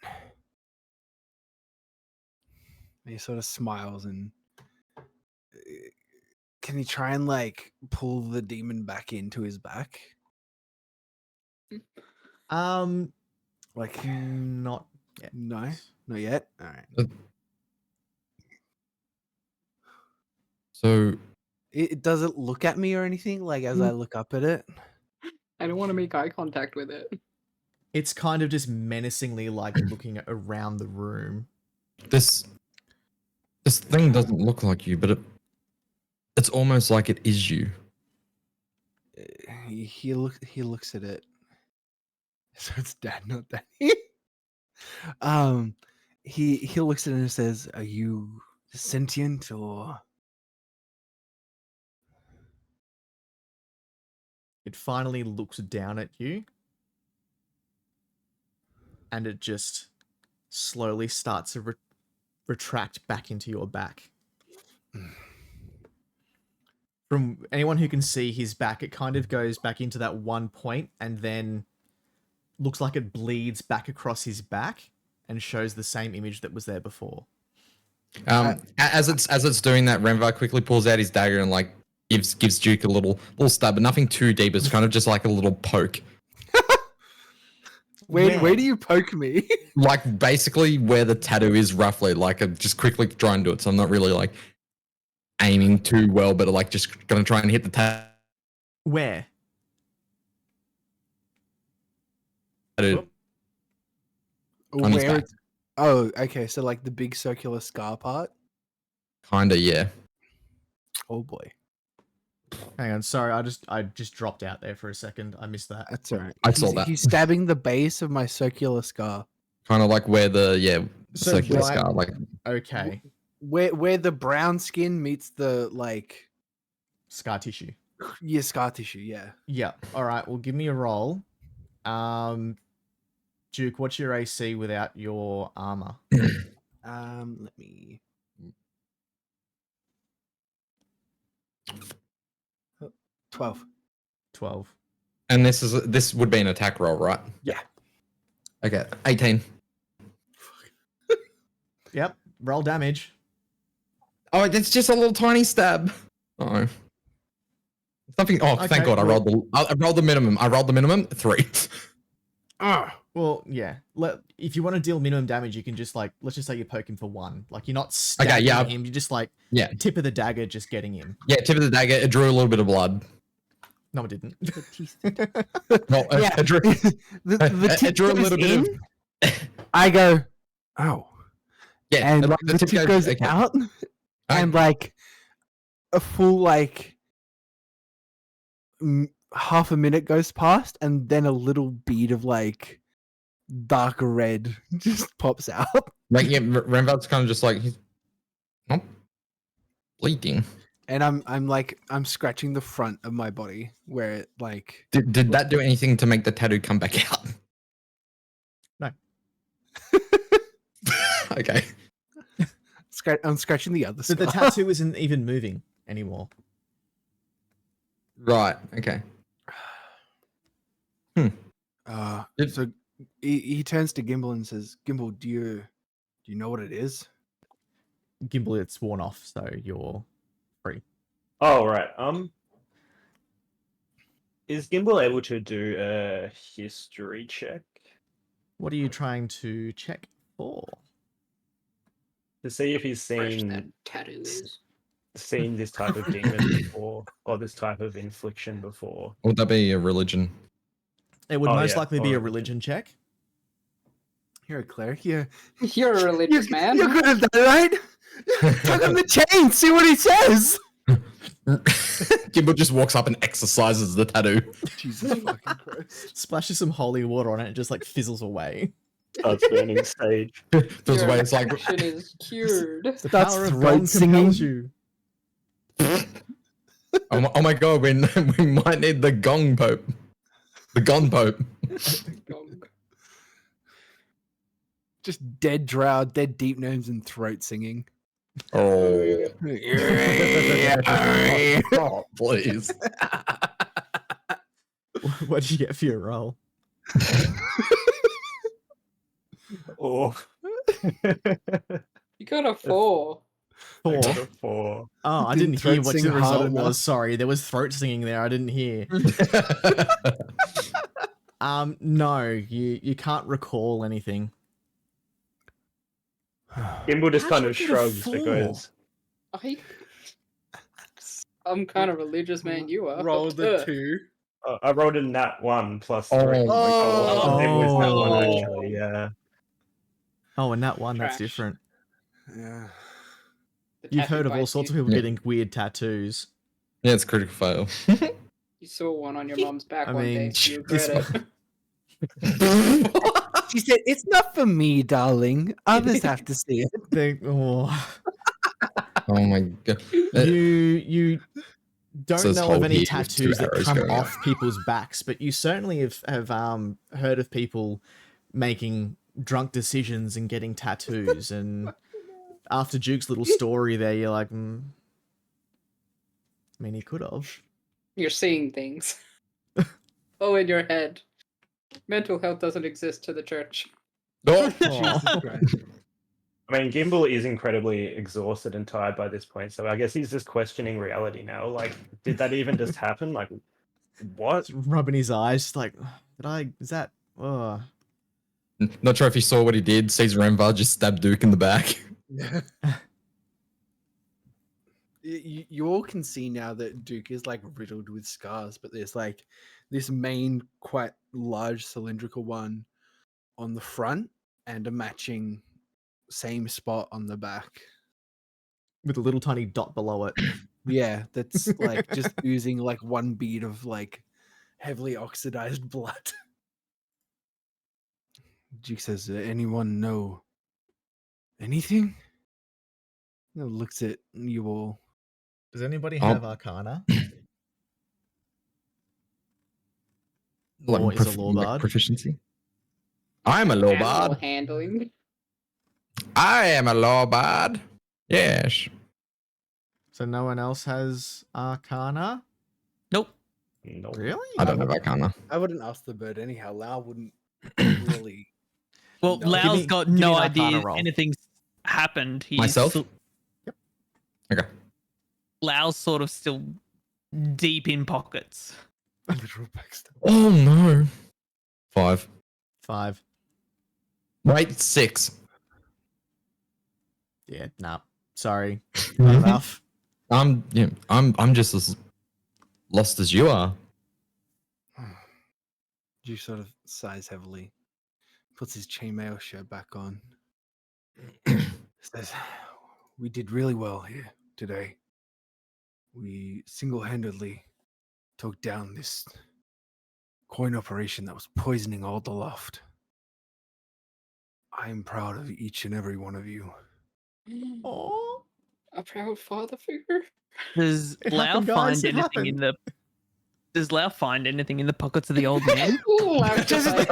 Speaker 7: He sort of smiles and can he try and like pull the demon back into his back?
Speaker 1: Like
Speaker 7: Like
Speaker 1: not yet.
Speaker 7: no, not yet. All right.
Speaker 3: So
Speaker 7: It doesn't look at me or anything. Like as I look up at it.
Speaker 5: I don't want to make eye contact with it.
Speaker 1: It's kind of just menacingly like looking around the room.
Speaker 3: this thing doesn't look like you, but it's almost like it is you.
Speaker 7: He looks at it. So it's dad, not Daddy. He looks at it and says, "Are you sentient or?"
Speaker 1: It finally looks down at you, and it just slowly starts to retract back into your back. From anyone who can see his back, it kind of goes back into that one point and then looks like it bleeds back across his back and shows the same image that was there before.
Speaker 3: As it's doing that, Renvar quickly pulls out his dagger and like gives Duke a little stab, but nothing too deep. It's kind of just like a little poke,
Speaker 7: Where do you poke me?
Speaker 3: like basically where the tattoo is roughly. Like I'm just quickly trying to do it, so I'm not really like aiming too well, but like just gonna try and hit the tattoo.
Speaker 1: Where?
Speaker 3: On his
Speaker 7: Where
Speaker 3: back.
Speaker 7: it's oh, okay. So like the big circular scar part.
Speaker 3: Kinda, yeah.
Speaker 7: Oh boy,
Speaker 1: Hang on, sorry, I just dropped out there for a second. I missed that.
Speaker 7: that's all right.
Speaker 3: I saw that.
Speaker 7: He's stabbing the base of my circular scar.
Speaker 3: Kind of like where the
Speaker 1: So
Speaker 3: circular
Speaker 1: right-
Speaker 3: scar, like
Speaker 1: Okay,
Speaker 7: Where the brown skin meets the like
Speaker 1: scar tissue.
Speaker 7: scar tissue. Yeah.
Speaker 1: Yeah. All right. Well, give me a roll. Duke, what's your AC without your armor?
Speaker 7: Let me. 12.
Speaker 1: 12.
Speaker 3: and this would be an attack roll, right?
Speaker 7: Yeah.
Speaker 3: Okay, 18.
Speaker 1: Yep. Roll damage.
Speaker 3: Oh, it's just a little tiny stab. Oh, Something. Oh,
Speaker 1: Okay,
Speaker 3: thank God! I rolled the minimum. I rolled the minimum 3.
Speaker 1: Well, yeah. If you want to deal minimum damage, you can just like, let's just say you poke him for 1. Like you're not stabbing him. You just like tip of the dagger, just getting him.
Speaker 3: Yeah, tip of the dagger. It drew a little bit of blood.
Speaker 1: No, it didn't.
Speaker 3: No,
Speaker 7: Yeah.
Speaker 3: it drew,
Speaker 7: the tip
Speaker 3: it drew a
Speaker 7: goes
Speaker 3: little bit
Speaker 7: in,
Speaker 3: of.
Speaker 7: I go, oh.
Speaker 3: Yeah,
Speaker 7: And like, the tip goes out, and like a full like half a minute goes past, and then a little bead of like dark red just pops out.
Speaker 3: Like yeah, Renvard's kind of just like he's not bleeding.
Speaker 7: And I'm scratching the front of my body where it like
Speaker 3: Did that do anything to make the tattoo come back out?
Speaker 1: No.
Speaker 3: Okay.
Speaker 7: I'm scratching the other
Speaker 1: So
Speaker 7: scar.
Speaker 1: the tattoo isn't even moving anymore.
Speaker 3: Right. Okay.
Speaker 7: So he turns to Gimbal and says, "Gimbal, do you know what it is?"
Speaker 1: Gimbal, it's worn off, so you're free.
Speaker 6: Oh right. Is Gimbal able to do a history check
Speaker 1: What are you trying to check for?
Speaker 6: to see if he's
Speaker 5: Fresh that
Speaker 6: seen
Speaker 5: tattoo is.
Speaker 6: this type of demon before, or this type of infliction before?
Speaker 3: Would that be a religion?
Speaker 1: It would
Speaker 6: Oh,
Speaker 1: most
Speaker 6: yeah,
Speaker 1: likely
Speaker 6: or
Speaker 1: be a
Speaker 6: a
Speaker 1: religion check.
Speaker 7: You're a cleric. You're
Speaker 5: You're a religious man.
Speaker 7: You're good at that, right? Tug on the chain. See what he says.
Speaker 3: Gimbal just walks up and exercises the tattoo.
Speaker 7: Jesus fucking Christ.
Speaker 1: Splashes some holy water on it and just like fizzles away.
Speaker 6: Starts burning sage.
Speaker 3: Feels away. It's like
Speaker 5: infection is cured.
Speaker 1: The
Speaker 7: Starts
Speaker 1: power of
Speaker 7: throat
Speaker 1: God
Speaker 7: singing.
Speaker 1: compels you.
Speaker 3: oh my God, we might need the gong pope. The gong pope.
Speaker 5: Gong.
Speaker 7: Just dead drow, dead deep gnomes and throat singing.
Speaker 3: Oh. Oh, please.
Speaker 1: What did you get for your roll?
Speaker 6: Oh.
Speaker 5: You got a 4.
Speaker 1: 4.
Speaker 6: 4.
Speaker 1: Oh, I
Speaker 7: Didn't
Speaker 1: didn't hear
Speaker 7: throat
Speaker 1: what
Speaker 7: sing
Speaker 1: your
Speaker 7: hard
Speaker 1: result
Speaker 7: enough.
Speaker 1: was. Sorry, there was throat singing there. I didn't hear. No, you can't recall anything.
Speaker 6: Gimbal just
Speaker 1: How'd
Speaker 6: kind
Speaker 1: you
Speaker 6: of
Speaker 1: get a
Speaker 6: shrugs
Speaker 1: 4?
Speaker 6: because
Speaker 5: I'm kind of religious man. You are.
Speaker 7: Roll the 2.
Speaker 6: I rolled a nat 1 plus 3.
Speaker 3: Oh.
Speaker 6: It was nat 1
Speaker 1: Oh.
Speaker 6: actually, yeah.
Speaker 1: Oh, and that one, that's
Speaker 5: Trash.
Speaker 1: different.
Speaker 7: Yeah.
Speaker 5: The
Speaker 1: You've
Speaker 5: tattoo
Speaker 1: heard of all
Speaker 5: bites
Speaker 1: sorts of
Speaker 5: you.
Speaker 1: people
Speaker 3: Yeah.
Speaker 1: getting weird tattoos.
Speaker 3: Yeah, it's critical fail.
Speaker 5: You saw one on your mom's back
Speaker 1: I
Speaker 5: one day.
Speaker 1: mean,
Speaker 5: You
Speaker 1: this
Speaker 5: regret it.
Speaker 7: She said, "It's not for me, darling. Others have to see it."
Speaker 3: Oh my God.
Speaker 1: You don't
Speaker 3: Says
Speaker 1: know of
Speaker 3: hold
Speaker 1: any
Speaker 3: here with 2
Speaker 1: tattoos that
Speaker 3: arrows
Speaker 1: come
Speaker 3: going
Speaker 1: off people's backs, but you certainly have heard of people making drunk decisions and getting tattoos. And after Duke's little story there, you're like, I mean, he could have.
Speaker 5: You're seeing things. Oh, in your head. Mental health doesn't exist to the church.
Speaker 3: Oh.
Speaker 7: Jesus Christ.
Speaker 6: I mean, Gimbal is incredibly exhausted and tired by this point, so I guess he's just questioning reality now. Like, did that even just happen? Like, what?
Speaker 1: Just rubbing his eyes, like, is that,
Speaker 3: Not sure if he saw what he did. Sees Renvard just stab Duke in the back.
Speaker 7: You all can see now that Duke is like riddled with scars, but there's like this main, quite large cylindrical one on the front and a matching same spot on the back.
Speaker 1: with a little tiny dot below it.
Speaker 7: Yeah, that's like just oozing like one bead of like heavily oxidized blood. Duke says, "Anyone know anything?" Looks at you all.
Speaker 1: Does anybody
Speaker 3: Oh.
Speaker 1: have Arcana?
Speaker 3: Like,
Speaker 1: Or is a law
Speaker 3: like
Speaker 1: bard?
Speaker 3: proficiency. I'm a law
Speaker 5: Animal
Speaker 3: bard.
Speaker 5: handling.
Speaker 3: I am a law bard. Yes.
Speaker 1: So no one else has Arcana?
Speaker 2: Nope.
Speaker 6: No.
Speaker 1: Really?
Speaker 3: I don't have Arcana.
Speaker 7: I wouldn't ask the bird anyhow. Lau wouldn't really.
Speaker 2: Well,
Speaker 7: No.
Speaker 2: Lau's
Speaker 1: me-
Speaker 2: got
Speaker 1: give me
Speaker 2: no
Speaker 1: an Arcana
Speaker 2: idea
Speaker 1: roll.
Speaker 2: anything's happened. He's
Speaker 3: Myself?
Speaker 2: Lau's sort of still deep in pockets.
Speaker 7: Literal backstab.
Speaker 3: Oh no. 5.
Speaker 1: 5.
Speaker 3: Wait, 6.
Speaker 1: Yeah, nah. Sorry. Not enough.
Speaker 3: I'm just as lost as you are.
Speaker 7: Duke sort of sighs heavily, puts his chainmail shirt back on. Says, "We did really well here today. We single-handedly took down this coin operation that was poisoning Alderloft. I am proud of each and every one of you."
Speaker 1: Oh,
Speaker 5: A proud father figure.
Speaker 2: Does
Speaker 1: It
Speaker 2: Lau
Speaker 1: happened, guys,
Speaker 2: find
Speaker 1: it
Speaker 2: anything in
Speaker 1: happened.
Speaker 2: the? Does Lau find anything in the pockets of the old man?
Speaker 5: Ooh, I'm just like,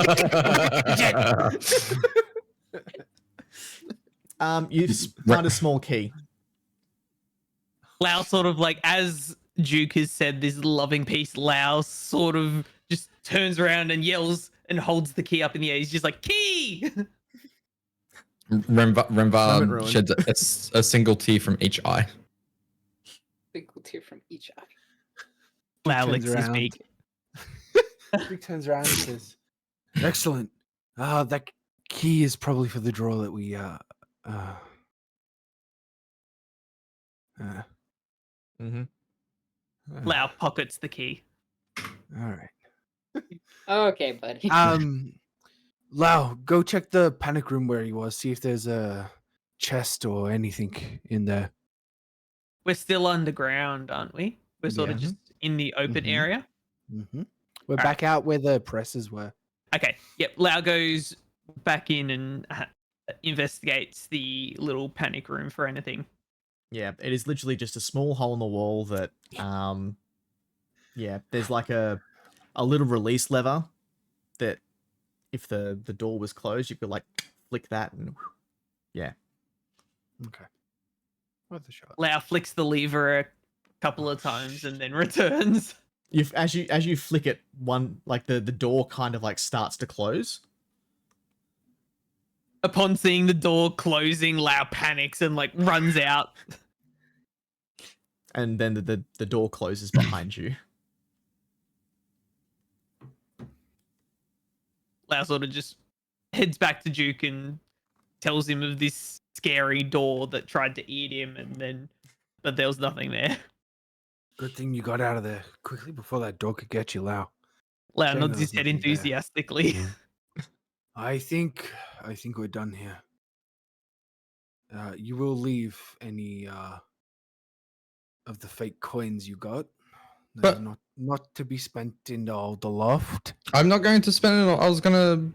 Speaker 1: you find a small key.
Speaker 2: Lau sort of like, as Duke has said this loving piece, Lau sort of just turns around and yells and holds the key up in the air. He's just like, key!
Speaker 1: Moment
Speaker 3: Remvar
Speaker 1: ruined.
Speaker 3: sheds a single tear from each eye.
Speaker 5: single tear from each eye.
Speaker 2: Lau
Speaker 7: turns
Speaker 2: licks his
Speaker 7: around.
Speaker 2: beak.
Speaker 7: Duke turns around and says, "Excellent. That key is probably for the drawer that we
Speaker 1: Mm-hmm.
Speaker 2: Lau pockets the key.
Speaker 7: All right.
Speaker 5: Okay, buddy.
Speaker 7: Lau, go check the panic room where he was. See if there's a chest or anything in there.
Speaker 2: We're still underground, aren't we? We're sort of
Speaker 1: Yeah.
Speaker 2: just in the open
Speaker 7: Mhm.
Speaker 2: area.
Speaker 7: Mm-hmm. We're
Speaker 2: All
Speaker 7: back out where the presses were.
Speaker 2: Okay. Yep. Lau goes back in and investigates the little panic room for anything.
Speaker 1: Yeah, it is literally just a small hole in the wall that, there's like a little release lever that if the door was closed, you could like flick that and yeah.
Speaker 7: Okay. Worth a shot.
Speaker 2: Lau flicks the lever a couple of times and then returns.
Speaker 1: As you flick it, the door kind of like starts to close.
Speaker 2: Upon seeing the door closing, Lau panics and like runs out.
Speaker 1: And then the door closes behind you.
Speaker 2: Lau sort of just heads back to Duke and tells him of this scary door that tried to eat him, but there was nothing there.
Speaker 7: Good thing you got out of there quickly before that door could get you, Lau.
Speaker 2: Lau
Speaker 7: Shame
Speaker 2: nods
Speaker 7: there
Speaker 2: his
Speaker 7: was
Speaker 2: head
Speaker 7: nothing there.
Speaker 2: enthusiastically.
Speaker 7: I think we're done here. You will leave any of the fake coins you got. They're
Speaker 3: But-
Speaker 7: not to be spent in the Alderloft.
Speaker 3: I'm not going to spend it. I was gonna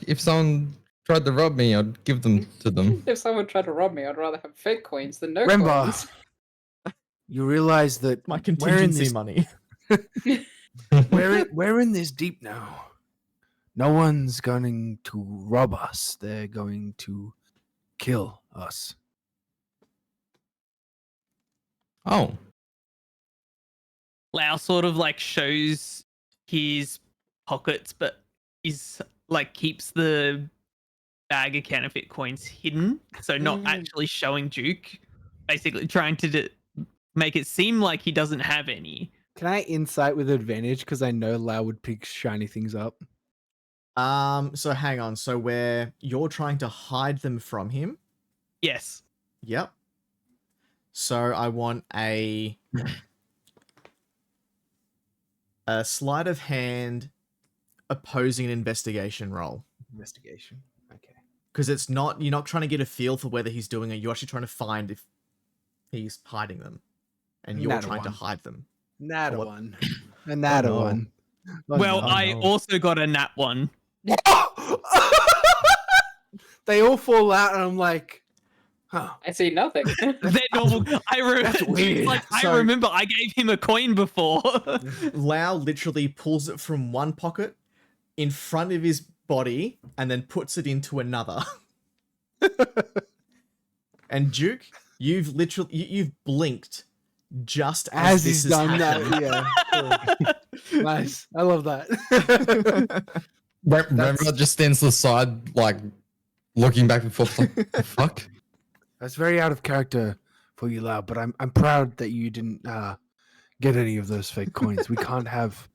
Speaker 3: if someone tried to rob me, I'd give them to them.
Speaker 5: If someone tried to rob me, I'd rather have fake coins than no
Speaker 7: Remember,
Speaker 5: coins.
Speaker 7: you realize that
Speaker 1: My
Speaker 7: we're in
Speaker 1: contingency
Speaker 7: this
Speaker 1: money.
Speaker 7: we're in this deep now. No one's going to rob us. They're going to kill us.
Speaker 3: Oh,
Speaker 2: Lau sort of like shows his pockets, but is like keeps the bag of counterfeit coins hidden, so not actually showing Duke. Basically, trying to make it seem like he doesn't have any.
Speaker 7: Can I insight with advantage? Because I know Lau would pick shiny things up.
Speaker 1: So hang on. So where you're trying to hide them from him?
Speaker 2: Yes.
Speaker 1: Yep. So I want a sleight of hand opposing an investigation roll.
Speaker 7: Investigation. Okay.
Speaker 1: Because you're not trying to get a feel for whether he's doing it. You're actually trying to find if he's hiding them. And you're
Speaker 7: Nat a
Speaker 1: trying to
Speaker 7: one.
Speaker 1: hide them.
Speaker 7: Nat a
Speaker 1: What?
Speaker 7: one. A nat a
Speaker 1: no.
Speaker 7: one. Oh,
Speaker 2: Well,
Speaker 7: no.
Speaker 2: I
Speaker 1: no.
Speaker 2: also got a nat one.
Speaker 7: They all fall out, and I'm like, huh.
Speaker 5: I see nothing.
Speaker 2: They're normal.
Speaker 7: That's weird.
Speaker 2: Like, I
Speaker 1: So-
Speaker 2: remember I gave him a coin before.
Speaker 1: Lau literally pulls it from one pocket in front of his body and then puts it into another. And Duke, you've blinked just
Speaker 7: As
Speaker 1: as this
Speaker 7: he's
Speaker 1: has
Speaker 7: done
Speaker 1: happened.
Speaker 7: that, yeah. Nice. I love that.
Speaker 3: Remember, just stands to the side, like looking back and forth, like the fuck.
Speaker 7: That's very out of character for you, Lau. But I'm proud that you didn't get any of those fake coins. We can't have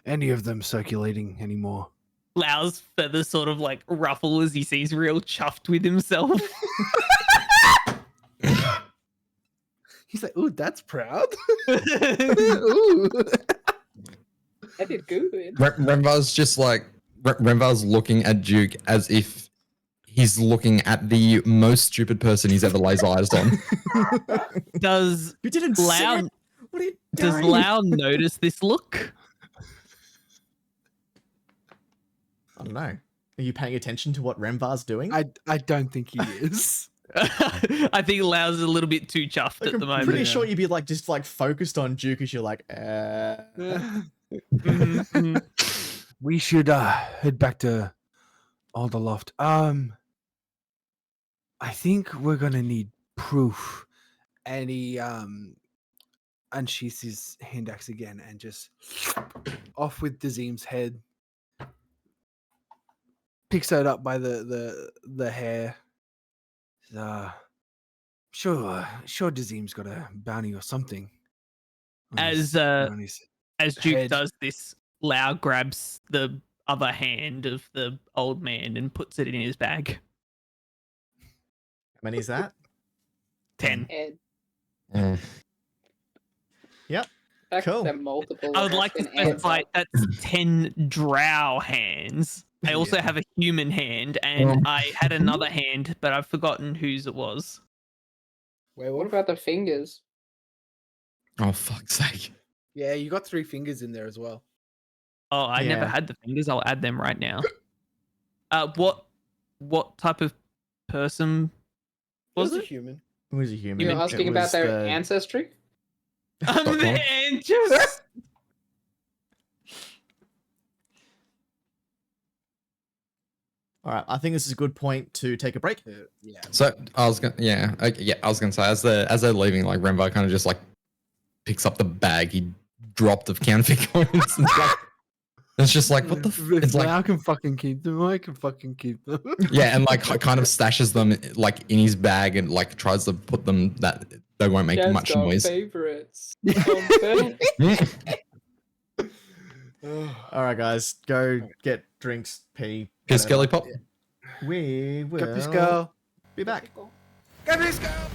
Speaker 7: any of them circulating anymore.
Speaker 2: Lau's feathers sort of like ruffle as he sees real chuffed with himself.
Speaker 7: He's like, ooh, that's proud.
Speaker 5: Ooh. I did good.
Speaker 3: Renvar's just like Renvar's looking at Duke as if he's looking at the most stupid person he's ever laid eyes on.
Speaker 2: Does
Speaker 1: You didn't say
Speaker 2: Lau
Speaker 1: it. What are you
Speaker 2: does
Speaker 1: doing?
Speaker 2: Lau notice this look?
Speaker 1: I don't know. Are you paying attention to what Remvar's doing?
Speaker 7: I don't think he is.
Speaker 2: I think Lau's a little bit too chuffed
Speaker 1: Like,
Speaker 2: at the
Speaker 1: I'm
Speaker 2: moment.
Speaker 1: pretty sure you'd be like just like focused on Duke as you're like,
Speaker 2: Mhm.
Speaker 7: We should head back to Alderloft. I think we're gonna need proof. And he unsheaths his hand axe again and just off with Dazim's head. Picks it up by the hair. Sure Dazim's got a bounty or something. on
Speaker 2: As
Speaker 7: on his
Speaker 2: as Duke
Speaker 7: head.
Speaker 2: does this, Lau grabs the other hand of the old man and puts it in his bag.
Speaker 1: how many is that?
Speaker 2: 10.
Speaker 5: Head.
Speaker 3: Mm.
Speaker 1: Yep.
Speaker 5: Fact
Speaker 1: Cool.
Speaker 5: that multiple
Speaker 2: I would
Speaker 5: has
Speaker 2: like to
Speaker 5: been added
Speaker 2: specify
Speaker 5: up.
Speaker 2: that's 10 drow hands. I also
Speaker 1: Yeah.
Speaker 2: have a human hand, and I had another hand, but I've forgotten whose it was.
Speaker 5: What about the fingers?
Speaker 3: Oh fuck's sake!
Speaker 7: Yeah, you got 3 fingers in there as well.
Speaker 2: Oh, I never
Speaker 1: Yeah.
Speaker 2: had the fingers. I'll add them right now. What type of person was
Speaker 7: a
Speaker 2: it?
Speaker 7: human.
Speaker 1: It was a human.
Speaker 5: You're
Speaker 1: It
Speaker 5: asking about
Speaker 1: was
Speaker 5: their
Speaker 1: the-
Speaker 5: ancestry?
Speaker 2: I'm the
Speaker 3: What?
Speaker 2: Andrews.
Speaker 1: All right, I think this is a good point to take a break.
Speaker 7: Yeah.
Speaker 3: So I was gonna, I was gonna say as they're leaving, like Renvar kind of just like picks up the bag he dropped of counterfeit coins. And it's just like what the? It's like
Speaker 7: I can fucking keep them. I can fucking keep them.
Speaker 3: yeah, and like kind of stashes them like in his bag and like tries to put them that they won't make
Speaker 5: Dad's
Speaker 3: much
Speaker 5: got
Speaker 3: noise.
Speaker 5: favorites.
Speaker 1: All right, guys, go get drinks, pee.
Speaker 3: Piss
Speaker 1: whatever.
Speaker 3: Kelly Pop.
Speaker 1: We will
Speaker 7: Got this girl.
Speaker 1: be back.
Speaker 7: Got this girl.